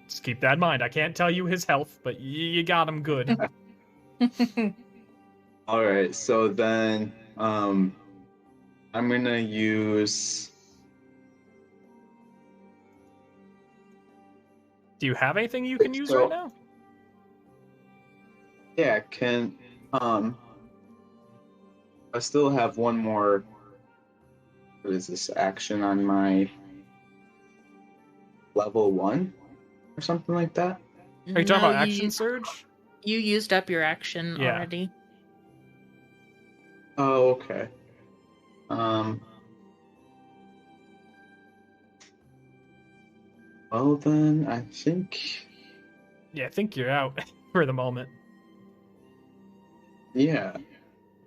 just keep that in mind. I can't tell you his health, but you got him good. All right, so then I'm gonna use. Do you have anything you can use right now? Yeah, I still have one more. What is this action on my level 1 or something like that? Are you talking about action surge? You used up your action already. Oh, okay. Well then, I think. Yeah, I think you're out for the moment. Yeah.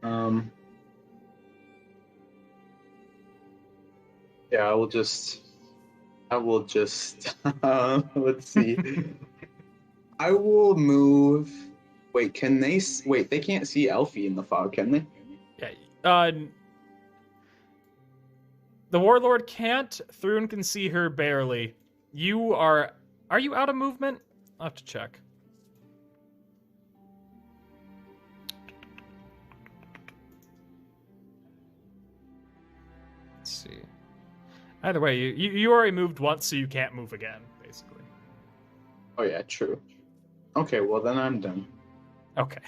Yeah, I will just let's see. I will move. Wait, can they wait, they can't see Elfie in the fog, can they? Yeah. The warlord can't. Thrun can see her barely. Are you out of movement? I'll have to check. Let's see. Either way, you already moved once, so you can't move again, basically. Oh yeah, true. Okay, well then I'm done. Okay.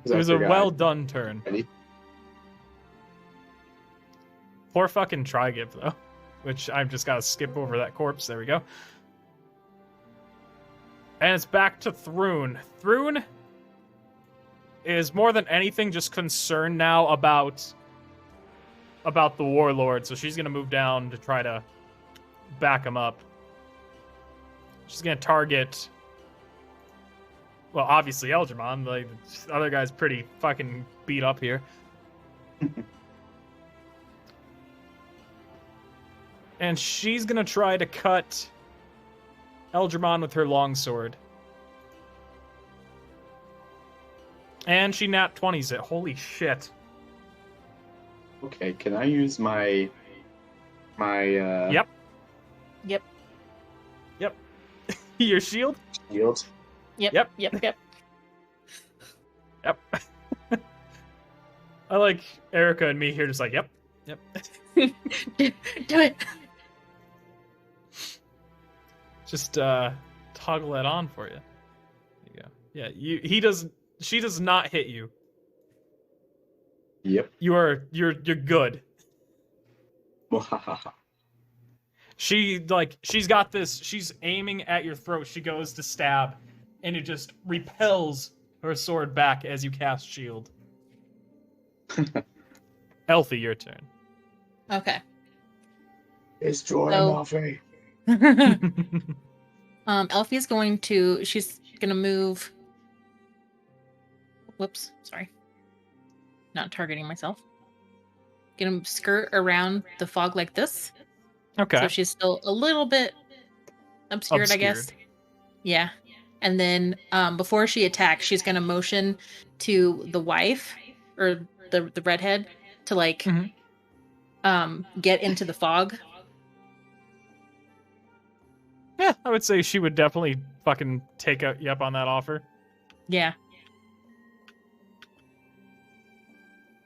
It was a well done turn. Ready? Poor fucking Trigiv, though. Which I've just gotta skip over that corpse. There we go. And it's back to Thrune. Thrune is more than anything just concerned now about the Warlord, so she's gonna move down to try to back him up. She's gonna target, well, obviously Eldramon. Like, the other guy's pretty fucking beat up here. And she's gonna try to cut Eldramon with her longsword. And she nat 20s it. Holy shit. Okay, can I use my Yep. Yep. Your shield? shield? Yep. Yep. Yep. Yep. Yep. I like Erica and me here just like, yep. Do it. Just toggle that on for you. There you go. Yeah, she does not hit you. Yep. You're good. She's got this, she's aiming at your throat. She goes to stab, and it just repels her sword back as you cast shield. Elfie, your turn. Okay. It's Jordan Elfie. Elfie's she's gonna move. Whoops, sorry. Not targeting myself. Gonna skirt around the fog like this. Okay. So she's still a little bit obscured, I guess. Yeah. And then before she attacks, she's gonna motion to the wife or the redhead to get into the fog. Yeah, I would say she would definitely fucking take you up on that offer. Yeah.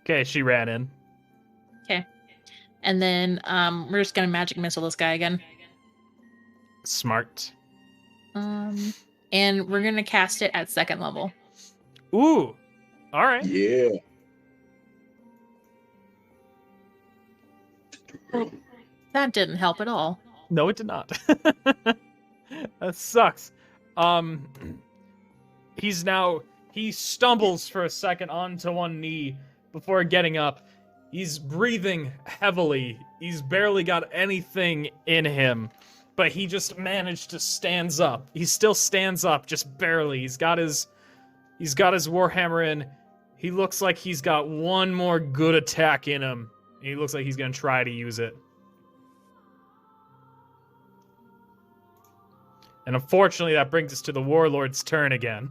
Okay, she ran in. Okay. And then we're just gonna magic missile this guy again. Smart. And we're gonna cast it at 2nd level. Ooh. All right. Yeah. That didn't help at all. No, it did not. That sucks. He stumbles for a second onto one knee before getting up. He's breathing heavily. He's barely got anything in him, but he just managed to stand up. He still stands up, just barely. He's got his warhammer in. He looks like he's got one more good attack in him. He looks like he's gonna try to use it. And unfortunately, that brings us to the Warlord's turn again.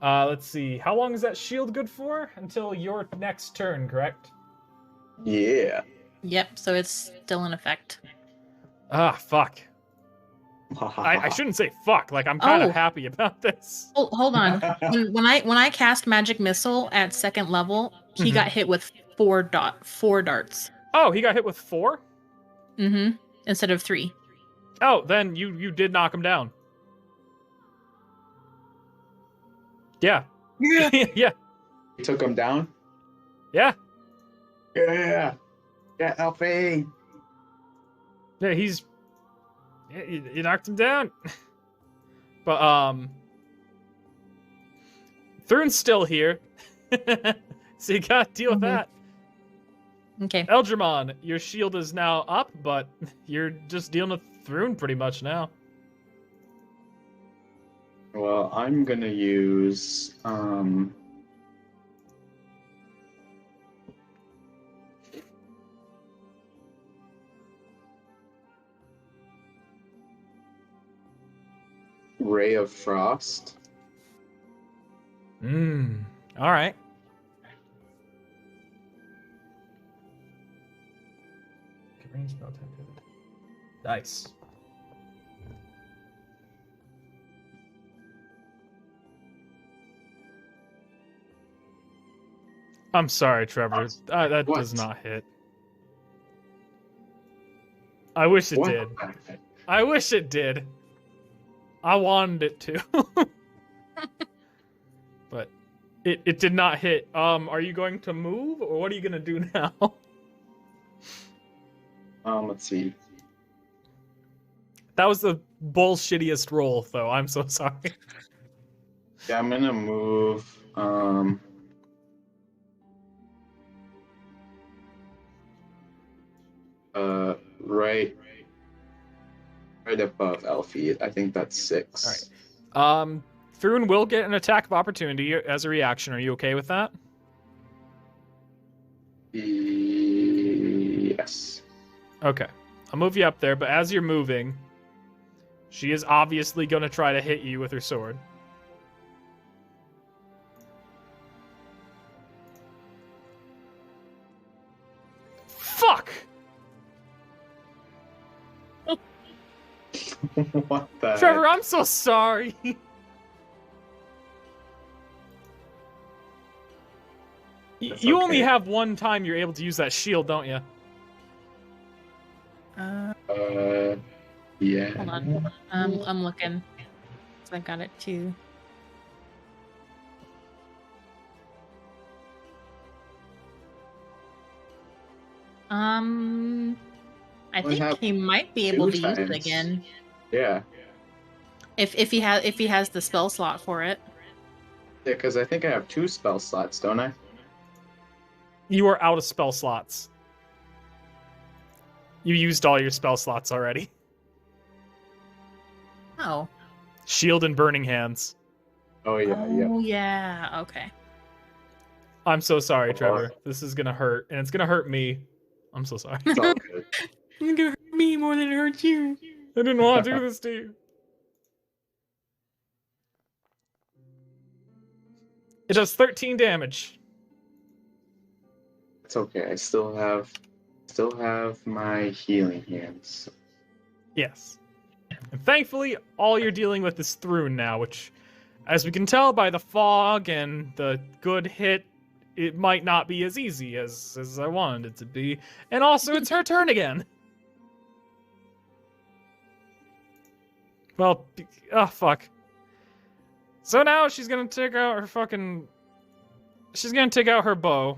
Let's see. How long is that shield good for? Until your next turn, correct? Yeah. Yep, so it's still in effect. Ah, fuck. I shouldn't say fuck. Like, I'm kind of happy about this. Oh, hold on. when I cast magic missile at 2nd level, he got hit with 4 darts. Oh, he got hit with 4? Mm-hmm. Instead of 3. Oh, then you did knock him down. Yeah. Yeah. Yeah. You took him down? Yeah. Yeah. Yeah, Elfie. Yeah, you knocked him down. But Thrune's still here. So you gotta deal with that. Okay. Eldramon, your shield is now up, but you're just dealing with Thrune pretty much now. Well, I'm gonna use Ray of Frost. All right. Nice. I'm sorry, Trevor. That What? does not hit. I wish it What? did. I wish it did. I wanted it to. But it did not hit. Are you going to move, or what are you gonna do now? Let's see. That was the bullshittiest roll, though. I'm so sorry. Yeah, I'm gonna move. Right above Elfie. I think that's 6. All right. Thrun will get an attack of opportunity as a reaction. Are you okay with that? Yes. Okay. I'll move you up there, but as you're moving, she is obviously going to try to hit you with her sword. Fuck! What the Trevor, heck? I'm so sorry. That's You only okay. have one time you're able to use that shield, don't you? Yeah. Hold on. I'm looking. So I got it too. I We think have he might be able 2 to use it times. again Yeah. if he has the spell slot for it. Yeah, because I think I have 2 spell slots, don't I? You are out of spell slots. You used all your spell slots already. Oh. Shield and Burning Hands. Oh yeah, yeah. Oh yeah. Okay. I'm so sorry, Oh. Trevor. This is gonna hurt, and it's gonna hurt me. I'm so sorry. It's all good. It's gonna hurt me more than it hurts you. I didn't want to do this to you. It does 13 damage. It's okay. I still have my healing hands. Yes. And thankfully, all you're dealing with is Thrun now, which, as we can tell by the fog and the good hit, it might not be as easy as I wanted it to be. And also, it's her turn again. Well, fuck. So now she's gonna take out her fucking... She's gonna take out her bow.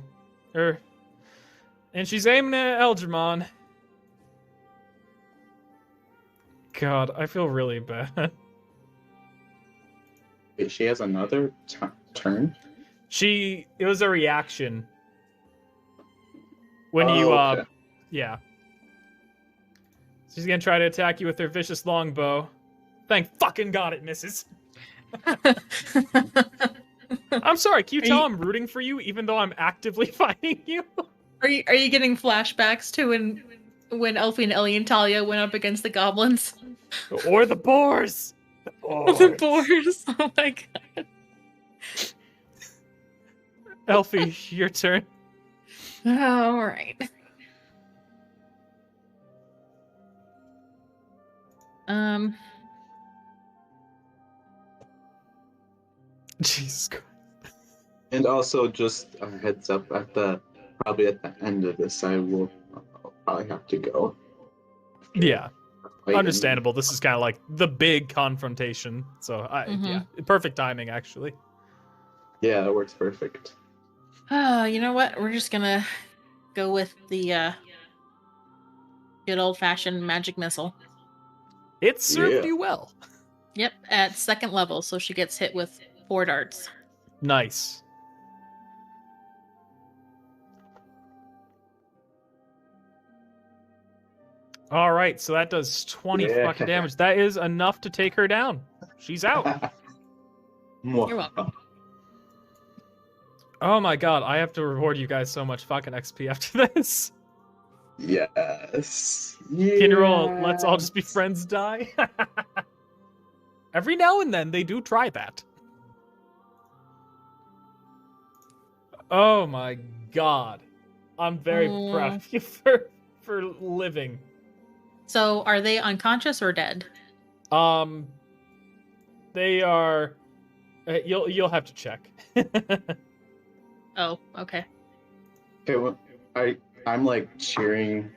And she's aiming at Elgermon. God, I feel really bad. Wait, she has another turn? It was a reaction. When Oh, you, okay. yeah. She's gonna try to attack you with her vicious longbow. Thank fucking God it misses. I'm sorry, can you tell I'm rooting for you even though I'm actively fighting you? Are you getting flashbacks to when Elfie and Ellie and Talia went up against the goblins? Or the boars! The boars. Oh my god. Elfie, your turn. All right. Jesus Christ. And also, just a heads up, probably at the end of this, I'll probably have to go. Yeah, Like, understandable. This is kind of like the big confrontation. So, yeah, perfect timing, actually. Yeah, that works perfect. You know what? We're just gonna go with the good old-fashioned magic missile. It served Yeah. you well. Yep, at 2nd level, so she gets hit with 4 darts. Nice. All right, so that does 20 Yeah. fucking damage. That is enough to take her down. She's out. You're welcome. Oh my god, I have to reward you guys so much fucking XP after this. Yes. Can you roll let's all just be friends die? Every now and then they do try that. Oh my god. I'm very proud of you for living. So, are they unconscious or dead? They are you'll have to check. Oh, okay. Okay, well, I'm like cheering.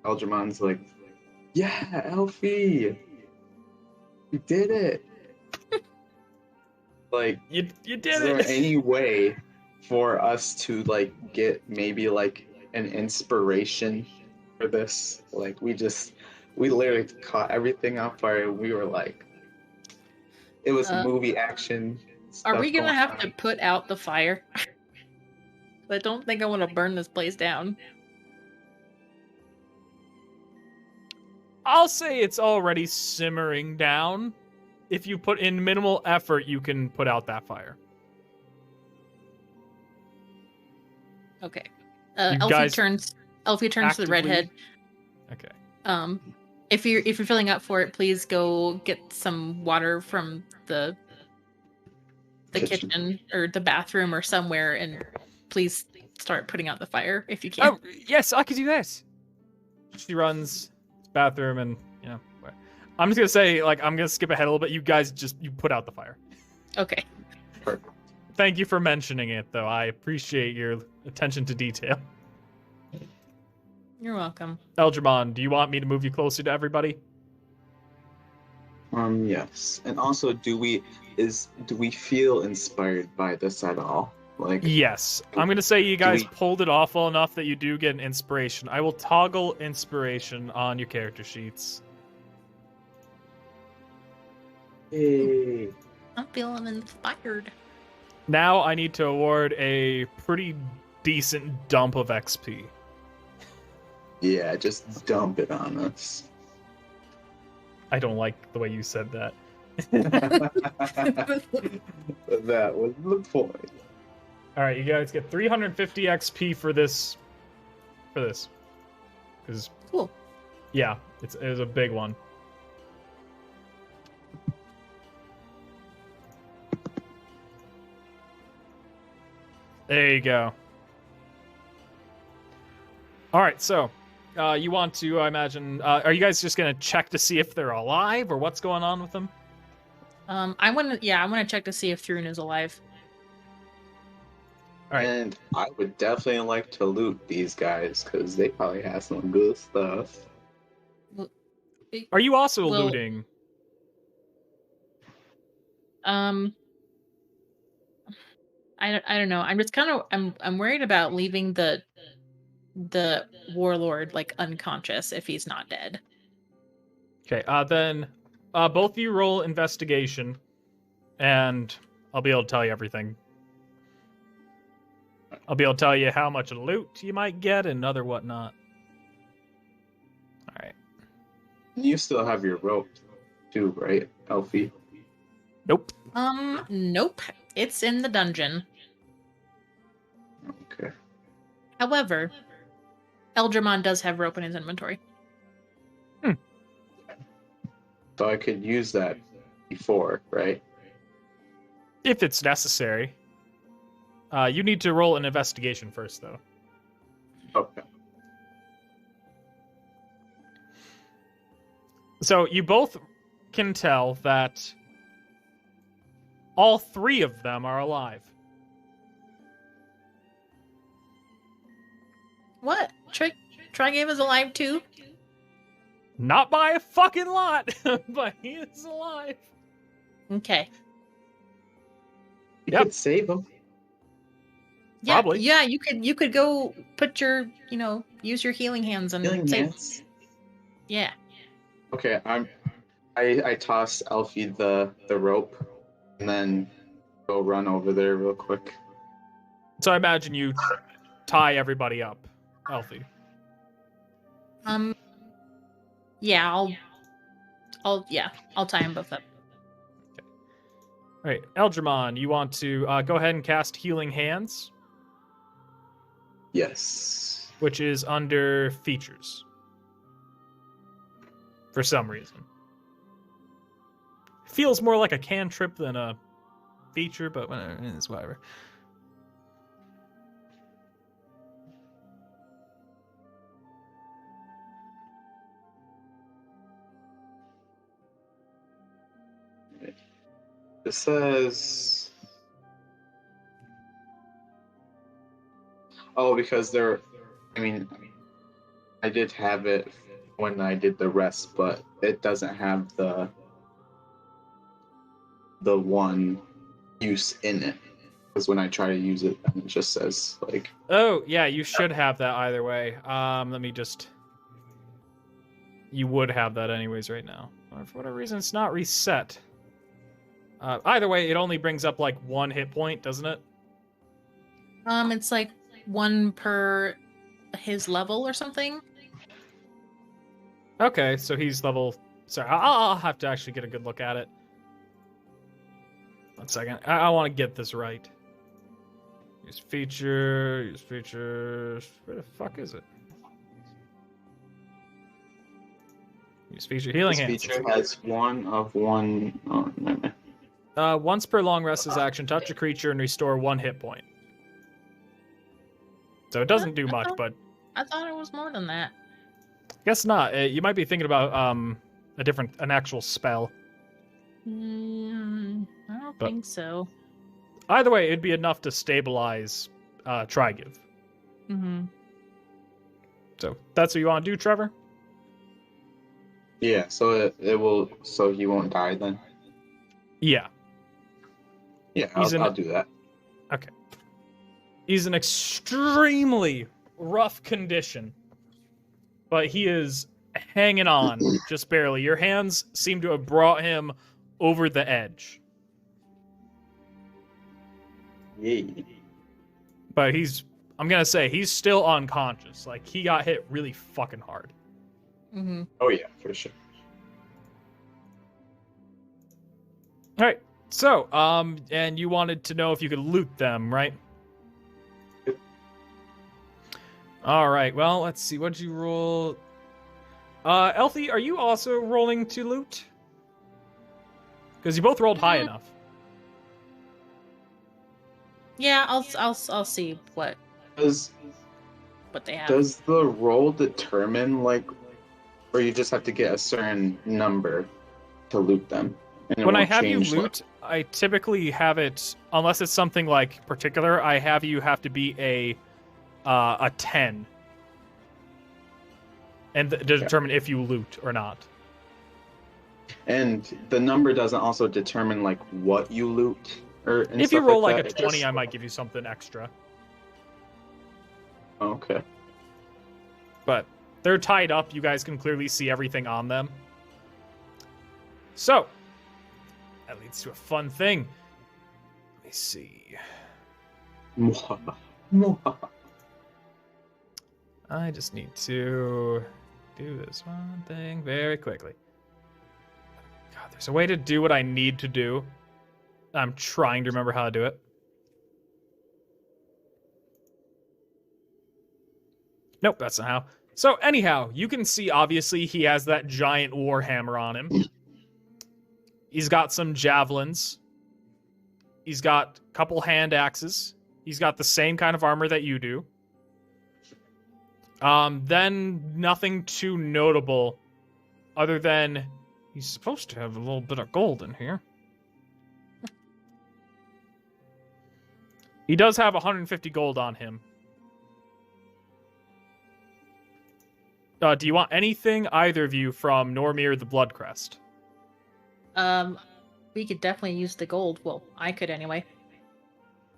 Algermon's like, yeah, Elfie, you did it. Like, You did is there it. any way for us to like get maybe like an inspiration for this. Like we literally caught everything on fire. We were like, it was movie action. Are we gonna have on. to put out the fire? I don't think I want to burn this place down. I'll say it's already simmering down. If you put in minimal effort, you can put out that fire. Okay. You Elfie guys turns to the redhead. Okay. If you're filling up for it, please go get some water from the kitchen or the bathroom or somewhere, and please start putting out the fire if you can. Oh, yes, I could do this. She runs to the bathroom and, you know, I'm just going to say, like, I'm going to skip ahead a little bit. You guys you put out the fire. Okay. Perfect. Thank you for mentioning it, though. I appreciate your attention to detail. You're welcome. Eldramon, do you want me to move you closer to everybody? Yes. And also, do we feel inspired by this at all? Like, Yes. I'm going to say you guys we- pulled it off well enough that you do get an inspiration. I will toggle inspiration on your character sheets. Hey. I'm feeling inspired. Now I need to award a pretty decent dump of XP. Yeah, just dump it on us. I don't like the way you said that. That was the point. All right, you guys get 350 XP for this. Because, Cool. yeah, it was a big one. There you go. All right, so you want to, I imagine, are you guys just gonna check to see if they're alive or what's going on with them? I want to check to see if Thrun is alive. All right. And I would definitely like to loot these guys because they probably have some good stuff. Are you also Well- looting? I don't know. I'm just kind of I'm worried about leaving the warlord like unconscious if he's not dead. Okay, then both of you roll investigation, and I'll be able to tell you everything. I'll be able to tell you how much loot you might get and other whatnot. All right. You still have your rope, too, right, Elfie? Nope. Nope. It's in the dungeon. Okay. However, Eldramon does have rope in his inventory. So I could use that before, right? If it's necessary. You need to roll an investigation first, though. Okay. So you both can tell that all three of them are alive. What? Trigame is alive too? Not by a fucking lot, but he is alive. Okay. You Yep. could save them. Yeah, Probably. Yeah, you could go put your, use your healing hands and Healing save. hands. Yeah. Okay, I toss Elfie the rope and then go run over there real quick. So I imagine you tie everybody up, Elfie. Yeah, I'll tie them both up. All right, Eldramon, you want to go ahead and cast Healing Hands, Yes. which is under Features. For some reason. Feels more like a cantrip than a feature, but it's whatever. It says... Oh, because I did have it when I did the rest, but it doesn't have the one use in it. Because when I try to use it, then it just says, like... Oh, yeah, you should have that either way. Let me just You would have that anyways right now. Or for whatever reason, it's not reset. Either way, it only brings up like 1 hit point, doesn't it? It's like 1 per his level or something. Okay, so he's level... Sorry, I'll have to actually get a good look at it. 1 second. I want to get this right. Use features. Where the fuck is it? Use feature healing This hands. feature has 1 of 1. Oh, never mind. Once per long rest is action, touch a creature and restore 1 hit point. So it doesn't do much, but I thought it was more than that. guess not. You might be thinking about an actual spell. I don't But- think so. Either way, it'd be enough to stabilize Trigive. Mm-hmm. So that's what you want to do, Trevor? Yeah, so it will. So he won't die then. Yeah. Yeah, He's I'll do that. Okay. He's in extremely rough condition, but he is hanging on just barely. Your hands seem to have brought him over the edge. Yay. But I'm going to say, he's still unconscious. Like, he got hit really fucking hard. Mm-hmm. Oh yeah, for sure. All right. So, and you wanted to know if you could loot them, right? Yep. All right. Well, let's see. What'd you roll? Elfie, are you also rolling to loot? Because you both rolled high enough. Yeah, I'll see what Does they have. does the roll determine like, or you just have to get a certain number to loot them? And it When I won't have you change, like- loot, I typically have it, unless it's something like particular, I have you have to be a 10. And to determine if you loot or not. And the number doesn't also determine like what you loot, or and If you stuff roll like like that. a 20, Just- I might give you something extra. Okay. But they're tied up. You guys can clearly see everything on them. So, that leads to a fun thing. Let me see. I just need to do this one thing very quickly. God, there's a way to do what I need to do. I'm trying to remember how to do it. Nope, that's not how. So anyhow, you can see obviously he has that giant warhammer on him. He's got some javelins. He's got a couple hand axes. He's got the same kind of armor that you do. Then nothing too notable other than he's supposed to have a little bit of gold in here. He does have 150 gold on him. Do you want anything, either of you, from Normir the Bloodcrest? We could definitely use the gold. Well, I could anyway.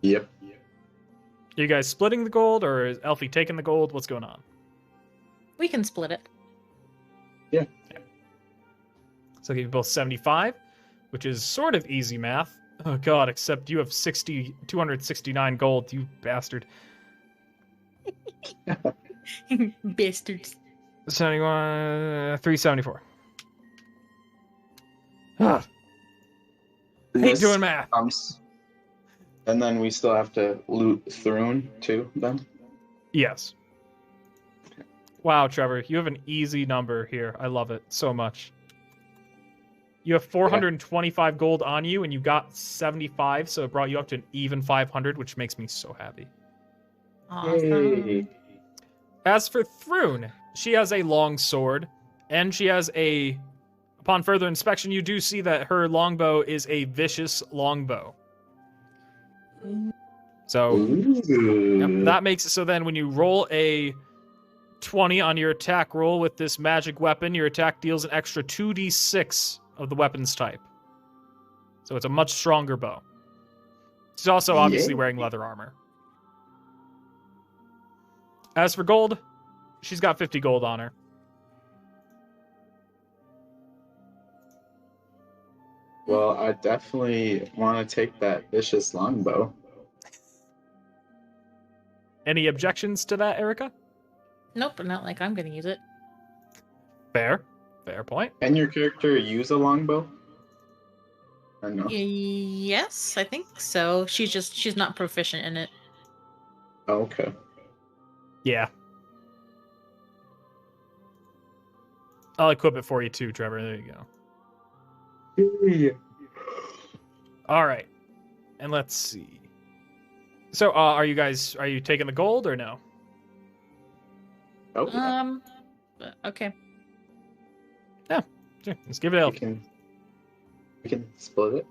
Yep. Are you guys splitting the gold, or is Elfie taking the gold? What's going on? We can split it. So I'll give you both 75, which is sort of easy math. Oh god, except you have 269 gold, you bastard. Bastards. 71, 374. Ah, hate This doing math. comes- and then we still have to loot Thrune too. Then. Yes. Wow, Trevor, you have an easy number here. I love it so much. You have 425 gold on you, and you got 75, so it brought you up to an even 500, which makes me so happy. Awesome. Yay. As for Thrune, she has a long sword, and she has a... Upon further inspection, you do see that her longbow is a vicious longbow. So, Ooh. yep, that makes it so then when you roll a 20 on your attack roll with this magic weapon, your attack deals an extra 2d6 of the weapon's type. So it's a much stronger bow. She's also obviously Yay. wearing leather armor. As for gold, she's got 50 gold on her. Well, I definitely want to take that vicious longbow. Any objections to that, Erica? Nope, not like I'm gonna use it. Fair point. Can your character use a longbow? Or no? Yes, I think so. She's not proficient in it. Oh, okay. Yeah. I'll equip it for you too, Trevor. There you go. Yeah. All right. And let's see. So, are you taking the gold or no? Oh, yeah. Okay. Sure, let's give it we Elf. can split it.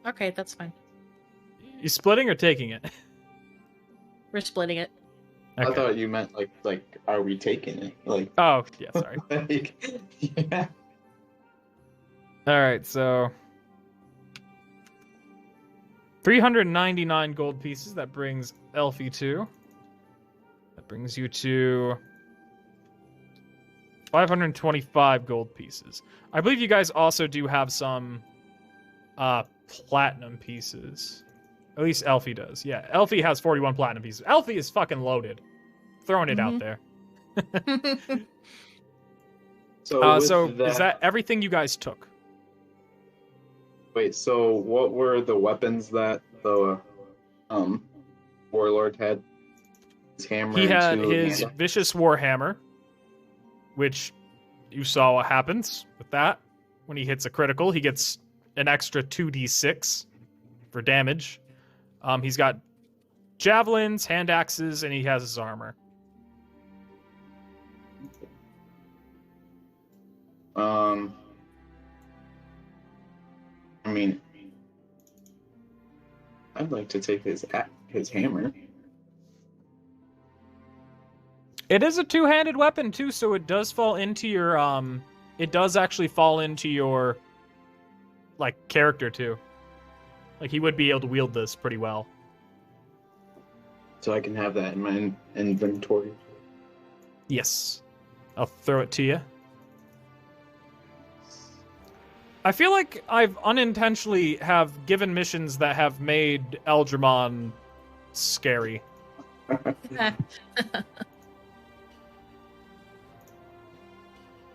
Okay, that's fine. You splitting or taking it? We're splitting it. I thought you meant like are we taking it? Like Oh, yeah, sorry. yeah. All right, so 399 gold pieces. That brings Elfie to. That brings you to 525 gold pieces. I believe you guys also do have some platinum pieces. At least Elfie does. Yeah, Elfie has 41 platinum pieces. Elfie is fucking loaded. Throwing it out there. So, So is that everything you guys took? Wait, so what were the weapons that the warlord had? His hammer. He and had two his handle- vicious warhammer, which you saw what happens with that. When he hits a critical, he gets an extra 2d6 for damage. He's got javelins, hand axes, and he has his armor. I mean, I'd like to take his hammer. It is a two-handed weapon too, so it does fall into your it does actually fall into your like character too. Like he would be able to wield this pretty well. So I can have that in my inventory. Yes. I'll throw it to you. I feel like I've unintentionally have given missions that have made Eldramon scary.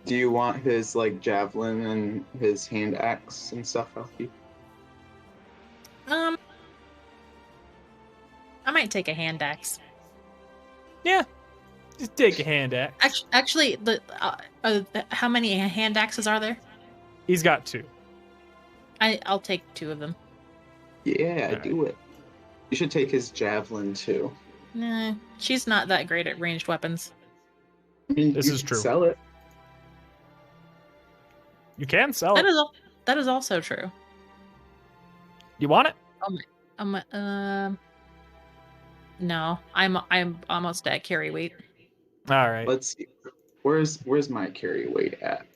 Do you want his like javelin and his hand axe and stuff, Elfie? I might take a hand axe. Yeah. Just take a hand axe. Actually, how many hand axes are there? He's got 2. I'll take 2 of them. Yeah, Alright. do it. You should take his javelin too. Nah, she's not that great at ranged weapons. I mean, This you is can true. Sell it. You can sell it. That is also true. You want it? No, I'm almost at carry weight. All right. Let's see. Where's my carry weight at?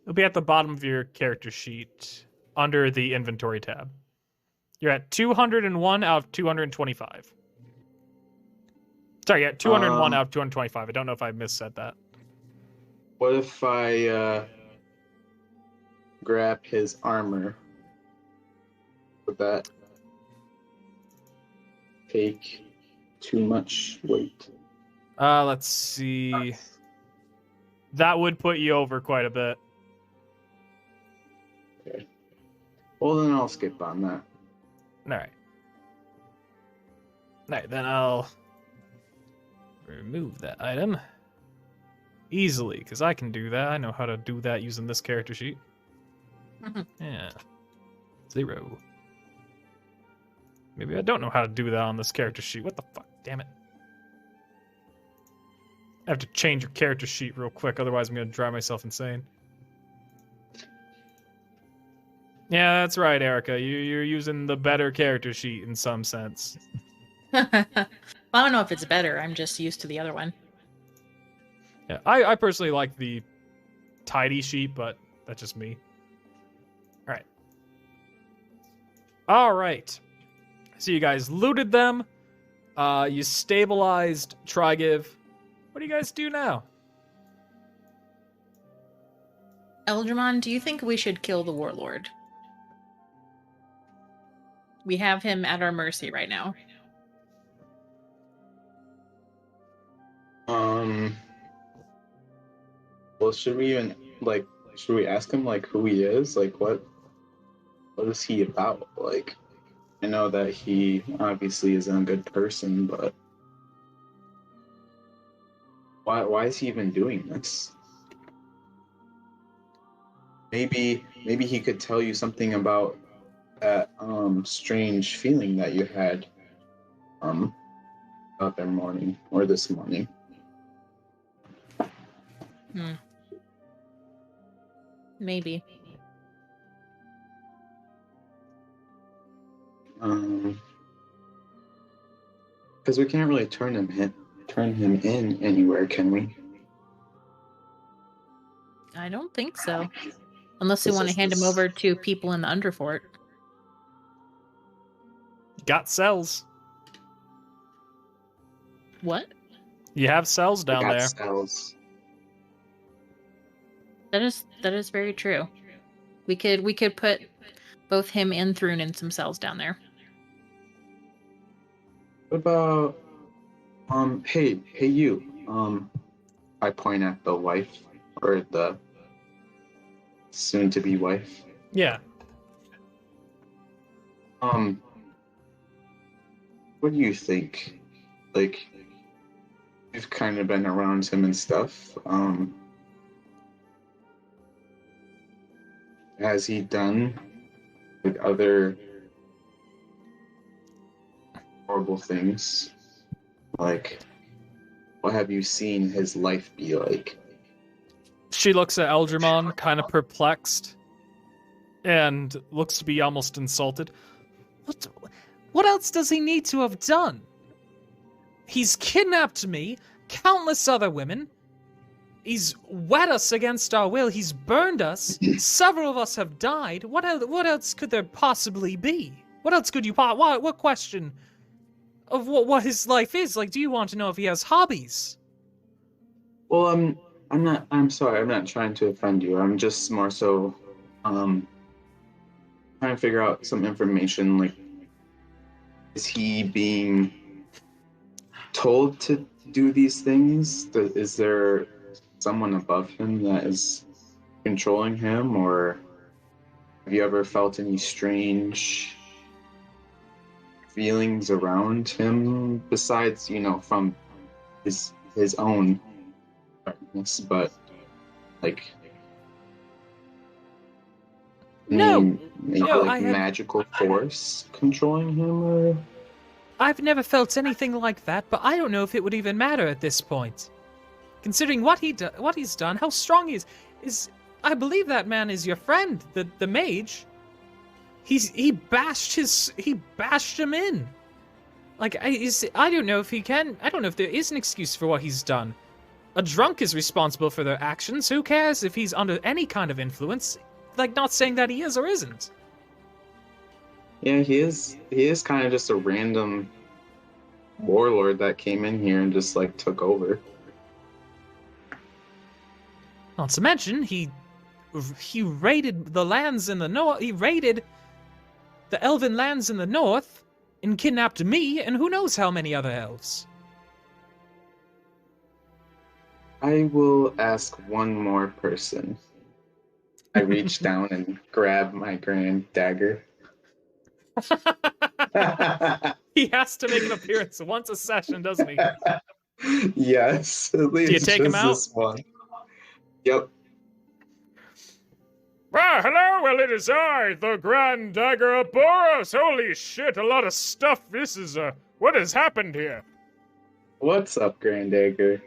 It'll be at the bottom of your character sheet under the inventory tab. You're at 201 out of 225. Sorry, yeah, 201 out of 225. I don't know if I missaid that. What if I grab his armor? Would that take too much weight? Let's see. That would put you over quite a bit. Okay. Well, then I'll skip on that. All right. All right, then I'll remove that item easily, because I can do that. I know how to do that using this character sheet. Yeah. 0. Maybe I don't know how to do that on this character sheet. What the fuck? Damn it. I have to change your character sheet real quick, otherwise I'm going to drive myself insane. Yeah, that's right, Erica. You're using the better character sheet in some sense. Well, I don't know if it's better. I'm just used to the other one. Yeah, I personally like the tidy sheet, but that's just me. All right. All right. So you guys looted them. You stabilized Trigiv. What do you guys do now? Eldramon, do you think we should kill the warlord? We have him at our mercy right now. Well, should we even should we ask him who he is? What is he about? I know that he obviously isn't a good person, but why is he even doing this? Maybe he could tell you something about that strange feeling that you had about that morning or this morning. Maybe. Because we can't really turn him in anywhere, can we? I don't think so. Unless we want to hand him over to people in the Underfort. Got cells. What? You have cells down there. Cells. That is very true. We could put both him and Thrun in some cells down there. What about hey you. I point at the wife or the soon to be wife. Yeah. What do you think? You've kind of been around him and stuff. Has he done other horrible things? What have you seen his life be like? She looks at Eldramon, kind of perplexed, and looks to be almost insulted. What else does he need to have done? He's kidnapped me, countless other women. He's wed us against our will. He's burned us. Several of us have died. What else could there possibly be? What else could you what question of what his life is? Do you want to know if he has hobbies? Well, I'm sorry, I'm not trying to offend you. I'm just more so trying to figure out some information. Is he being told to do these things? Is there someone above him that is controlling him, or have you ever felt any strange feelings around him besides, from his own darkness, but No, magical force controlling him, or? I've never felt anything like that, but I don't know if it would even matter at this point. Considering what he's done, how strong he is I believe that man is your friend, the mage. He bashed him in. I don't know if he can. I don't know if there is an excuse for what he's done. A drunk is responsible for their actions. Who cares if he's under any kind of influence? Not saying that he is or isn't. Yeah, he is kind of just a random warlord that came in here and just took over. Not to mention, he raided the lands in the north. He raided the elven lands in the north and kidnapped me and who knows how many other elves. I will ask one more person. I reach down and grab my grand dagger. He has to make an appearance once a session, doesn't he? Yes. At least do you take him out? This one. Yep. Ah, hello, well, it is I, the Grand Dagger of Boros. Holy shit, a lot of stuff. This is, what has happened here? What's up, Grand Dagger?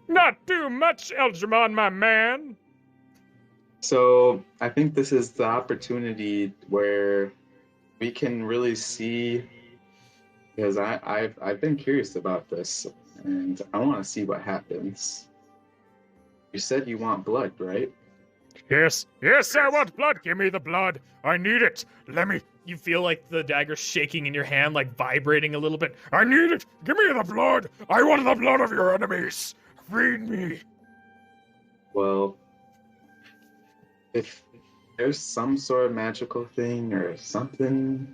Not too much, Eldramon, my man. So, I think this is the opportunity where we can really see, because I've been curious about this, and I want to see what happens. You said you want blood, right? Yes, I want blood. Give me the blood. I need it. You feel the dagger shaking in your hand, vibrating a little bit. I need it. Give me the blood. I want the blood of your enemies. Feed me. Well, if there's some sort of magical thing or something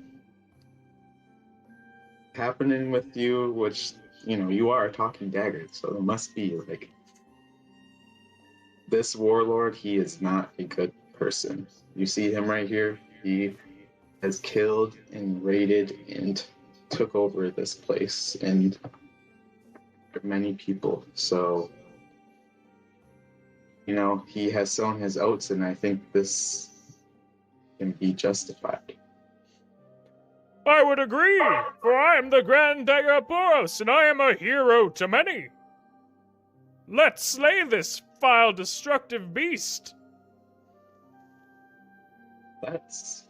happening with you, which, you are a talking dagger, so there must be, like, this warlord, he is not a good person. You see him right here? He has killed and raided and took over this place and many people. So, he has sown his oats, and I think this can be justified. I would agree, for I am the Grand Dagger of Boros, and I am a hero to many. Let's slay this vile, destructive beast. That's...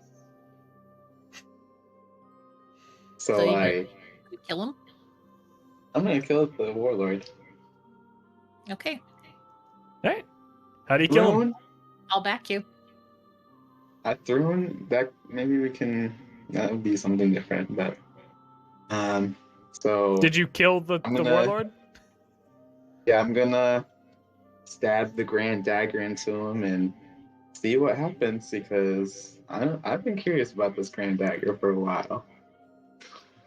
So you kill him? I'm gonna kill the warlord. Okay. Hey, how do you kill him? I'll back you. At Thrune, that maybe that would be something different, but so Did you kill the warlord? Yeah, I'm gonna stab the grand dagger into him and see what happens, because I've been curious about this grand dagger for a while.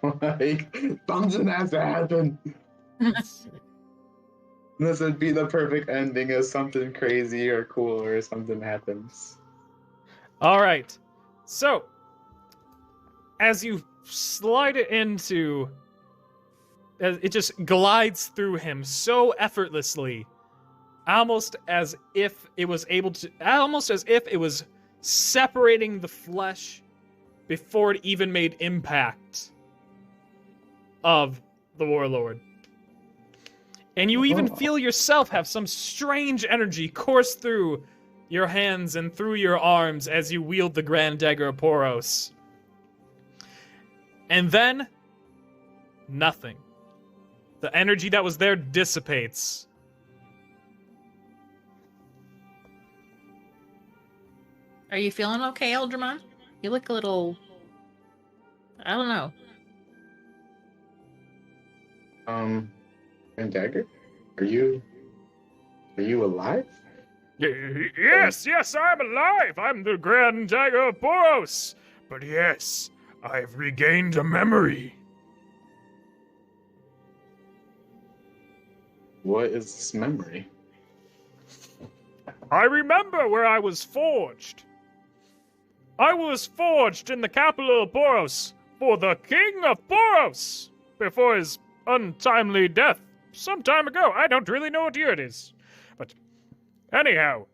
Like, something has to happen. This would be the perfect ending if something crazy or cool or something happens. All right. So, as you slide it into, it just glides through him so effortlessly, almost as if it was separating the flesh before it even made impact of the warlord. And you even feel yourself have some strange energy course through your hands and through your arms as you wield the Grand Dagger of Poros. And then, nothing. The energy that was there dissipates. Are you feeling okay, Eldramon? You look a little... I don't know. Grand dagger? Are you alive? Yes, I'm alive. I'm the Grand Dagger of Poros. But yes, I've regained a memory. What is this memory? I remember where I was forged. I was forged in the capital of Poros for the King of Poros before his untimely death some time ago. I don't really know what year it is. But anyhow,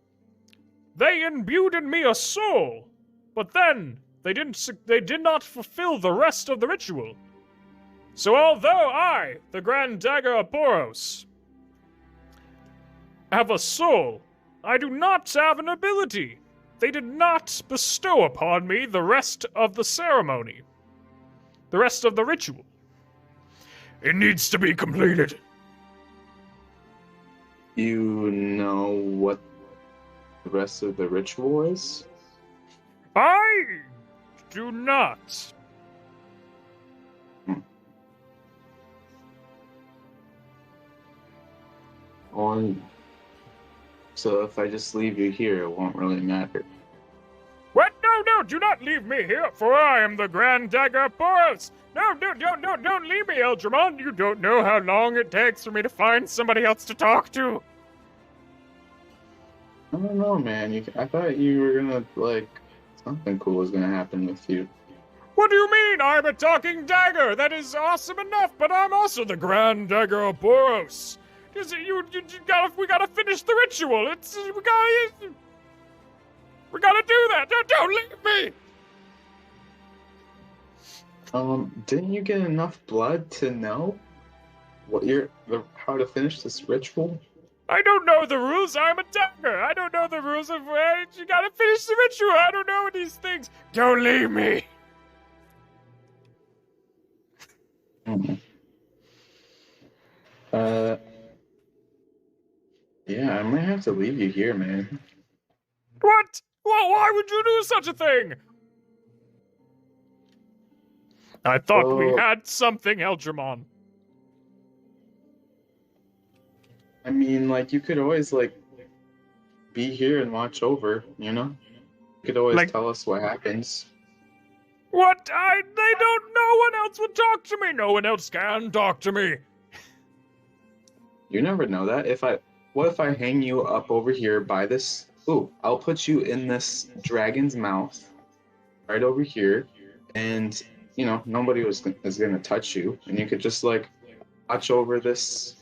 they imbued in me a soul, but then they did not fulfill the rest of the ritual. So although I, the Grand Dagger of Poros, have a soul, I do not have an ability. They did not bestow upon me the rest of the ceremony, the rest of the ritual. It needs to be completed. You know what the rest of the ritual is? I do not. So if I just leave you here, it won't really matter. What? No, do not leave me here, for I am the Grand Dagger of Poros. No, don't leave me, Eldramon. You don't know how long it takes for me to find somebody else to talk to. I don't know, man. I thought you were gonna, something cool was gonna happen with you. What do you mean? I'm a talking dagger. That is awesome enough, but I'm also the Grand Dagger of Poros. We gotta finish the ritual. We gotta do that. Don't leave me. Didn't you get enough blood to know how to finish this ritual? I don't know the rules. I'm a dagger. I don't know the rules of where you gotta finish the ritual. I don't know these things. Don't leave me. Yeah, I might have to leave you here, man. What? Well, why would you do such a thing? I thought we had something, Eldramon. I mean, you could always, be here and watch over, You could always tell us what happens. What? They don't. No one else else will talk to me. No one else can talk to me. You never know that. What if I hang you up over here by this? Ooh, I'll put you in this dragon's mouth, right over here, and nobody is gonna touch you, and you could just like watch over this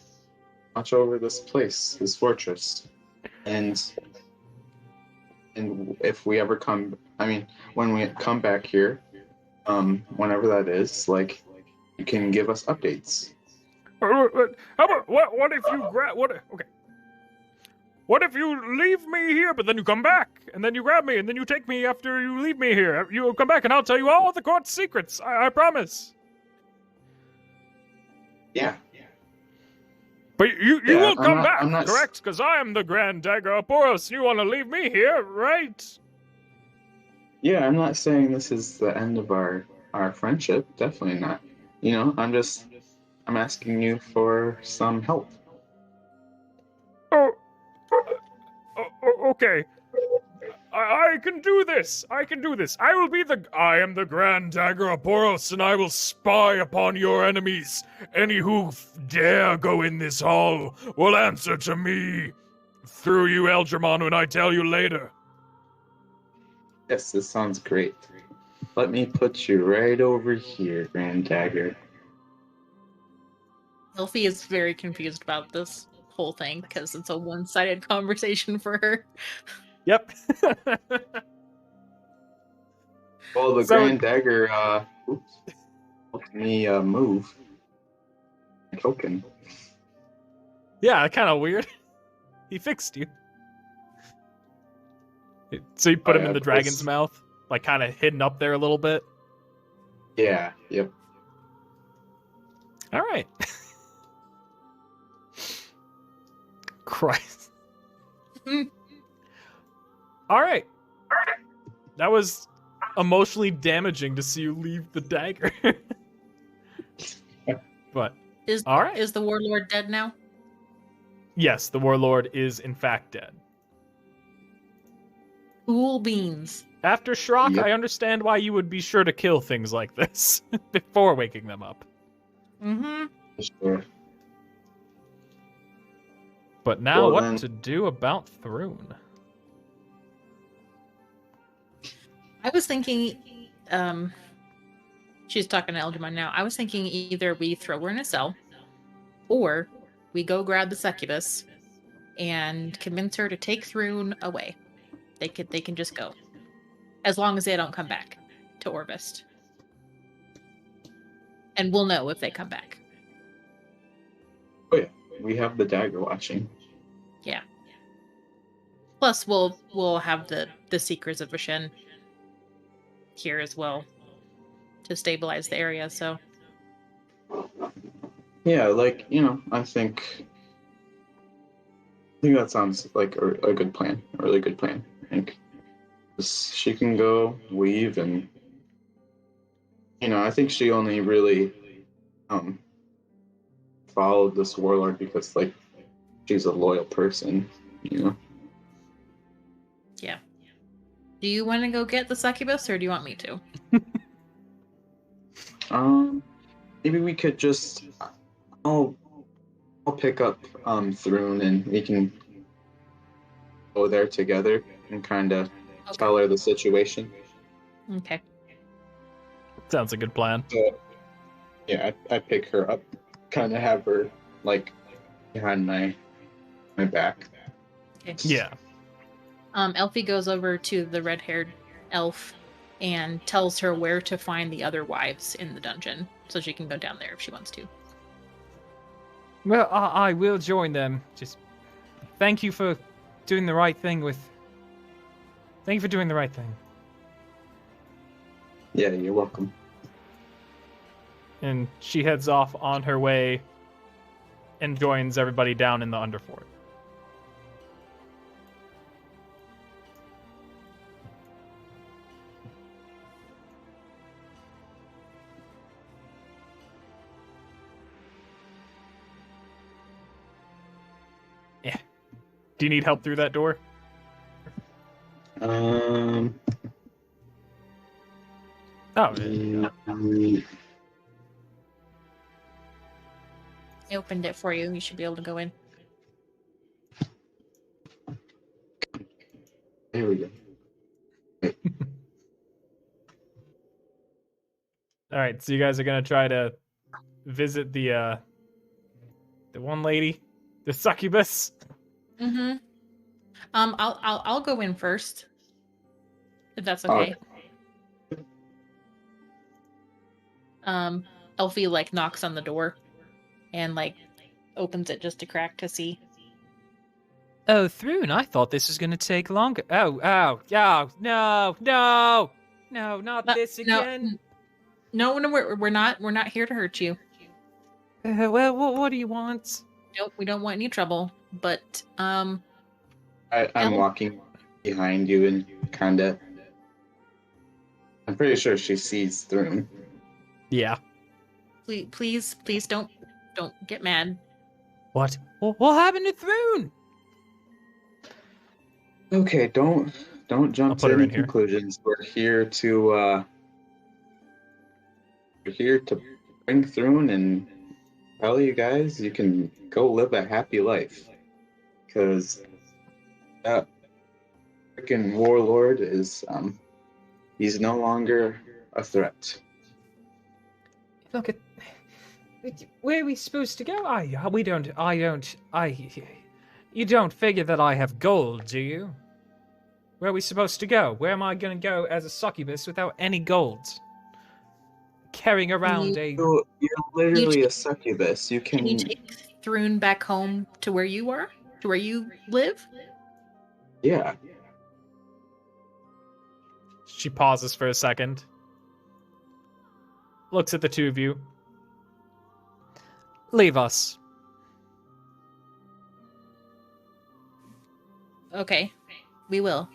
place, this fortress, and if we ever when we come back here, whenever that is, like, you can give us updates. How about what if you What if you leave me here, but then you come back, and then you grab me, and then you take me after you leave me here? You come back, and I'll tell you all the court's secrets. I promise. Yeah. But you won't come back, not correct? Because I am the Grand Dagger of Boros. You want to leave me here, right? Yeah, I'm not saying this is the end of our friendship. Definitely not. I'm asking you for some help. Okay. I can do this. I am the Grand Dagger of Boros, and I will spy upon your enemies. Any who dare go in this hall will answer to me. Through you, Eldramon, when I tell you later. Yes, this sounds great. Let me put you right over here, Grand Dagger. Elfie is very confused about this whole thing because it's a one-sided conversation for her. Yep. Well, the Grand Dagger helped me move a token. Yeah, kind of weird. He fixed you. So you put him in the dragon's mouth, like kind of hidden up there a little bit. Yeah. Yep. All right. Christ. All right. That was emotionally damaging to see you leave the dagger. But all right. Is the warlord dead now? Yes, the warlord is in fact dead. Cool beans. After Shrock, Yep. I understand why you would be sure to kill things like this before waking them up. Mm-hmm. Sure. But now, Well, what then- to do about Thrune? I was thinking, she's talking to Eldramon now. I was thinking either we throw her in a cell, or we go grab the succubus and convince her to take Thrune away. They can just go, as long as they don't come back to Orvist, and we'll know if they come back. Oh yeah, we have the dagger watching. Yeah. Plus, we'll have the Seekers of Vishen here as well to stabilize the area. So Yeah, I think that sounds like a good plan, a really good plan. I think she can go weave, and I think she only really followed this warlord because she's a loyal person. yeah. Do you want to go get the succubus, or do you want me to? Maybe we could just I'll pick up Thrune, and we can go there together and kind of tell her the situation. Okay. Sounds a good plan. So, yeah, I pick her up, kind of have her behind my back. Okay. Yeah. Elfie goes over to the red-haired elf and tells her where to find the other wives in the dungeon, so she can go down there if she wants to. Well, I will join them. Just thank you for doing the right thing Thank you for doing the right thing. Yeah, you're welcome. And she heads off on her way and joins everybody down in the Underfort. Yeah. Do you need help through that door? Um. Oh, yeah. I opened it for you. You should be able to go in. Here we go. All right, so you guys are gonna try to visit the one lady, the succubus. Mm-hmm. I'll go in first, if that's okay. Elfie like knocks on the door, and like opens it just a crack to see. Oh, Thrune, I thought this was going to take longer. Oh, no, not this again. No, we're not here to hurt you. Well, what do you want? Nope, we don't want any trouble. But I'm El- walking behind you and kinda. I'm pretty sure she sees through. Yeah. please don't get mad. What? What happened to Thrune? Okay, don't I'll jump put to her any in here. conclusions. We're here to bring through and tell you guys you can go live a happy life. Because that freaking warlord is he's no longer a threat. Look at... Where are we supposed to go? You don't figure that I have gold, do you? Where are we supposed to go? Where am I going to go as a succubus without any gold? Carrying around You're literally a succubus. You Can you take Thrune back home to where you are? To where you live? Yeah. She pauses for a second. Looks at the two of you. Leave us. Okay, we will.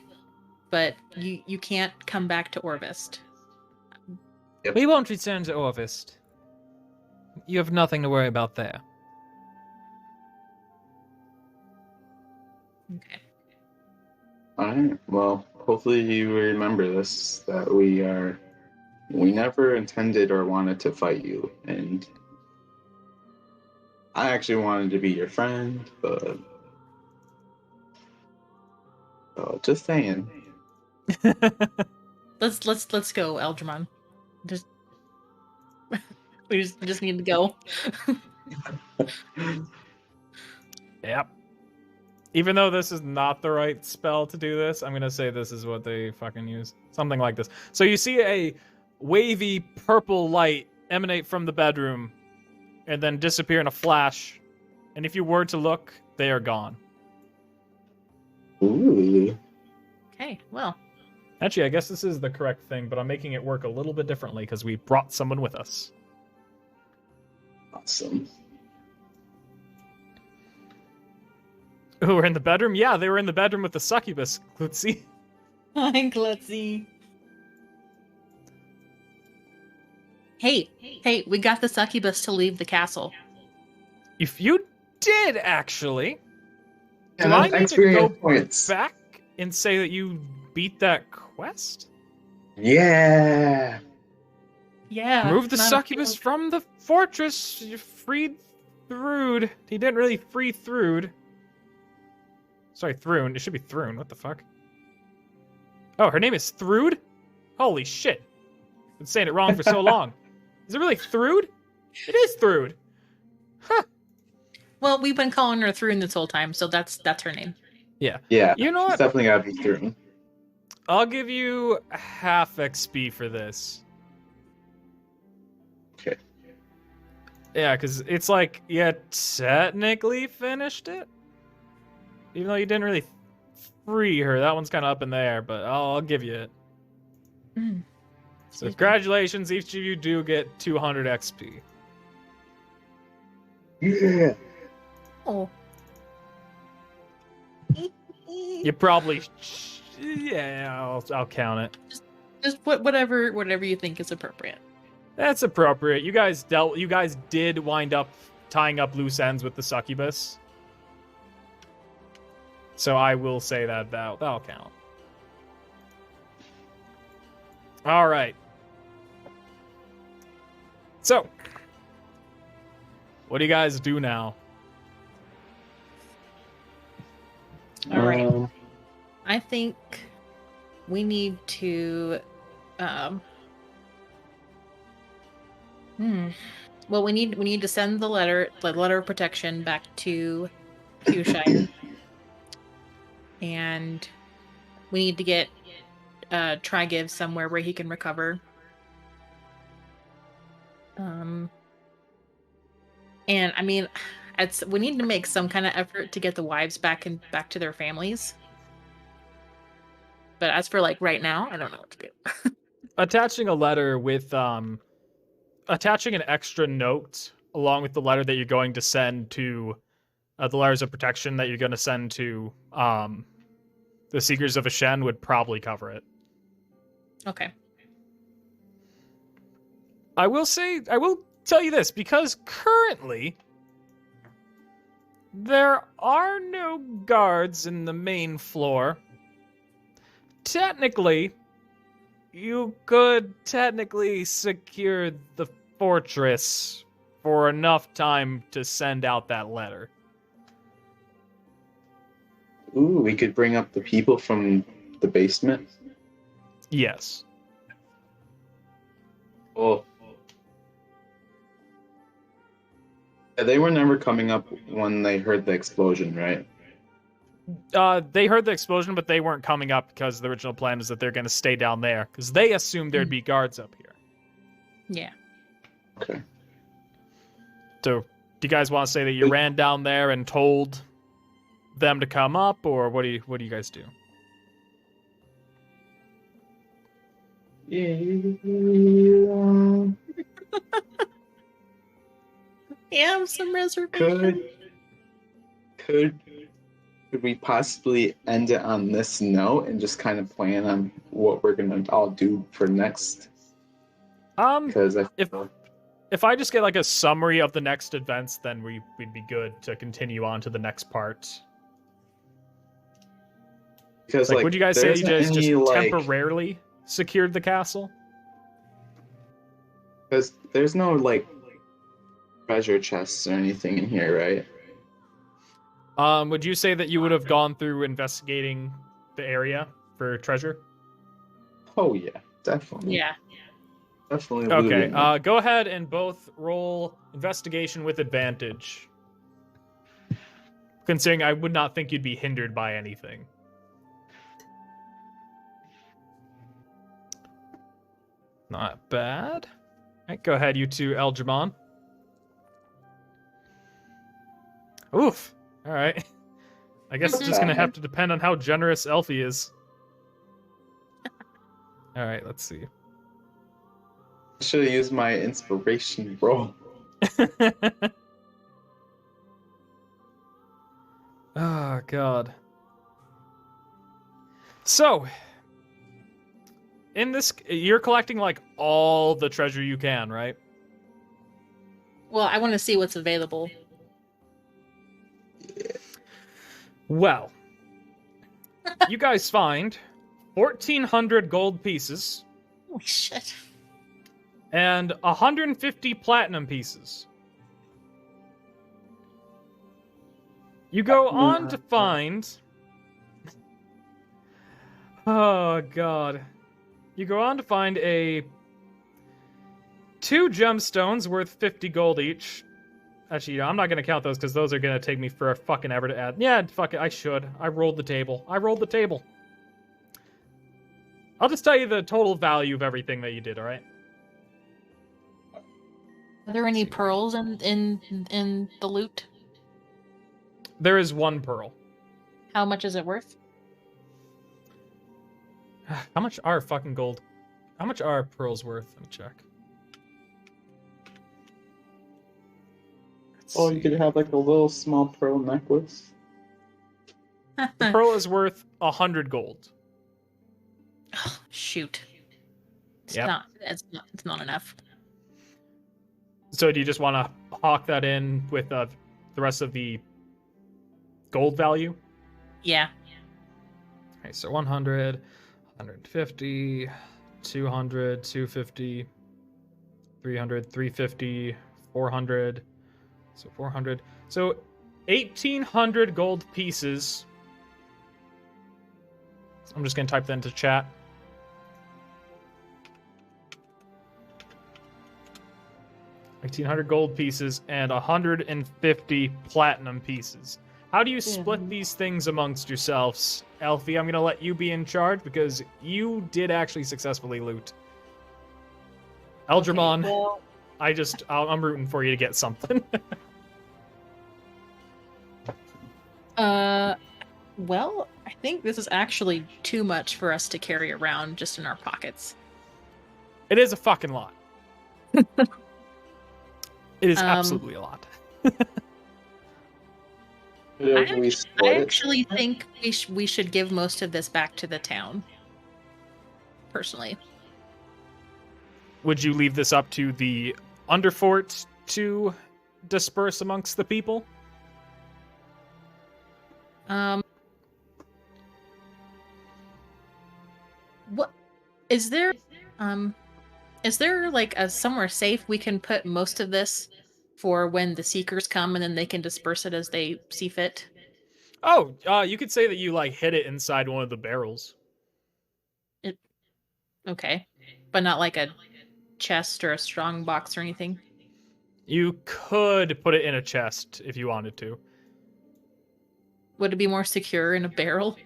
But you can't come back to Orvist. Yep. We won't return to Orvist. You have nothing to worry about there. Okay. Alright, well, hopefully you remember this, that we never intended or wanted to fight you, and I actually wanted to be your friend, but just saying. Let's go, Eldramon. We just need to go. Yep. Even though this is not the right spell to do this, I'm gonna say this is what they fucking use. Something like this. So you see a wavy purple light emanate from the bedroom and then disappear in a flash. And if you were to look, they are gone. Ooh. Okay, well. Actually, I guess this is the correct thing, but I'm making it work a little bit differently because we brought someone with us. Awesome. Who were in the bedroom? Yeah, they were in the bedroom with the succubus. Let's see. Hi, Klutzy. Hey, we got the succubus to leave the castle. If you did, actually, And do I need to go points. back and say that you beat that quest? Yeah. Yeah. Move the not a succubus fail. from the fortress. You freed Thrude. He didn't really free Thrude. Sorry, Thrune. It should be Thrune. What the fuck? Oh, her name is Thrude? Holy shit. Been saying it wrong for so long. Is it really Thrude? It is Thrude. Huh. Well, we've been calling her Thrune this whole time, so that's her name. Yeah. Yeah. You know It's what? definitely gotta be through. I'll give you half XP for this. Okay. Yeah, because it's like, you technically finished it. Even though you didn't really free her. That one's kind of up in the air, but I'll give you it. Mm. So congratulations, each of you do get 200 XP. Yeah. Oh. You probably... Yeah, I'll count it. Just whatever you think is appropriate. That's appropriate. You guys did wind up tying up loose ends with the succubus. So I will say that'll count. All right. So What do you guys do now? All right. Um, I think we need to. Well, we need to send the letter of protection back to Qshire, and we need to get Trigiv somewhere where he can recover. And I mean, we need to make some kind of effort to get the wives back to their families. But as for like right now, I don't know what to do. Attaching a letter with attaching an extra note along with the letter that you're going to send to the letters of protection that you're going to send to the Seekers of Ashen would probably cover it. Okay. I will tell you this, because currently there are no guards in the main floor. Technically, you could secure the fortress for enough time to send out that letter. ooh, we could bring up the people from the basement. Yes. Oh. Yeah, they were never coming up when they heard the explosion, right? They heard the explosion, but they weren't coming up because the original plan is that they're going to stay down there because they assumed there'd be guards up here. Yeah. Okay. So, do you guys want to say that you ran down there and told them to come up, or what do you guys do? Yeah. Yeah, some reservation. Could we possibly end it on this note and just kind of plan on what we're gonna all do for next? Because If I just get like a summary of the next events, then we'd be good to continue on to the next part. because Like, would you guys say you there isn't just any, temporarily secured the castle? because there's no like treasure chests or anything in here, right? Would you say that you would have gone through investigating the area for treasure? Oh yeah, definitely. Yeah. Definitely. Okay, looting. go ahead and both roll investigation with advantage. Considering I would not think you'd be hindered by anything. Not bad. Alright, go ahead, you two, Eljaman. Oof. Alright. I guess it's just gonna have to depend on how generous Elfie is. Alright, let's see. I should have used my inspiration roll. Oh, God. So, in this, you're collecting, like, all the treasure you can, right? Well, I want to see what's available. Well, you guys find 1,400 gold pieces Holy shit. and 150 platinum pieces. You go on to find... Oh, God. You go on to find 2 gemstones worth 50 gold each. Actually, I'm not going to count those because those are going to take me for a fucking ever to add. Yeah, fuck it, I should. I rolled the table. I'll just tell you the total value of everything that you did, alright? Are there any pearls in the loot? There is 1 pearl. How much is it worth? How much are fucking gold? How much are pearls worth? Let me check. Oh, you could have like a little small pearl necklace. The pearl is worth 100 gold. Oh, shoot. It's Yep. it's not enough. So do you just want to hawk that in with the rest of the gold value? Yeah. Okay, so 100, 150, 200, 250, 300, 350, 400, So 400. So 1,800 gold pieces. I'm just going to type that into chat. $1,800 gold pieces and 150 platinum pieces. How do you split these things amongst yourselves? Elfie, I'm going to let you be in charge because you did actually successfully loot. Eldramon, Okay, well, I'm rooting for you to get something. well, I think this is actually too much for us to carry around just in our pockets. It is a fucking lot. It is Um, absolutely a lot. Should we I split it? actually think we should give most of this back to the town. Personally. Would you leave this up to the Underfort to disperse amongst the people? What is there? Is there like a somewhere safe we can put most of this for when the seekers come and then they can disperse it as they see fit? Oh, you could say that you like hid it inside one of the barrels. Okay, but not like a chest or a strong box or anything. You could put it in a chest if you wanted to. Would it be more secure in a barrel?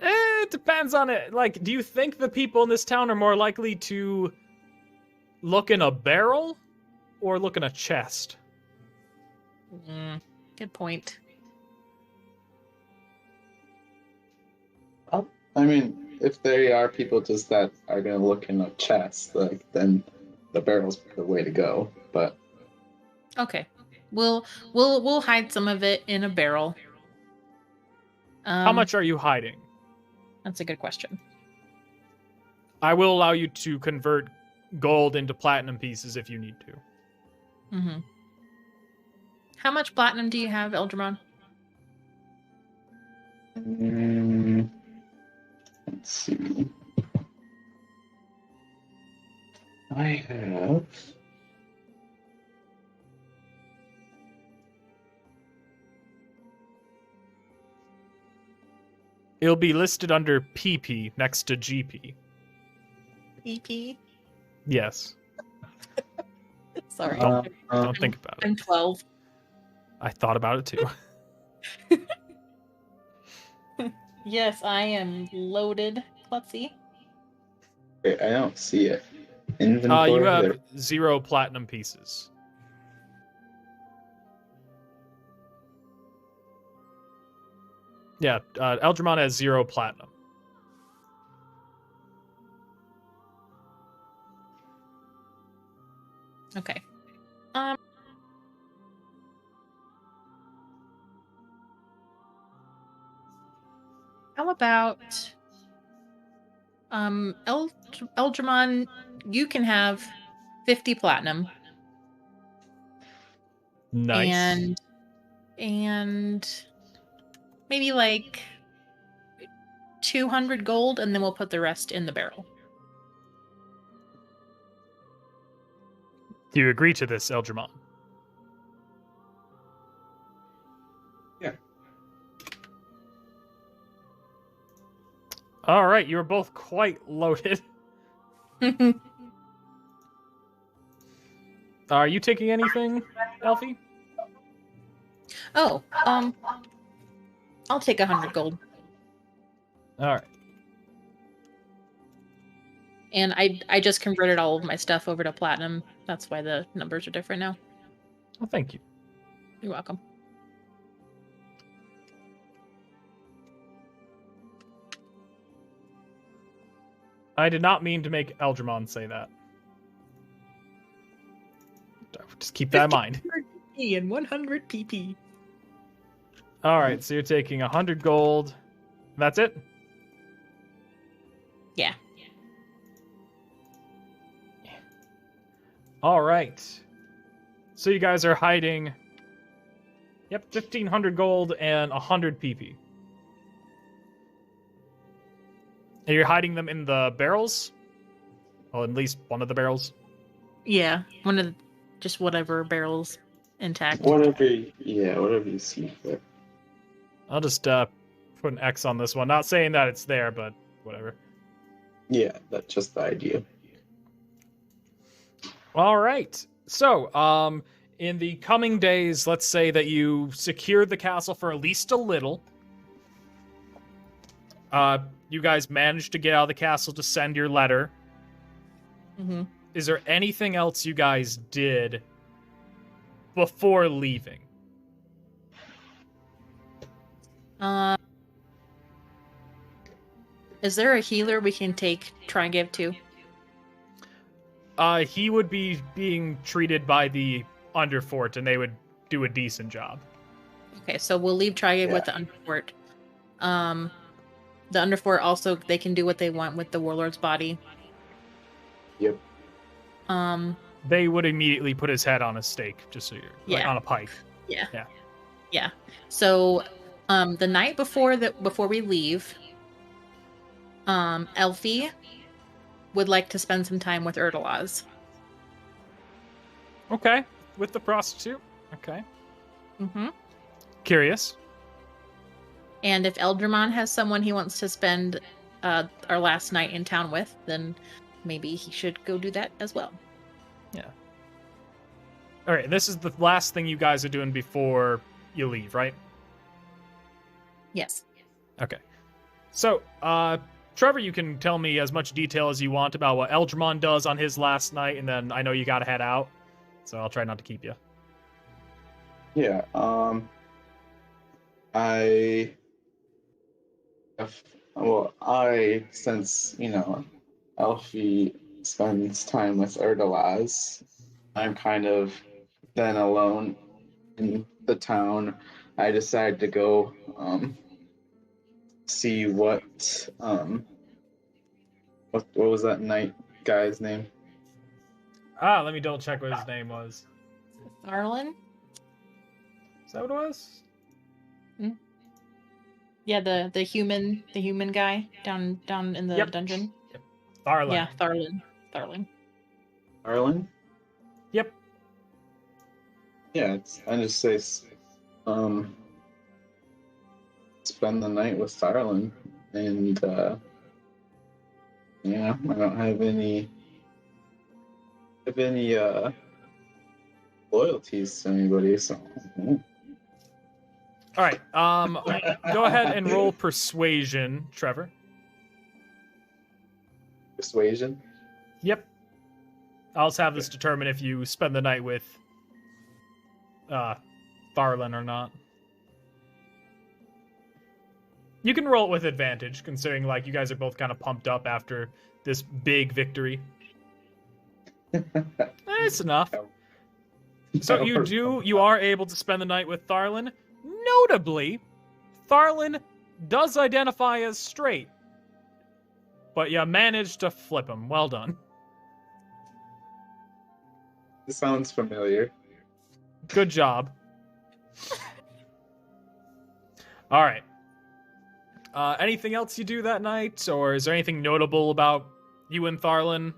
It depends on it. Like, do you think the people in this town are more likely to look in a barrel or look in a chest? Good point. I mean, if there are people just that are gonna look in a chest, like then the barrel's the way to go. But Okay, we'll hide some of it in a barrel. How much are you hiding? That's a good question. I will allow you to convert gold into platinum pieces if you need to. Mm-hmm. How much platinum do you have, Eldramon? let's see. I have. It'll be listed under PP next to GP. EP? Yes. Sorry. Don't think about it. I'm 12. I thought about it too. Yes, I am loaded. Let's see. Wait, I don't see it. Inventory. You have there. 0 platinum pieces. Yeah, Eldramon has 0 platinum. Okay. How about Eldramon, you can have 50 platinum. Nice. And maybe like 200 gold, and then we'll put the rest in the barrel. Do you agree to this, Eldramon? Yeah. All right, you're both quite loaded. Are you taking anything, Elfie? Oh, I'll take 100 gold. All right. And I just converted all of my stuff over to platinum. That's why the numbers are different now. Well, thank you. You're welcome. I did not mean to make Eldramon say that. Just keep that in mind. And 100 PP. All right, so you're taking 100 gold. That's it? Yeah. All right. So you guys are hiding. Yep, 1,500 gold and 100 PP. And you're hiding them in the barrels? Well, at least one of the barrels. Yeah, one of the, just whatever barrels intact. Whatever you see fit. I'll just put an X on this one. Not saying that it's there, but whatever. Yeah, that's just the idea. All right. So, in the coming days, let's say that you secured the castle for at least a little. You guys managed to get out of the castle to send your letter. Mm-hmm. Is there anything else you guys did before leaving? Is there a healer we can try and give to? He would be being treated by the Underfort, and they would do a decent job. Okay, so we'll leave Tri-Give with the Underfort. The Underfort also, they can do what they want with the Warlord's body. Yep. They would immediately put his head on a stake, just so you're like on a pike. Yeah. So, the night before we leave, Elfie would like to spend some time with Erdalaz. Okay, with the prostitute. Okay. Mm-hmm. Curious. And if Eldramon has someone he wants to spend our last night in town with, then maybe he should go do that as well. Yeah. All right, this is the last thing you guys are doing before you leave, right? Yes. Okay. So, Trevor, you can tell me as much detail as you want about what Eldramon does on his last night, and then I know you gotta head out, so I'll try not to keep you. Yeah, since, Elfie spends time with Erdalaz, I'm kind of then alone in the town. I decided to go, see what was that knight guy's name? Let me double check what his name was. Arlen? Is that what it was? Hmm? Yeah, the human guy down in the dungeon. Yep. Tharlan. Yeah, Tharlan. Arlen? Yep. Yeah, I just say, spend the night with Tharlan, and I don't have any loyalties to anybody, so. All right. Go ahead and roll persuasion, Trevor. Persuasion? Yep. I'll just have this determine if you spend the night with Tharlan or not. You can roll it with advantage, considering like you guys are both kind of pumped up after this big victory. It's enough. So you are able to spend the night with Tharlan. Notably, Tharlan does identify as straight, but you managed to flip him. Well done. This sounds familiar. Good job. All right. Anything else you do that night, or is there anything notable about you and Tharlan?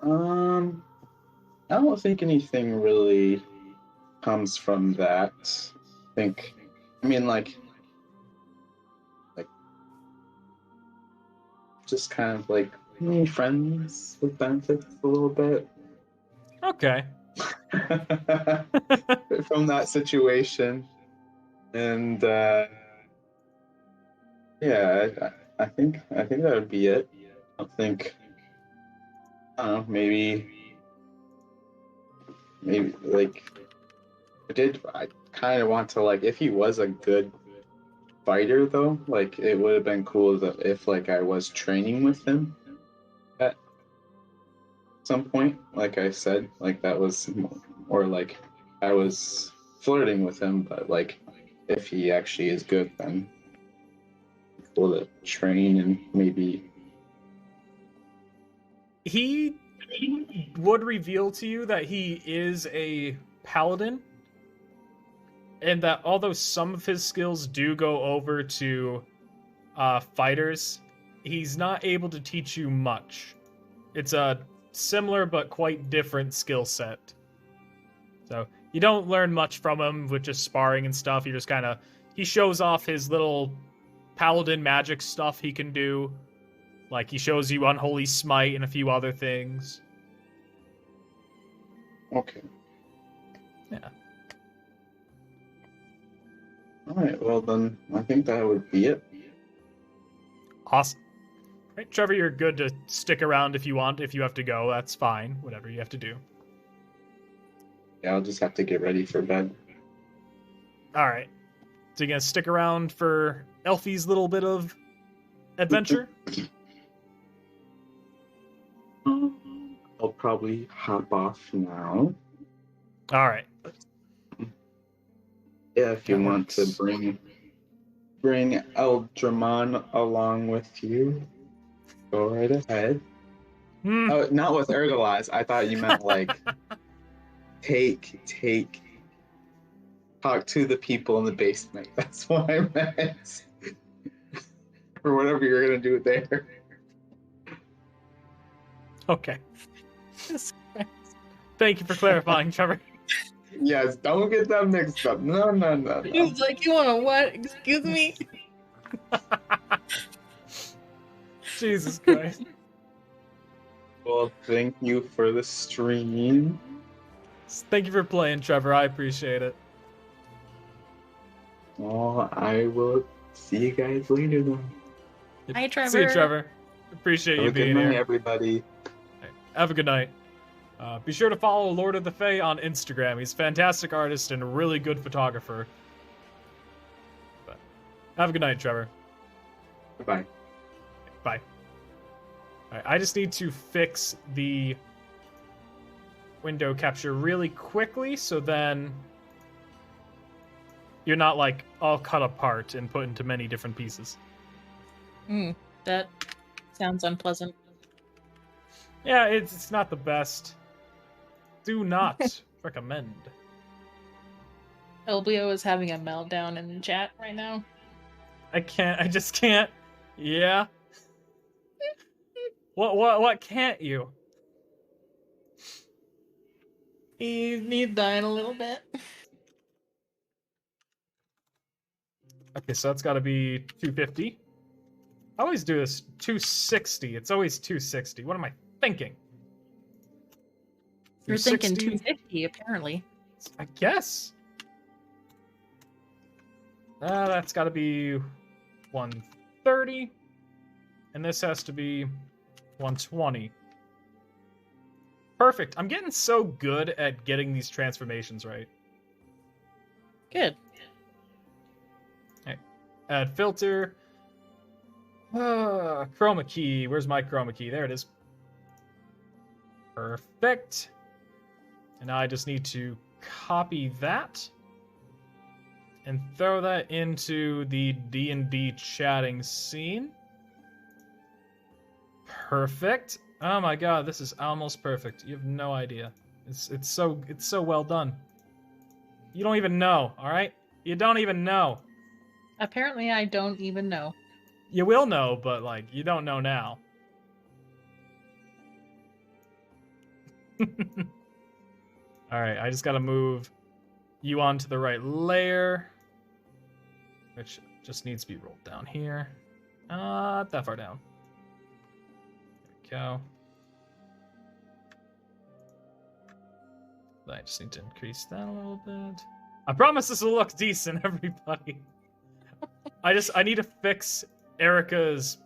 I don't think anything really comes from that. Just kind of like friends with benefits a little bit. Okay. From that situation. And I think that would be it. I don't know, maybe like I kind of want to, like, if he was a good fighter though, like it would have been cool if like I was training with him at some point, like I said, like that was, or like I was flirting with him, but like if he actually is good, then cool to train and maybe. He would reveal to you that he is a paladin, and that although some of his skills do go over to fighters, he's not able to teach you much. It's a similar but quite different skill set. So you don't learn much from him with just sparring and stuff. You just kind of, he shows off his little paladin magic stuff he can do. Like he shows you Unholy Smite and a few other things. Okay. Yeah. Alright, well then, I think that would be it. Awesome. Right, Trevor, you're good to stick around if you want. If you have to go, that's fine. Whatever you have to do. Yeah, I'll just have to get ready for bed. All right. So you're gonna stick around for Elfie's little bit of adventure? I'll probably hop off now. All right. Yeah, if you That want to works. bring Eldramon along with you, go right ahead. Hmm. Oh, not with Ergolize. I thought you meant like talk to the people in the basement. That's what I meant. Or whatever you're gonna do there. Okay. Thank you for clarifying, Trevor. Yes, don't get that mixed up. No. He's like, you want to what? Excuse me? Jesus Christ. Well, thank you for the stream. Thank you for playing, Trevor. I appreciate it. Well, I will see you guys later then. Hi, Trevor. See you, Trevor. Appreciate Have you a good being night, here. everybody. Have a good night. Be sure to follow Lord of the Fae on Instagram. He's a fantastic artist and a really good photographer. But have a good night, Trevor. Bye. Bye. Alright, I just need to fix the window capture really quickly so then you're not like all cut apart and put into many different pieces. That sounds unpleasant. Yeah, it's not the best. Do not recommend. Elbio is having a meltdown in the chat right now. I just can't. Yeah. What can't you? He's dying a little bit. Okay, so that's got to be 250. I always do this 260. It's always 260. What am I thinking? You're thinking 260? 250, apparently. I guess. That's got to be 130. And this has to be 120. Perfect. I'm getting so good at getting these transformations right. Good. Add filter. Chroma key. Where's my chroma key? There it is. Perfect. And now I just need to copy that and throw that into the D&D chatting scene. Perfect. Oh my god, this is almost perfect. You have no idea. It's so well done. You don't even know, all right? You don't even know. Apparently, I don't even know. You will know, but like you don't know now. All right, I just got to move you onto the right layer, which just needs to be rolled down here. Not that far down. There we go. I just need to increase that a little bit. I promise this will look decent, everybody. I need to fix Erica's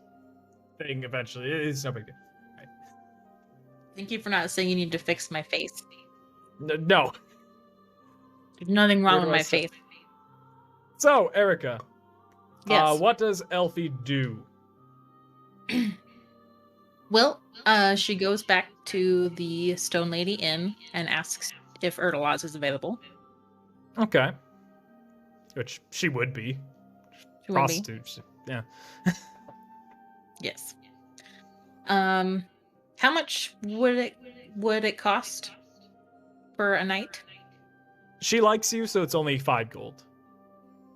thing eventually. It's no big deal. Right. Thank you for not saying you need to fix my face. No. There's nothing wrong Where with do I my say- face. So, Erica, Yes. what does Elfie do? Well, she goes back to the Stone Lady Inn and asks if Erdelaz is available. Okay. Which she would be. She would be. Prostitute. Yeah. Yes. How much would it cost for a night? She likes you, so it's only 5 gold.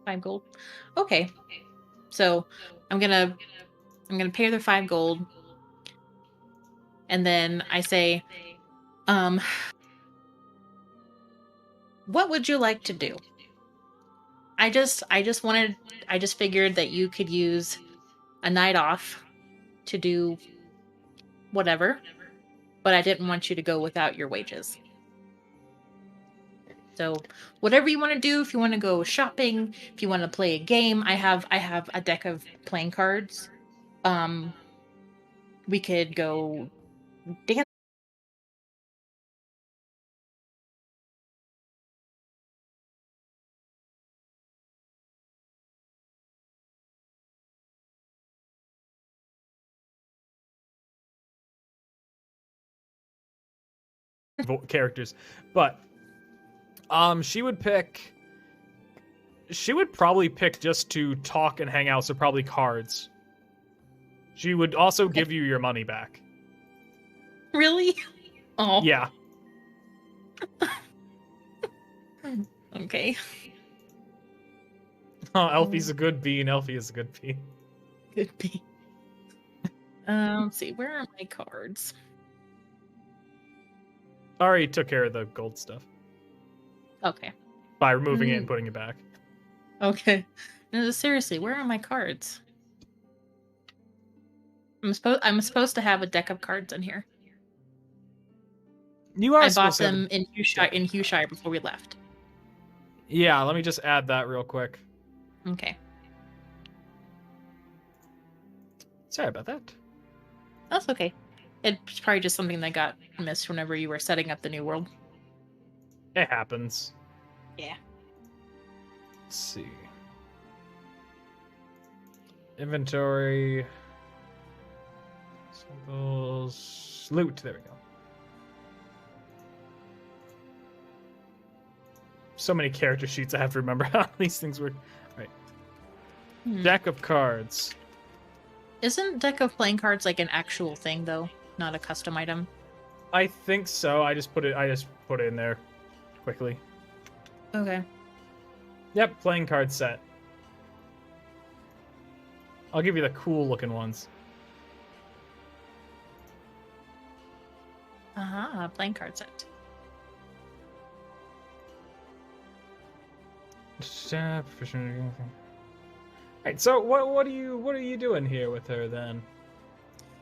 5 gold. Okay. So I'm gonna pay her the 5 gold, and then I say, what would you like to do? I just figured that you could use a night off to do whatever, but I didn't want you to go without your wages. So whatever you want to do, if you want to go shopping, if you want to play a game, I have a deck of playing cards. We could go dance. Characters, but she would probably pick just to talk and hang out, so probably cards. She would also give you your money back. Really? Oh. Yeah. Okay. Oh, Elfie's a good bean. Elfie is a good bean. Could be. Let's see, where are my cards? I already took care of the gold stuff Okay. by removing it and putting it back. Okay. No, seriously, where are my cards? I'm supposed to have a deck of cards in here. You are I bought supposed to have them in Hughshire before we left. Yeah, let me just add that real quick. Okay. Sorry about that. That's okay. It's probably just something that got missed whenever you were setting up the new world. It happens. Yeah. Let's see. Inventory. Symbols. Loot. There we go. So many character sheets I have to remember how these things work. Right. Deck of cards. Isn't deck of playing cards like an actual thing though, not a custom item? I think so. I just put it in there quickly. Okay. Yep, playing card set. I'll give you the cool looking ones. Playing card set. Right, so what are you doing here with her then?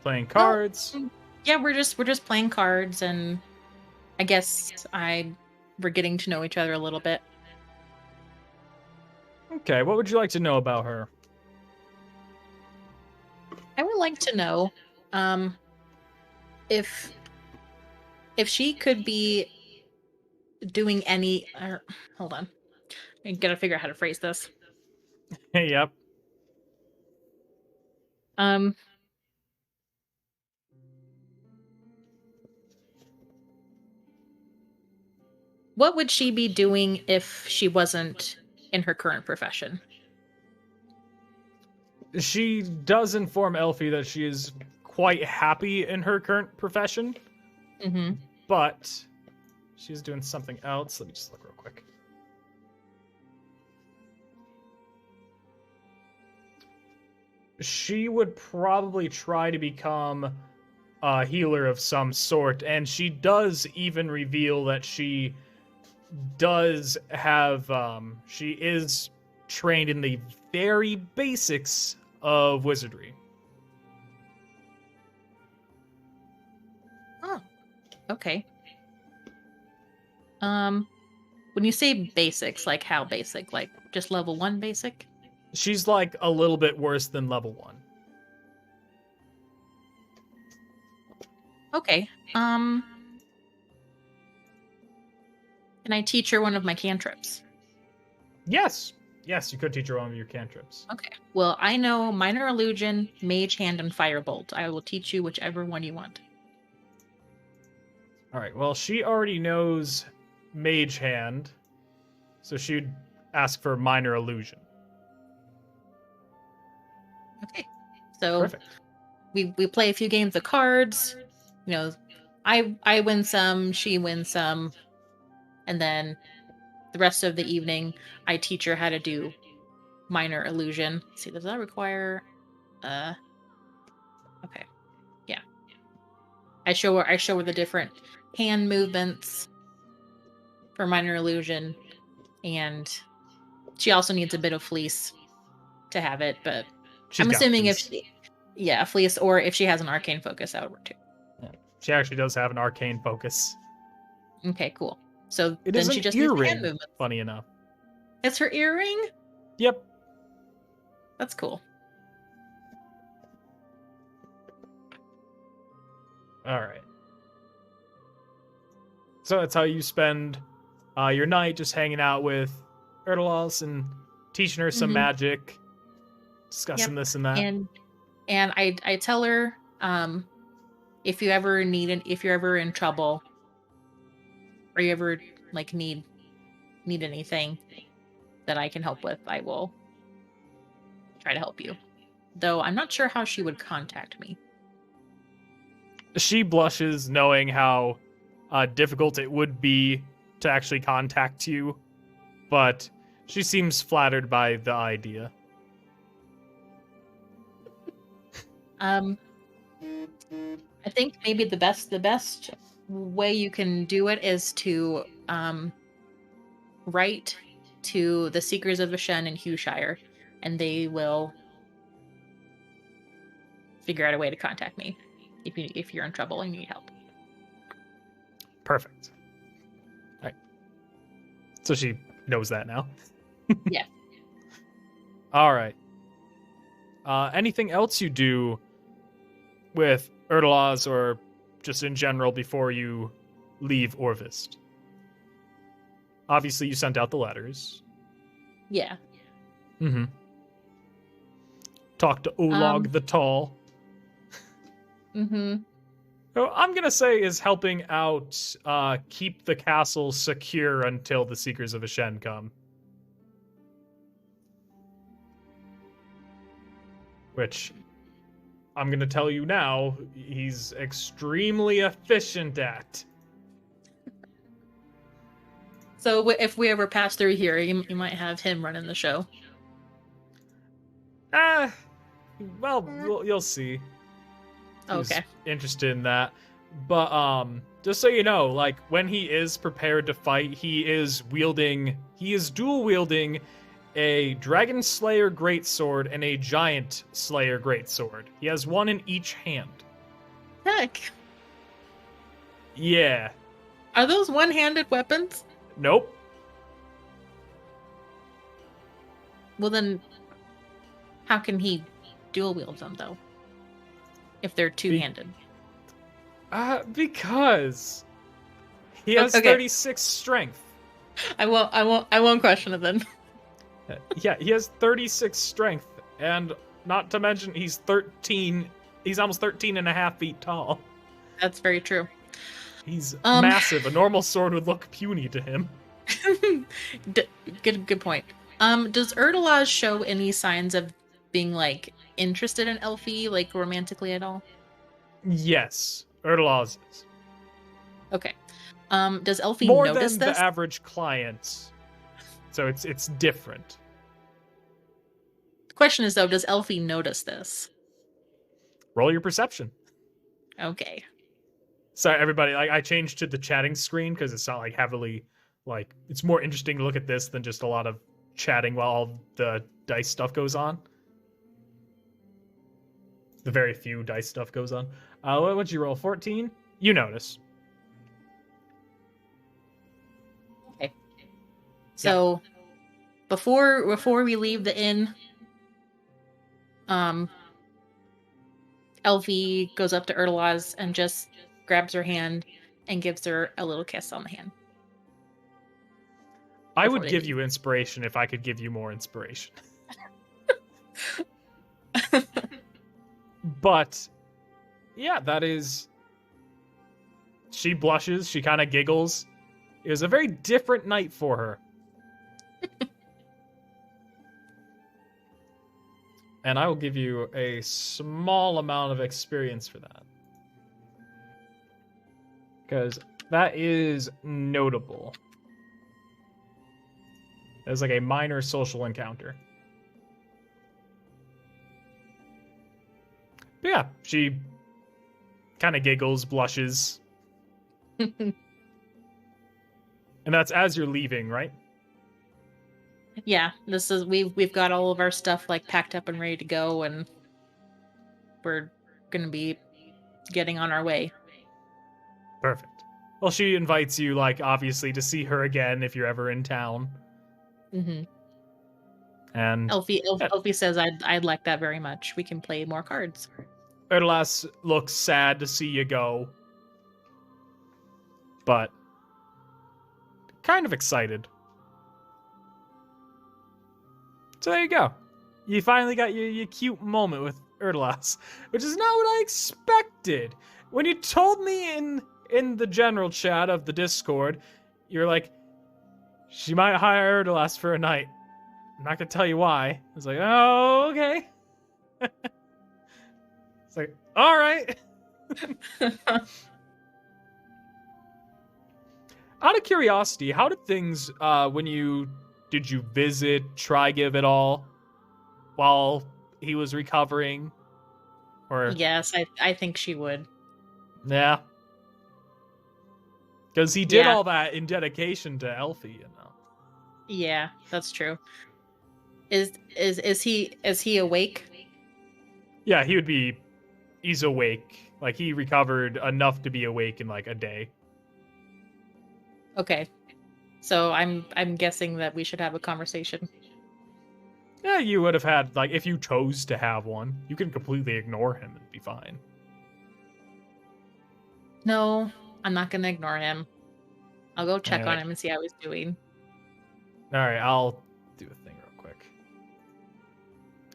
Playing cards? Yeah, we're just playing cards, and I guess we're getting to know each other a little bit. Okay, what would you like to know about her? I would like to know if she could be doing any hold on. I gotta figure out how to phrase this. Yep. What would she be doing if she wasn't in her current profession? She does inform Elfie that she is quite happy in her current profession. Mm-hmm. But she's doing something else. Let me just look real quick. She would probably try to become a healer of some sort, and she does even reveal that she does have she is trained in the very basics of wizardry. Oh, okay. When you say basics, like how basic? Like just level 1 basic? She's like a little bit worse than level 1. Okay. Can I teach her one of my cantrips? Yes, you could teach her one of your cantrips. Okay. Well, I know Minor Illusion, Mage Hand, and Firebolt. I will teach you whichever one you want. All right. Well, she already knows Mage Hand, so she'd ask for Minor Illusion. Okay. So Perfect. we play a few games of cards. You know, I win some, she wins some, and then the rest of the evening I teach her how to do Minor Illusion. Let's see, does that require okay. Yeah. I show her the different hand movements for minor illusion, and she also needs a bit of fleece to have it, but She's I'm got assuming these. fleece, or if she has an arcane focus, that would work too. She actually does have an arcane focus. Okay, cool. So It then is she an just needs hand earring, movement. funny enough. It's her earring? Yep. That's cool. All right. So that's how you spend your night, just hanging out with Erdalos and teaching her some magic, discussing this and that. And I tell her, if you're ever in trouble, or you ever like need anything that I can help with, I will try to help you. Though I'm not sure how she would contact me. She blushes, knowing how difficult it would be to actually contact you, but she seems flattered by the idea. I think maybe the best way you can do it is to write to the Seekers of Vishen in Hughshire, and they will figure out a way to contact me if you're in trouble and you need help. Perfect. All right. So she knows that now. Yeah. All right. Anything else you do with Erdalos or just in general before you leave Orvist? Obviously, you sent out the letters. Yeah. Mm-hmm. Talk to Olog the Tall. Mm-hmm. So I'm gonna say is helping out keep the castle secure until the Seekers of Vishen come. Which I'm gonna tell you now, he's extremely efficient at. So if we ever pass through here, you might have him running the show. Well, you'll see. He's Okay. interested in that. But just so you know, like when he is prepared to fight, he is dual wielding a Dragon Slayer greatsword and a Giant Slayer greatsword. He has one in each hand. Heck. Yeah. Are those one-handed weapons? Nope. Well then, how can he dual wield them though? If they're two-handed. Because he has Okay. 36 strength. I won't question it then. Yeah, he has 36 strength, and not to mention he's almost 13 and a half feet tall. That's very true. He's massive. A normal sword would look puny to him. Good point. Does Erdalos show any signs of being like interested in Elfie, like romantically at all? Yes, Erdalos is. Okay. Does Elfie More notice than this? the average client. So it's different. The question is though, does Elfie notice this? Roll your perception. Okay. Sorry, everybody. I changed to the chatting screen because it's not like heavily it's more interesting to look at this than just a lot of chatting while all the dice stuff goes on. The very few dice stuff goes on. What'd you roll? 14? You notice. Okay. So before we leave the inn, Elfie goes up to Erdalos and just grabs her hand and gives her a little kiss on the hand. I Before would they give leave. you inspiration if I could give you more inspiration. But yeah, that is. She blushes. She kind of giggles. It was a very different night for her. And I will give you a small amount of experience for that. Because that is notable. It was like a minor social encounter. But yeah, she kind of giggles, blushes. And that's as you're leaving, right? Yeah, this is we've got all of our stuff like packed up and ready to go, and we're gonna be getting on our way. Perfect. Well, she invites you, like, obviously, to see her again if you're ever in town. Mm-hmm. And Elfie says I'd like that very much. We can play more cards. Erdelas looks sad to see you go, but kind of excited. So there you go. You finally got your cute moment with Erdelas, which is not what I expected. When you told me in the general chat of the Discord, you're like, she might hire Erdelas for a night. I'm not gonna tell you why. I was like, oh, okay. It's like, all right. Out of curiosity, how did things did you visit Trigiv at all while he was recovering? Or Yes, I think she would. yeah, because he did all that in dedication to Elfie, you know. Yeah, that's true. Is he awake? Yeah, he's awake. Like, he recovered enough to be awake in like a day. Okay. So I'm guessing that we should have a conversation. Yeah, you would have had, like, if you chose to have one, you can completely ignore him and be fine. No, I'm not gonna ignore him. I'll go check Anyway. on him and see how he's doing. Alright, I'll do a thing real quick.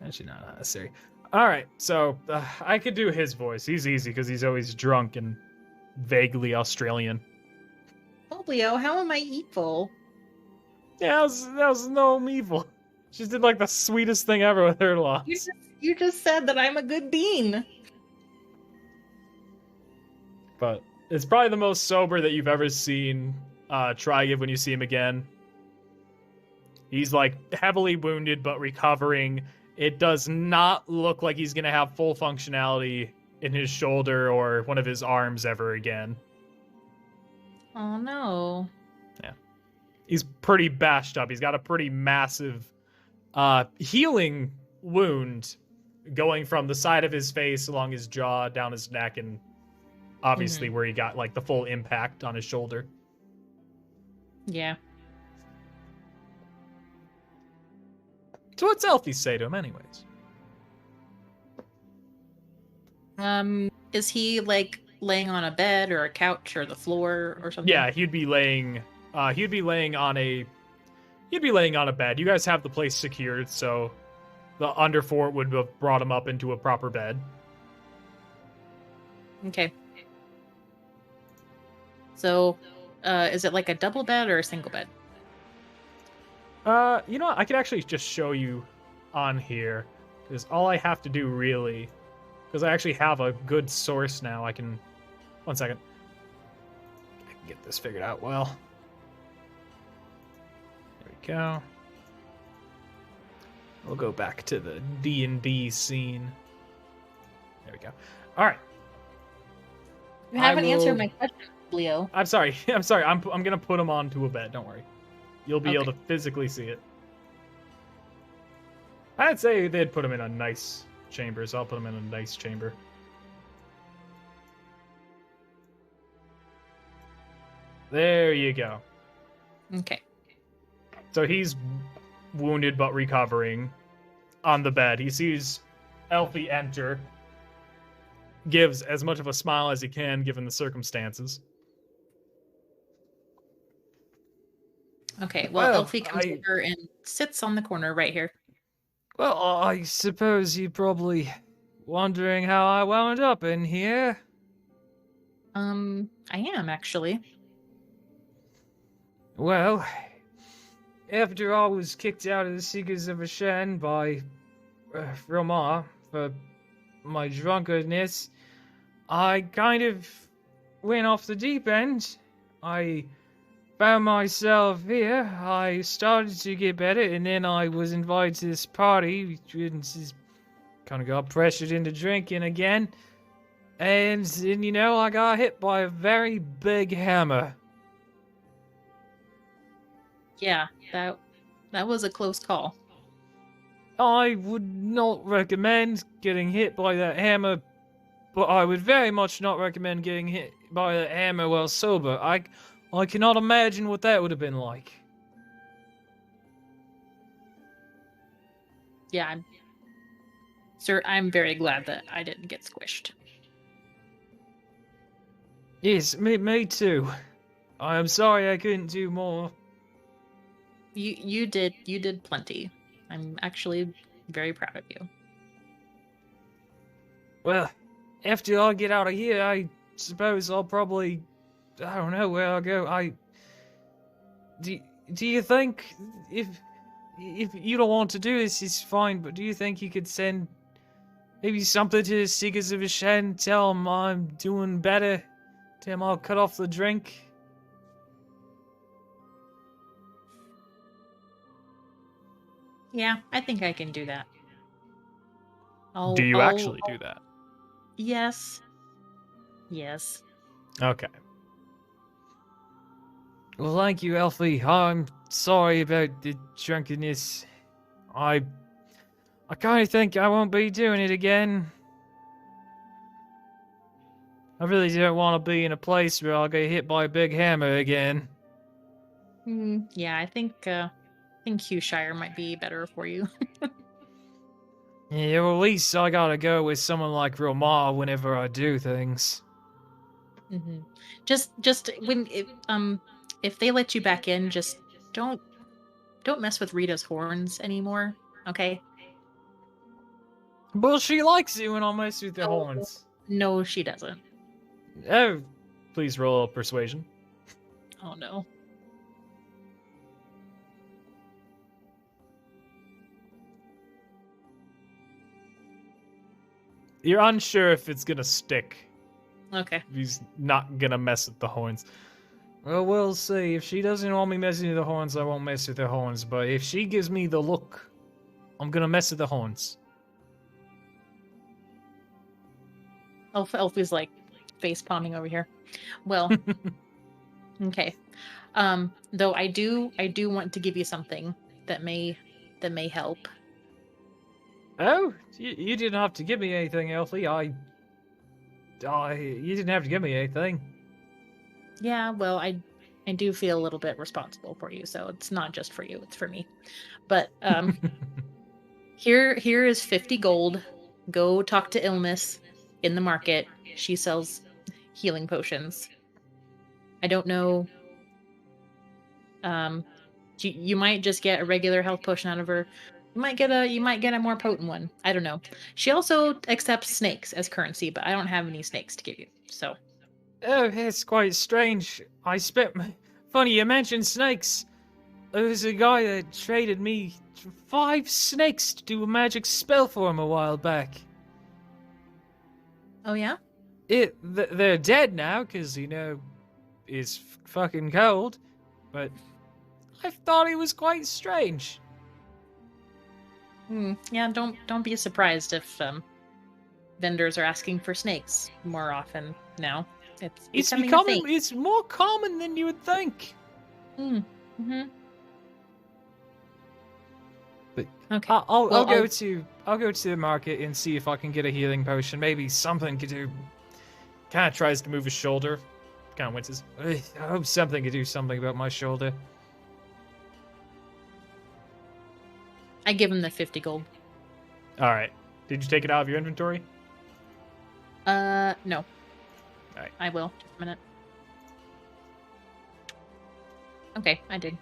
Actually, not necessary. Alright, so I could do his voice. He's easy because he's always drunk and vaguely Australian. Oh, Leo, how am I evil? Yeah, that was no evil. She did like the sweetest thing ever with her loss. You just said that I'm a good bean. But it's probably the most sober that you've ever seen Trigiv when you see him again. He's like heavily wounded but recovering. It does not look like he's gonna have full functionality in his shoulder or one of his arms ever again. Oh no. Yeah. He's pretty bashed up. He's got a pretty massive healing wound going from the side of his face along his jaw, down his neck, and obviously where he got like the full impact on his shoulder. Yeah. So what's Elfie say to him anyways? Is he like laying on a bed or a couch or the floor or something? Yeah, he'd be laying on a bed. You guys have the place secured, so the underfort would have brought him up into a proper bed. Okay. So, is it like a double bed or a single bed? You know what? I could actually just show you on here, because all I have to do really, because I actually have a good source now. I can, 1 second. I can get this figured out well. There we go. We'll go back to the D&D scene. There we go. All right. You haven't answered my question, Leo. I'm sorry. I'm sorry. I'm gonna put him onto a bed. Don't worry. You'll be able Okay. to physically see it. I'd say they'd put him in a nice chamber, so I'll put him in a nice chamber. There you go. Okay. So he's wounded but recovering on the bed. He sees Elfie enter, gives as much of a smile as he can given the circumstances. Okay, well, Well, Elfie comes over and sits on the corner right here. Well, I suppose you're probably wondering how I wound up in here. I am actually. Well, after I was kicked out of the Seekers of Ashen by Romar for my drunkenness, I kind of went off the deep end. I found myself here. I started to get better, and then I was invited to this party, and just kind of got pressured into drinking again. And then, I got hit by a very big hammer. Yeah, that was a close call. I would not recommend getting hit by that hammer, but I would very much not recommend getting hit by that hammer while sober. I cannot imagine what that would have been like. Yeah, sir, I'm very glad that I didn't get squished. Yes, me too. I am sorry I couldn't do more. You did plenty. I'm actually very proud of you. Well, after I get out of here, I suppose I'll probably... I don't know where I'll go. Do you think... If you don't want to do this, it's fine, but do you think you could send maybe something to the Seekers of Ashen, tell them I'm doing better, tell them I'll cut off the drink? Yeah, I think I can do that. Do you actually do that? Yes. Yes. Okay. Well, thank you, Elfie. I'm sorry about the drunkenness. I kind of think I won't be doing it again. I really don't want to be in a place where I'll get hit by a big hammer again. Yeah, I think Hughshire might be better for you. Yeah, well, at least I gotta go with someone like Romar whenever I do things. Just when if they let you back in, just don't mess with Rita's horns anymore, okay? Well, she likes it when I mess with the horns. No, she doesn't. Oh, Please roll persuasion. Oh no. You're unsure if it's gonna stick. Okay. He's not gonna mess with the horns. well, we'll see. If she doesn't want me messing with the horns, I won't mess with the horns. But if she gives me the look, I'm gonna mess with the horns. Elfie's like face palming over here. Well, okay. Though I do want to give you something that may help. Oh, you didn't have to give me anything, Elfie. You didn't have to give me anything. Yeah, well, I do feel a little bit responsible for you, so it's not just for you, it's for me. But here is 50 gold. Go talk to Ilmis in the market. She sells healing potions. I don't know. You might just get a regular health potion out of her. You might get a more potent one. I don't know. She also accepts snakes as currency, but I don't have any snakes to give you. So. Oh, it's quite strange. Funny you mentioned snakes. There was a guy that traded me 5 snakes to do a magic spell for him a while back. Oh yeah? They're dead now, because, it's fucking cold. But I thought it was quite strange. Yeah, don't be surprised if vendors are asking for snakes more often now. It's becoming a thing. It's more common than you would think. Mm-hmm. But okay. I'll go to the market and see if I can get a healing potion. Maybe something could do. Kind of tries to move his shoulder. Kind of winces. I hope something could do something about my shoulder. I give him the 50 gold. All right. Did you take it out of your inventory? No. All right. I will. Just a minute. Okay, I did.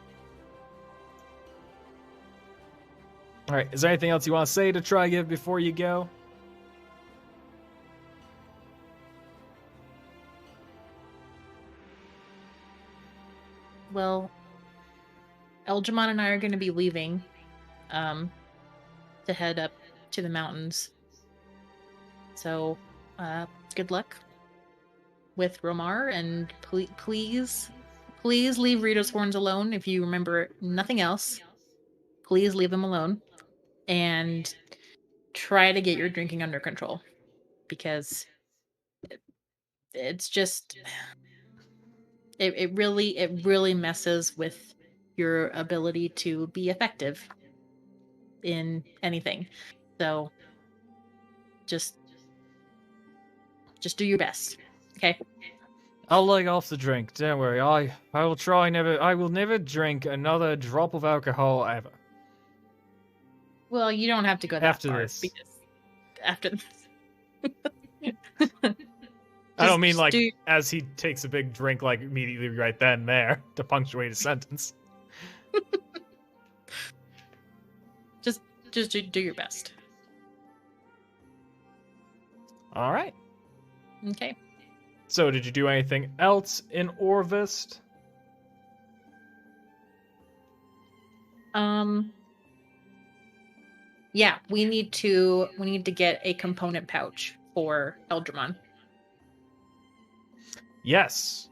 All right. Is there anything else you want to say to try give before you go? Well, Eljamon and I are going to be leaving to head up to the mountains. So, good luck with Romar, and please leave Rita's horns alone. If you remember nothing else, please leave them alone, and try to get your drinking under control, because it's just it really messes with your ability to be effective in anything. So just do your best. Okay? I'll lay off the drink. Don't worry. I will try never. I will never drink another drop of alcohol ever. Well, you don't have to go that After far this. because after this. I don't mean Just like do- as he takes a big drink, like immediately right then and there to punctuate a sentence. just do your best. All right. Okay. So, did you do anything else in Orvist? Yeah, we need to get a component pouch for Eldramon. Yes,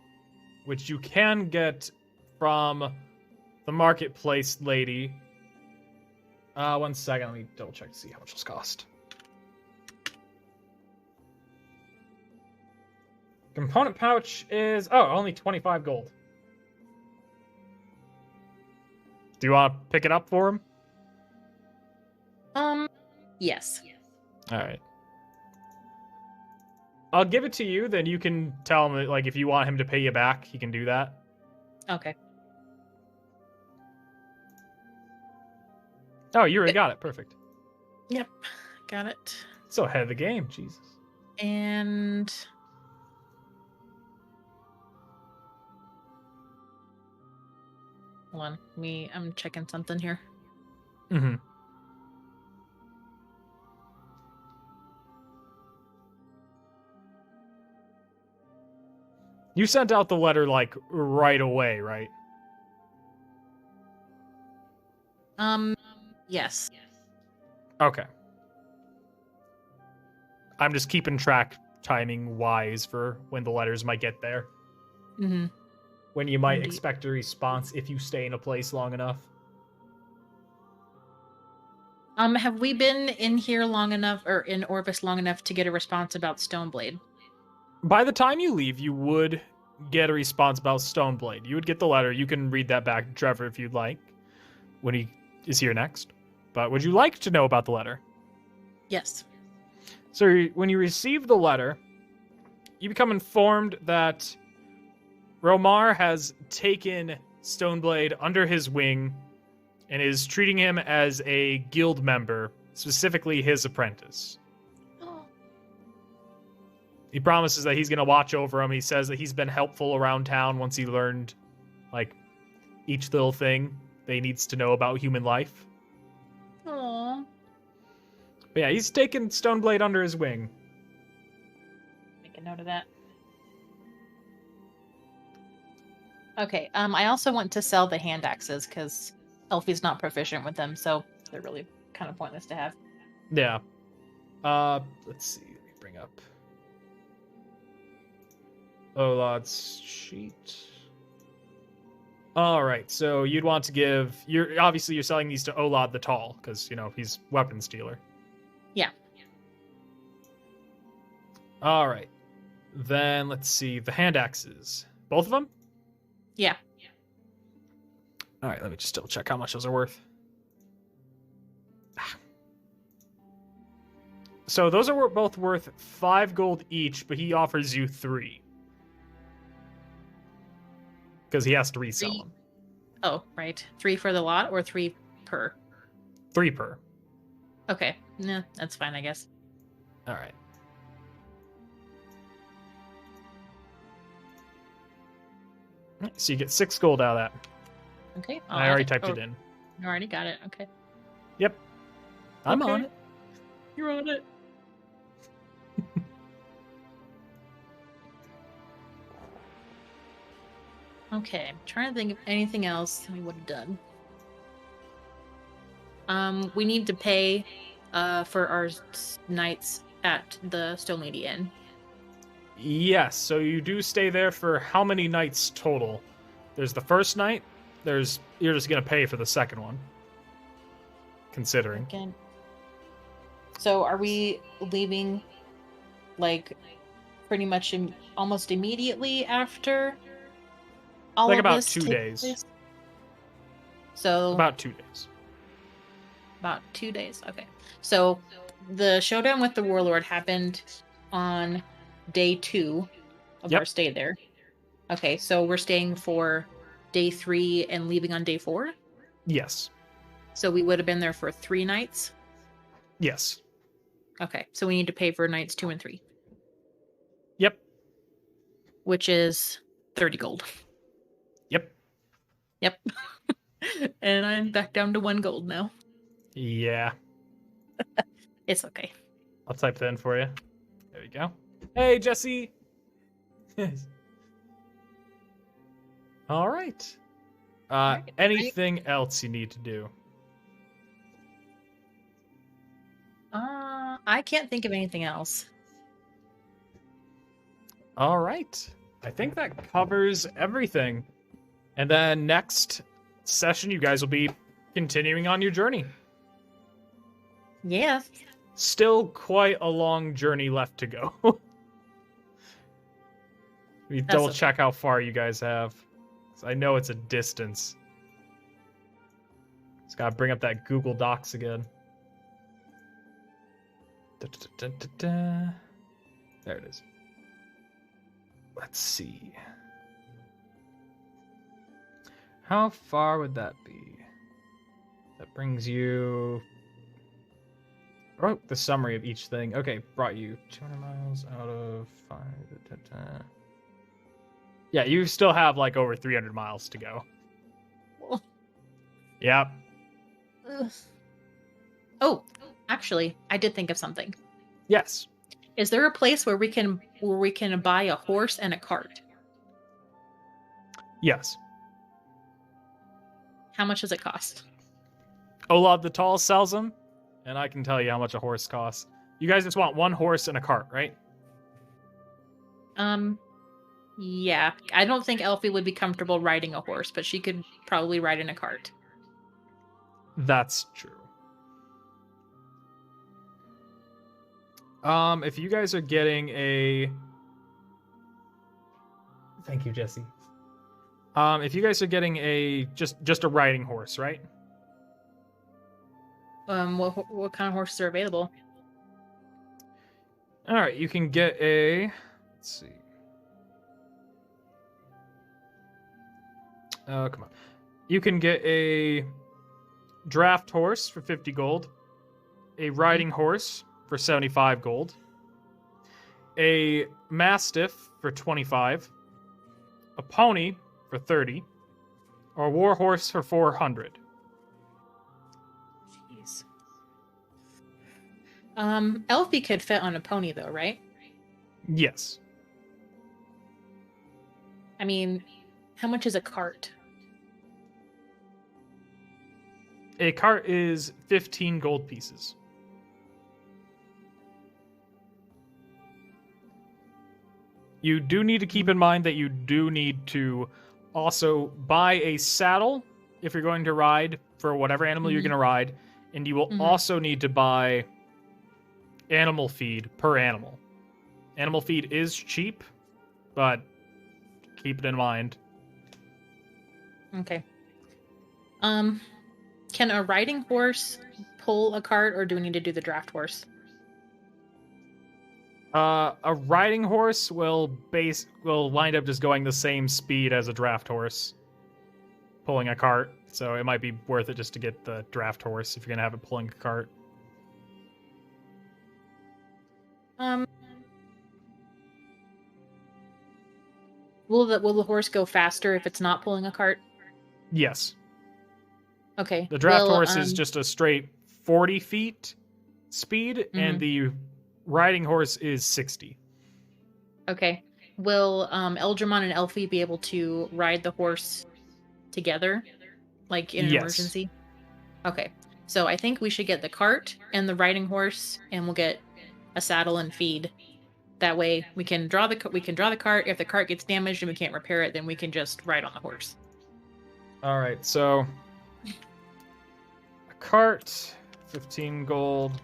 which you can get from the marketplace lady. 1 second, let me double check to see how much this cost. Component pouch is only 25 gold. Do you want to pick it up for him? Yes. All right. I'll give it to you, then you can tell him that, like, if you want him to pay you back, he can do that. Okay. Oh, you already got it. Perfect. Yep. Got it. So ahead of the game, Jesus. And hold on. I'm checking something here. Mm-hmm. You sent out the letter, like, right away, right? Yes. Okay. I'm just keeping track timing-wise for when the letters might get there. Mm-hmm. When you might Indeed. expect a response if you stay in a place long enough. Have we been in here long enough, or in Orvis long enough to get a response about Stoneblade? By the time you leave, you would get a response about Stoneblade. You would get the letter. You can read that back to Trevor if you'd like, when he is here next. But would you like to know about the letter? Yes. So when you receive the letter, you become informed that Romar has taken Stoneblade under his wing and is treating him as a guild member, specifically his apprentice. He promises that he's going to watch over him. He says that he's been helpful around town once he learned, like, each little thing that he needs to know about human life. Aww. But yeah, he's taken Stoneblade under his wing. Make a note of that. Okay, I also want to sell the hand axes because Elfie's not proficient with them, so they're really kind of pointless to have. Yeah. Let's see. Let me bring up Olad's sheet. All right, so you'd want to give. You're selling these to Olad the Tall because he's weapons dealer. Yeah. All right, then let's see the hand axes. Both of them. Yeah. All right, let me just double check how much those are worth. So those are both worth 5 gold each, but he offers you 3. Because he has to resell 3. them. Oh, right. 3 for the lot or 3 per? 3 per. Okay. Nah, that's fine, I guess. All right. So you get 6 gold out of that. Okay. I already typed it in. You already got it. Okay. Yep. I'm Okay. on it. You're on it. Okay, I'm trying to think of anything else we would have done. We need to pay for our nights at the Stone Lady Inn. Yes, so you do stay there for how many nights total? There's the first night. You're just gonna pay for the second one. Considering. Again. So are we leaving like pretty much almost immediately after all Like of about this 2 takes days. place? So About 2 days. about 2 days. Okay. So the showdown with the warlord happened on day 2 of Yep. our stay there. Okay, so we're staying for day 3 and leaving on day 4. Yes. So we would have been there for 3 nights. Yes. Okay, so we need to pay for nights 2 and 3, Yep. which is 30 gold. Yep. Yep. And I'm back down to 1 gold now. Yeah. It's okay. I'll type that in for you. There you go. Hey, Jesse. All right. Anything else you need to do? I can't think of anything else. All right. I think that covers everything. And then next session, you guys will be continuing on your journey. Yeah. Still quite a long journey left to go. We That's double okay. check how far you guys have. 'Cause I know it's a distance. Just gotta bring up that Google Docs again. Da-da-da-da-da. There it is. Let's see. How far would that be? That brings you... Oh, the summary of each thing. Okay, brought you 200 miles out of 5. Da-da-da. Yeah, you still have like over 300 miles to go. Well, Yep. ugh. Oh, actually, I did think of something. Yes. Is there a place where we can buy a horse and a cart? Yes. How much does it cost? Olaf the Tall sells them, and I can tell you how much a horse costs. You guys just want 1 horse and a cart, right? Yeah. I don't think Elfie would be comfortable riding a horse, but she could probably ride in a cart. That's true. If you guys are getting a... Thank you, Jesse. If you guys are getting a just a riding horse, right? What kind of horses are available? All right, you can get a... Let's see. Oh, come on. You can get a draft horse for 50 gold, a riding horse for 75 gold, a mastiff for 25, a pony for 30, or a war horse for 400. Jeez. Elfie could fit on a pony though, right? Yes. I mean, how much is a cart? A cart is 15 gold pieces. You do need to keep in mind that you do need to also buy a saddle if you're going to ride for whatever animal you're going to ride, and you will also need to buy animal feed per animal. Animal feed is cheap, but keep it in mind. Okay. Can a riding horse pull a cart, or do we need to do the draft horse? A riding horse will wind up just going the same speed as a draft horse, pulling a cart. So it might be worth it just to get the draft horse if you're gonna have it pulling a cart. Will the horse go faster if it's not pulling a cart? Yes. Okay. The draft horse is just a straight 40 feet speed, and the riding horse is 60. Okay. Will Eldramon and Elfie be able to ride the horse together, like in an emergency? Okay. So I think we should get the cart and the riding horse, and we'll get a saddle and feed. That way we can draw the cart. If the cart gets damaged and we can't repair it, then we can just ride on the horse. All right, so a cart, 15 gold.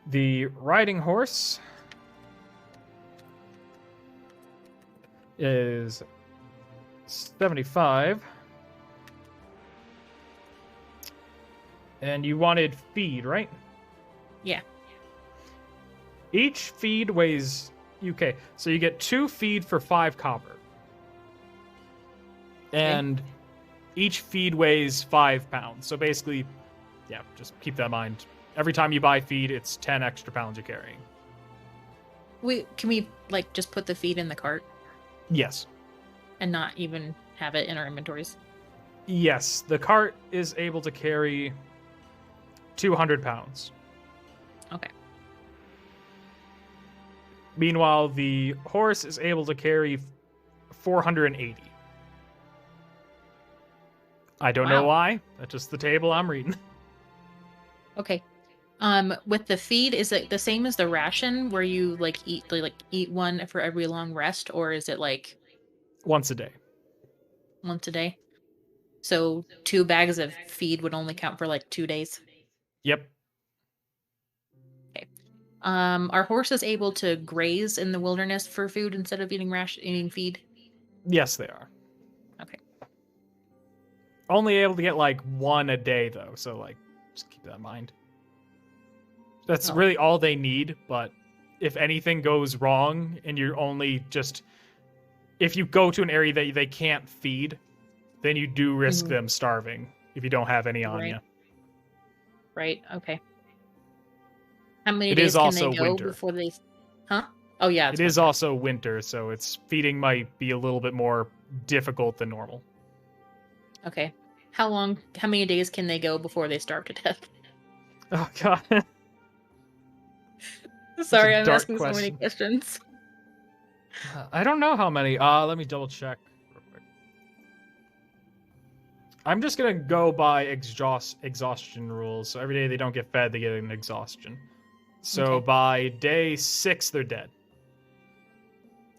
The riding horse is 75. And you wanted feed, right? Yeah. Each feed weighs... Okay, so you get 2 feed for 5 copper. And each feed weighs 5 pounds. So basically, yeah, just keep that in mind. Every time you buy feed, it's 10 extra pounds you're carrying. Can we like just put the feed in the cart Yes. and not even have it in our inventories? Yes, the cart is able to carry 200 pounds. Okay. Meanwhile, the horse is able to carry 480. I don't know Wow. why. That's just the table I'm reading. Okay. With the feed, is it the same as the ration where you eat one for every long rest, or is it like Once a day. once a day? So 2 bags of feed would only count for like 2 days. Yep. Okay. Are horses able to graze in the wilderness for food instead of eating feed? Yes, they are. Okay. Only able to get like 1 a day, though. So, like, just keep that in mind. That's really all they need. But if anything goes wrong and you're only just... If you go to an area that they can't feed, then you do risk them starving if you don't have any on you. Right. Okay. How many It days is can also they go winter. before they? Huh? Oh yeah. It is also winter, so its feeding might be a little bit more difficult than normal. Okay. How many days can they go before they starve to death? Oh god. Sorry, I'm dark asking so many questions. I don't know how many. Let me double check real quick. I'm just gonna go by exhaustion rules. So every day they don't get fed, they get an exhaustion. So Okay. by day 6, they're dead.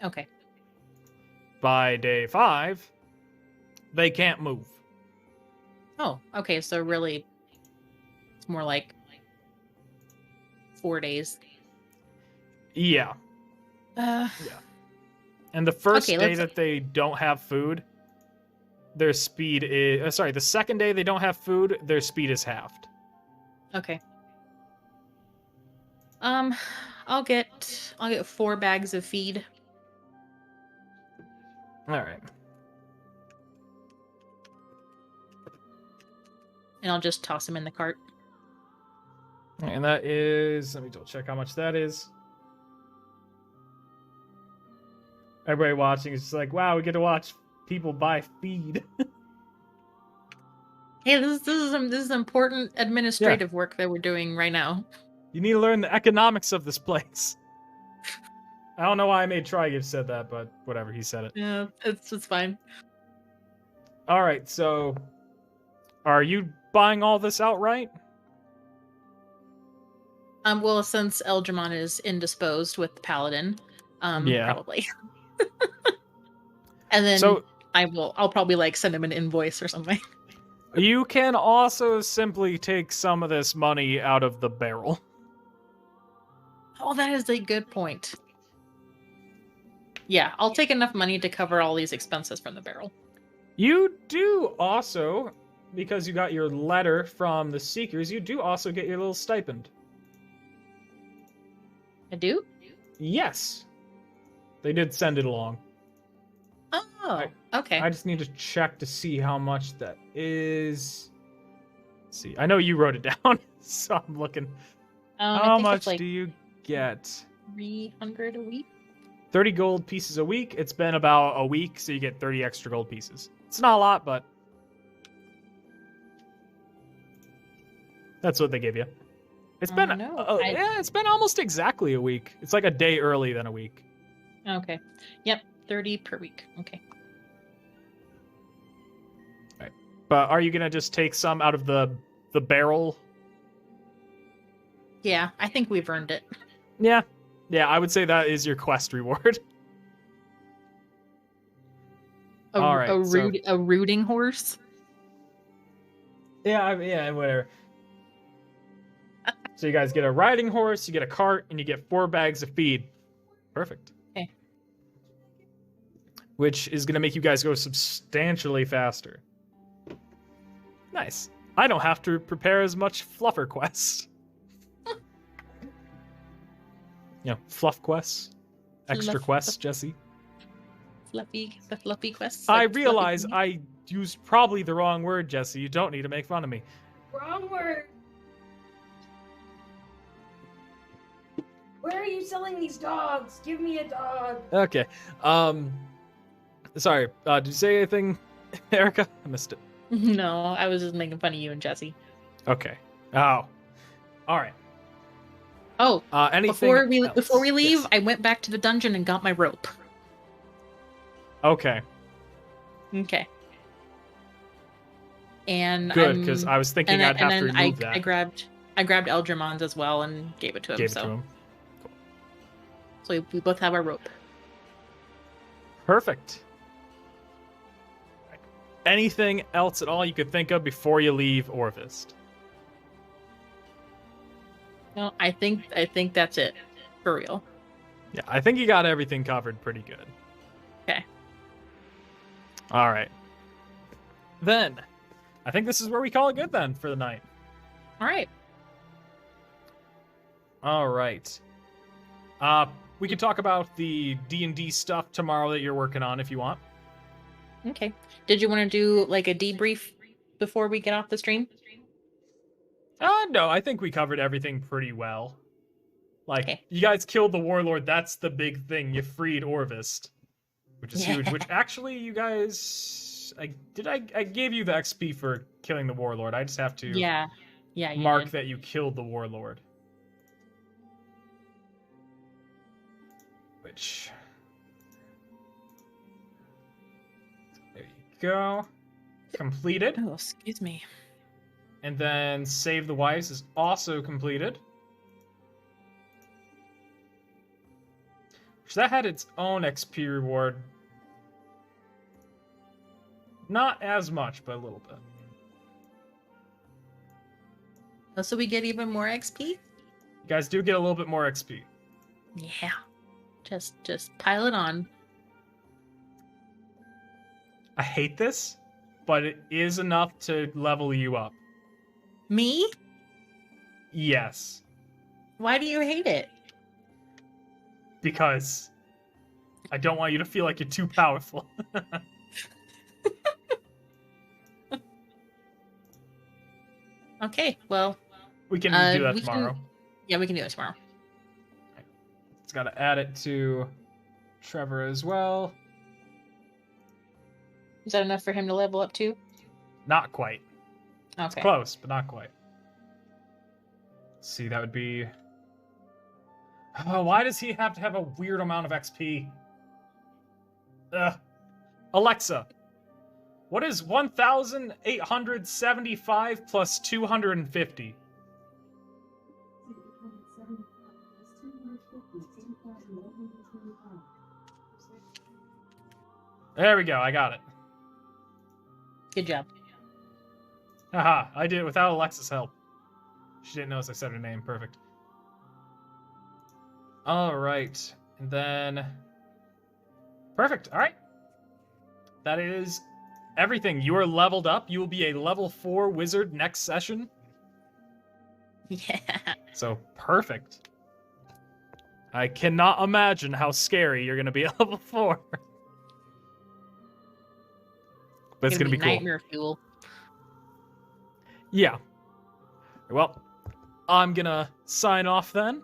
Okay. By day 5, they can't move. Oh, okay. So really, it's more like 4 days. Yeah. Yeah. And the first Okay, day let's- that they don't have food, their speed is... sorry, the second day they don't have food, their speed is halved. Okay. I'll get 4 bags of feed. All right. And I'll just toss them in the cart. And that is... Let me double check how much that is. Everybody watching is just like, wow, we get to watch people buy feed. Hey, this is important administrative work that we're doing right now. You need to learn the economics of this place. I don't know why I made Trigive said that, but whatever, he said it. Yeah, it's fine. All right, so are you buying all this outright? Well, since Eldramon is indisposed with the Paladin, Yeah. probably. And then So I'll probably like send him an invoice or something. you can also simply take some of this money out of the barrel. Oh, that is a good point. Yeah, I'll take enough money to cover all these expenses from the barrel. You do also, because you got your letter from the Seekers, you do also get your little stipend. I do? Yes. They did send it along. Oh, okay. I just need to check to see how much that is. Let's see, I know you wrote it down, so I'm looking. I How think much it's like do you get? 300 a week? 30 gold pieces a week. It's been about a week, so you get 30 extra gold pieces. It's not a lot, but that's what they give you. It's been yeah, it's been almost exactly a week. It's like a day early than a week. Okay. Yep, 30 per week. Okay. Right. But are you gonna just take some out of the barrel? Yeah, I think we've earned it. Yeah. Yeah, I would say that is your quest reward. All right, A rooting horse? Yeah, whatever. So you guys get a riding horse, you get a cart, and you get 4 bags of feed. Perfect. Okay. Which is going to make you guys go substantially faster. Nice. I don't have to prepare as much fluffer quests. Fluff quests. Extra quests, Jesse. The fluffy quests. I like fluffy realize things. I used probably the wrong word, Jesse. You don't need to make fun of me. Wrong word. Where are you selling these dogs? Give me a dog. Okay. Sorry. Did you say anything, Erica? I missed it. No, I was just making fun of you and Jesse. Okay. Oh. All right. Oh, Anything before we leave, Yes. I went back to the dungeon and got my rope. Okay. Okay. And Good, because I was thinking I'd have to remove that. I grabbed Eldrimond's as well and gave it to him. Gave it to him. So we both have our rope. Perfect. Anything else at all you could think of before you leave Orvist? No, I think that's it. For real. Yeah, I think you got everything covered pretty good. Okay. All right. Then, I think this is where we call it good then for the night. All right. All right. We could talk about the D&D stuff tomorrow that you're working on if you want. Okay. Did you want to do like a debrief before we get off the stream? No, I think we covered everything pretty well. Like, Okay. you guys killed the warlord. That's the big thing. You freed Orvist, which is huge. Which actually, you guys, I gave you the XP for killing the warlord. I just have to Yeah. Yeah. You mark did. that you killed the warlord. Which, there you go. Completed. Oh, excuse me. And then Save the Wives is also completed. Which that had its own XP reward. Not as much, but a little bit. Oh, so we get even more XP? You guys do get a little bit more XP. Yeah. Just pile it on. I hate this, but it is enough to level you up. Me? Yes. Why do you hate it? Because I don't want you to feel like you're too powerful. Okay, well, We can do that tomorrow. yeah, we can do it tomorrow. It's got to add it to Trevor as well. Is that enough for him to level up to? Not quite. Okay. Close, but not quite. Let's see, that would be... Oh, why does he have to have a weird amount of XP? Alexa, what is 1,875 plus 250? There we go, I got it. Good job. Haha, I did it without Alexa's help. She didn't notice I said her name. Perfect. Alright. And then... Perfect. Alright. That is everything. You are leveled up. You will be a level 4 wizard next session. Yeah. So, perfect. I cannot imagine how scary you're going to be at level 4. But it's going to be cool. Nightmare fuel. Yeah. Well, I'm going to sign off then.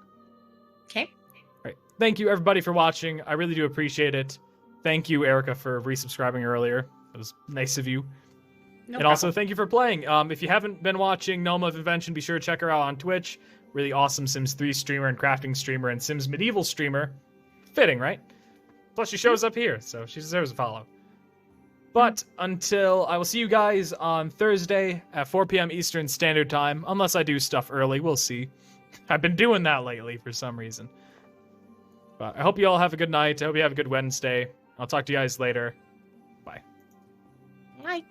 Okay. All right. Thank you, everybody, for watching. I really do appreciate it. Thank you, Erica, for resubscribing earlier. It was nice of you. No And also, thank you for playing. If you haven't been watching GnomeOfInvention, be sure to check her out on Twitch. Really awesome Sims 3 streamer and crafting streamer and Sims Medieval streamer. Fitting, right? Plus, she shows up here, so she deserves a follow. But until I will see you guys on Thursday at 4 p.m. Eastern Standard Time, unless I do stuff early, we'll see. I've been doing that lately for some reason. But I hope you all have a good night. I hope you have a good Wednesday. I'll talk to you guys later. Bye. Bye.